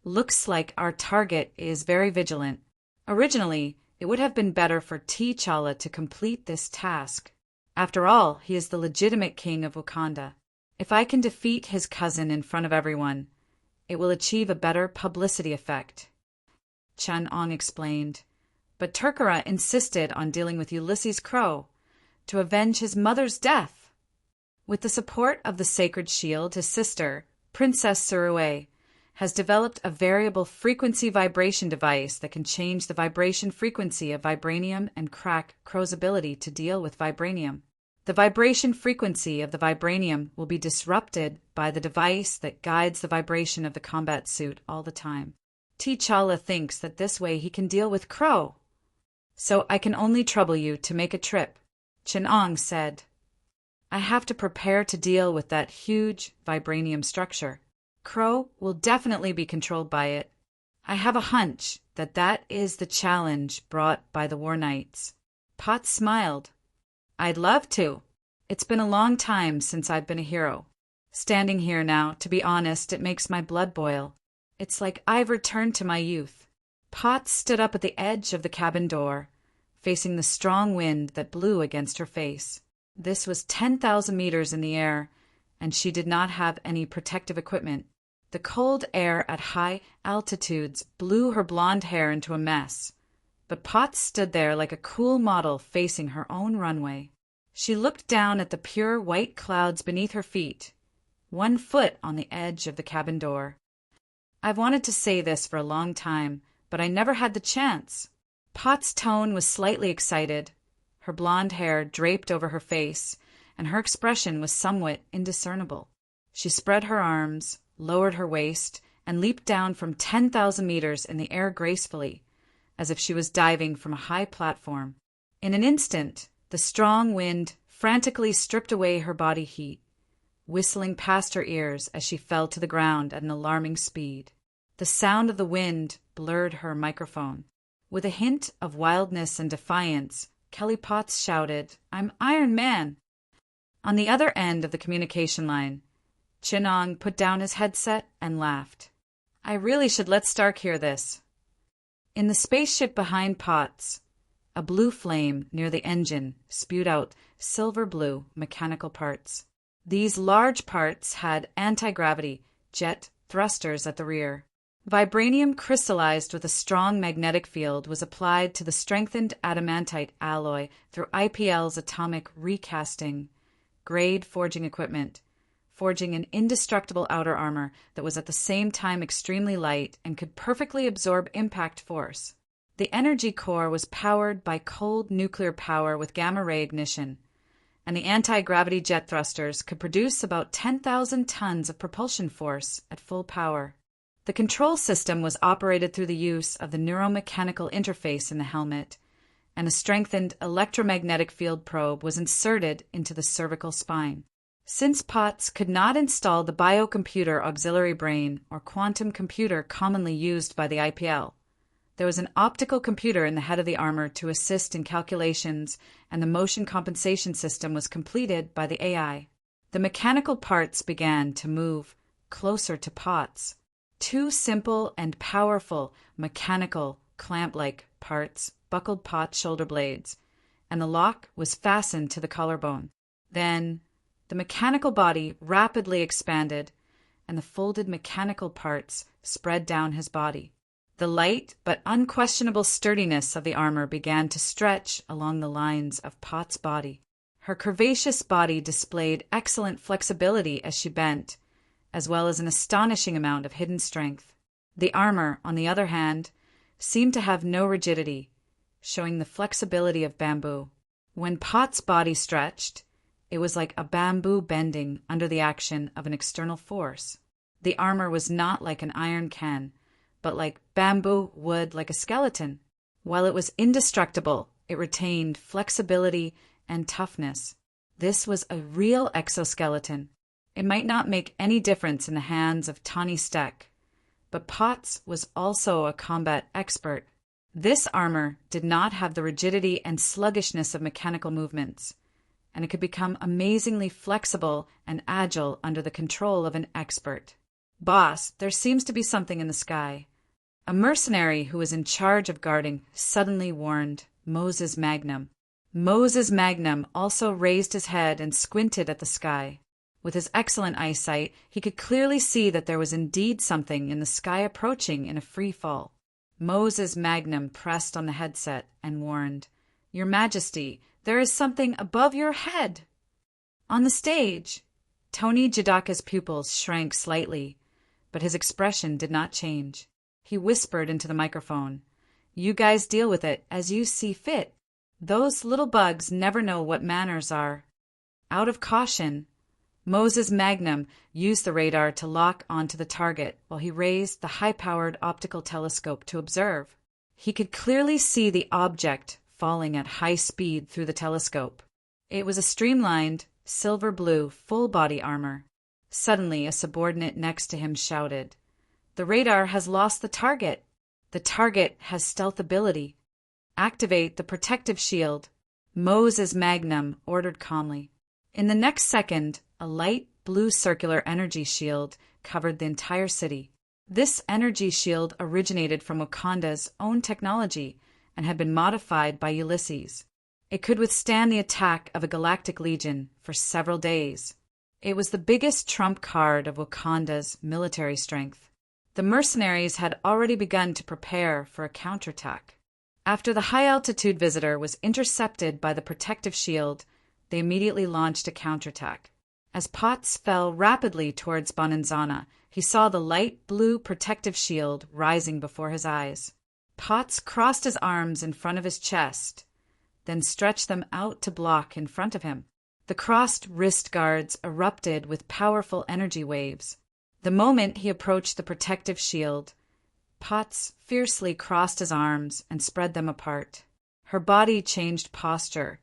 Looks like our target is very vigilant. Originally, it would have been better for T'Challa to complete this task. After all, he is the legitimate king of Wakanda. If I can defeat his cousin in front of everyone, it will achieve a better publicity effect." Chenong explained. But Turkara insisted on dealing with Ulysses Crow to avenge his mother's death. With the support of the Sacred Shield, his sister, Princess Surue, has developed a variable frequency vibration device that can change the vibration frequency of vibranium and crack Crow's ability to deal with vibranium. The vibration frequency of the vibranium will be disrupted by the device that guides the vibration of the combat suit all the time. T'Challa thinks that this way he can deal with Crow. "So I can only trouble you to make a trip," Chenong said. "I have to prepare to deal with that huge vibranium structure. Crow will definitely be controlled by it. I have a hunch that that is the challenge brought by the War Knights." Potts smiled. "I'd love to. It's been a long time since I've been a hero. Standing here now, to be honest, it makes my blood boil. It's like I've returned to my youth." Potts stood up at the edge of the cabin door, facing the strong wind that blew against her face. This was 10,000 meters in the air, and she did not have any protective equipment. The cold air at high altitudes blew her blonde hair into a mess, but Potts stood there like a cool model facing her own runway. She looked down at the pure white clouds beneath her feet, 1 foot on the edge of the cabin door. "I've wanted to say this for a long time, but I never had the chance." Potts' tone was slightly excited. Her blonde hair draped over her face, and her expression was somewhat indiscernible. She spread her arms, lowered her waist, and leaped down from 10,000 meters in the air gracefully, as if she was diving from a high platform. In an instant, the strong wind frantically stripped away her body heat, whistling past her ears as she fell to the ground at an alarming speed. The sound of the wind blurred her microphone. With a hint of wildness and defiance, Kelly Potts shouted, "I'm Iron Man!" On the other end of the communication line, Chenong put down his headset and laughed. "I really should let Stark hear this." In the spaceship behind Potts, a blue flame near the engine spewed out silver-blue mechanical parts. These large parts had anti-gravity jet thrusters at the rear. Vibranium crystallized with a strong magnetic field was applied to the strengthened adamantite alloy through IPL's atomic recasting grade forging equipment, forging an indestructible outer armor that was at the same time extremely light and could perfectly absorb impact force. The energy core was powered by cold nuclear power with gamma-ray ignition, and the anti-gravity jet thrusters could produce about 10,000 tons of propulsion force at full power. The control system was operated through the use of the neuromechanical interface in the helmet, and a strengthened electromagnetic field probe was inserted into the cervical spine. Since Potts could not install the biocomputer auxiliary brain or quantum computer commonly used by the IPL, there was an optical computer in the head of the armor to assist in calculations, and the motion compensation system was completed by the AI. The mechanical parts began to move closer to Potts. 2 simple and powerful mechanical clamp-like parts buckled Potts' shoulder blades, and the lock was fastened to the collarbone. Then the mechanical body rapidly expanded, and the folded mechanical parts spread down his body. The light but unquestionable sturdiness of the armor began to stretch along the lines of Potts' body. Her curvaceous body displayed excellent flexibility as she bent, as well as an astonishing amount of hidden strength. The armor, on the other hand, seemed to have no rigidity, showing the flexibility of bamboo. When Potts' body stretched, it was like a bamboo bending under the action of an external force. The armor was not like an iron can, but like bamboo wood like a skeleton. While it was indestructible, it retained flexibility and toughness. This was a real exoskeleton. It might not make any difference in the hands of Tawny Steck, but Potts was also a combat expert. This armor did not have the rigidity and sluggishness of mechanical movements, and it could become amazingly flexible and agile under the control of an expert. "Boss, there seems to be something in the sky." A mercenary who was in charge of guarding suddenly warned Moses Magnum. Moses Magnum also raised his head and squinted at the sky. With his excellent eyesight, he could clearly see that there was indeed something in the sky approaching in a free fall. Moses Magnum pressed on the headset and warned, "Your Majesty, there is something above your head." On the stage, Tony Jadaka's pupils shrank slightly, but his expression did not change. He whispered into the microphone, "You guys deal with it as you see fit. Those little bugs never know what manners are." Out of caution, Moses Magnum used the radar to lock onto the target while he raised the high-powered optical telescope to observe. He could clearly see the object falling at high speed through the telescope. It was a streamlined, silver-blue, full-body armor. Suddenly, a subordinate next to him shouted, "The radar has lost the target. The target has stealth ability. Activate the protective shield," Moses Magnum ordered calmly. In the next second, a light blue circular energy shield covered the entire city. This energy shield originated from Wakanda's own technology and had been modified by Ulysses. It could withstand the attack of a galactic legion for several days. It was the biggest trump card of Wakanda's military strength. The mercenaries had already begun to prepare for a counterattack. After the high-altitude visitor was intercepted by the protective shield, they immediately launched a counterattack. As Potts fell rapidly towards Bonanzana, he saw the light blue protective shield rising before his eyes. Potts crossed his arms in front of his chest, then stretched them out to block in front of him. The crossed wrist guards erupted with powerful energy waves. The moment he approached the protective shield, Potts fiercely crossed his arms and spread them apart. Her body changed posture,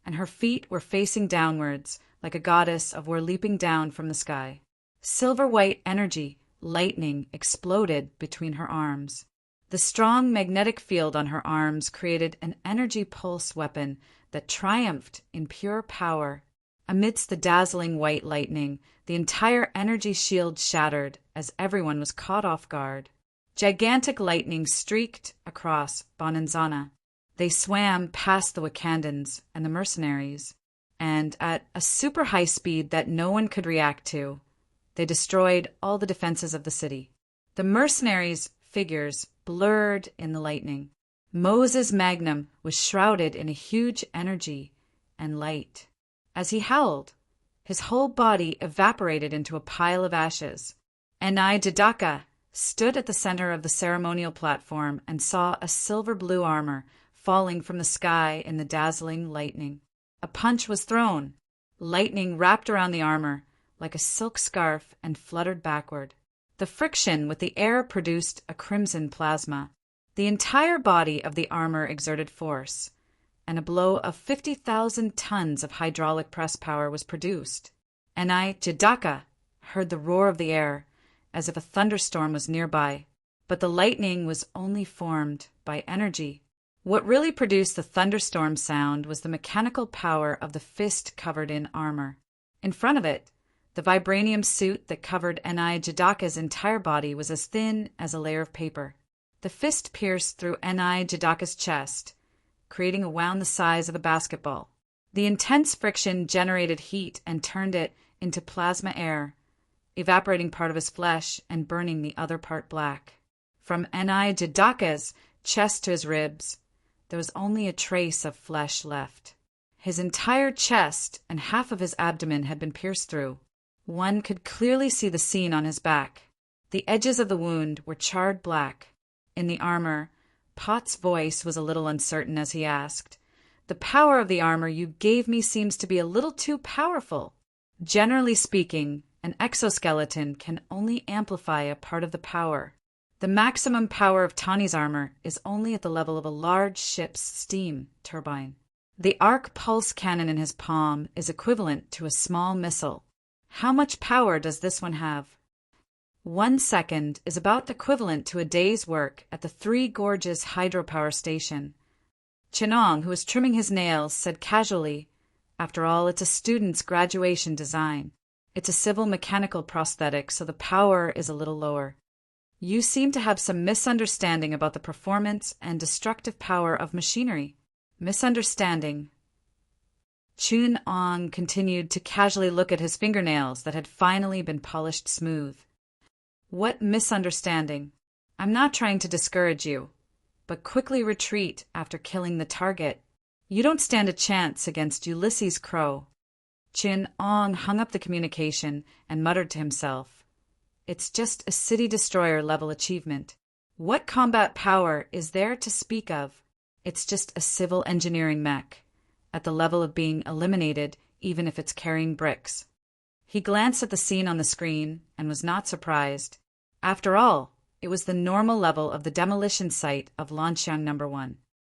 and her feet were facing downwards like a goddess of war leaping down from the sky. Silver-white energy, lightning, exploded between her arms. The strong magnetic field on her arms created an energy pulse weapon that triumphed in pure power. Amidst the dazzling white lightning, the entire energy shield shattered as everyone was caught off guard. Gigantic lightning streaked across Bonanzana. They swam past the Wakandans and the mercenaries, and at a super high speed that no one could react to, they destroyed all the defenses of the city. The mercenaries' figures blurred in the lightning. Moses Magnum was shrouded in a huge energy and light. As he howled, his whole body evaporated into a pile of ashes. Enai Jadaka stood at the center of the ceremonial platform and saw a silver-blue armor falling from the sky in the dazzling lightning. A punch was thrown. Lightning wrapped around the armor like a silk scarf and fluttered backward. The friction with the air produced a crimson plasma. The entire body of the armor exerted force, and a blow of 50,000 tons of hydraulic press power was produced. Enai Jadaka heard the roar of the air as if a thunderstorm was nearby, but the lightning was only formed by energy. What really produced the thunderstorm sound was the mechanical power of the fist covered in armor. In front of it, the vibranium suit that covered Enai Jadaka's entire body was as thin as a layer of paper. The fist pierced through Enai Jadaka's chest, creating a wound the size of a basketball. The intense friction generated heat and turned it into plasma air, evaporating part of his flesh and burning the other part black. From Enai Jadaka's chest to his ribs, there was only a trace of flesh left. His entire chest and half of his abdomen had been pierced through. One could clearly see the seam on his back. The edges of the wound were charred black. In the armor, Potts' voice was a little uncertain as he asked, "The power of the armor you gave me seems to be a little too powerful." Generally speaking, an exoskeleton can only amplify a part of the power. The maximum power of Tani's armor is only at the level of a large ship's steam turbine. The arc pulse cannon in his palm is equivalent to a small missile. How much power does this one have? 1 second is about equivalent to a day's work at the Three Gorges hydropower station. Chinong, who was trimming his nails, said casually, "After all, it's a student's graduation design. It's a civil mechanical prosthetic, so the power is a little lower. You seem to have some misunderstanding about the performance and destructive power of machinery." Misunderstanding. Chun-Ong continued to casually look at his fingernails that had finally been polished smooth. "What misunderstanding? I'm not trying to discourage you, but quickly retreat after killing the target. You don't stand a chance against Ulysses Crow." Chin-Ong hung up the communication and muttered to himself, "It's just a city destroyer level achievement. What combat power is there to speak of? It's just a civil engineering mech, at the level of being eliminated even if it's carrying bricks." He glanced at the scene on the screen and was not surprised. After all, it was the normal level of the demolition site of Lanxiang No. 1.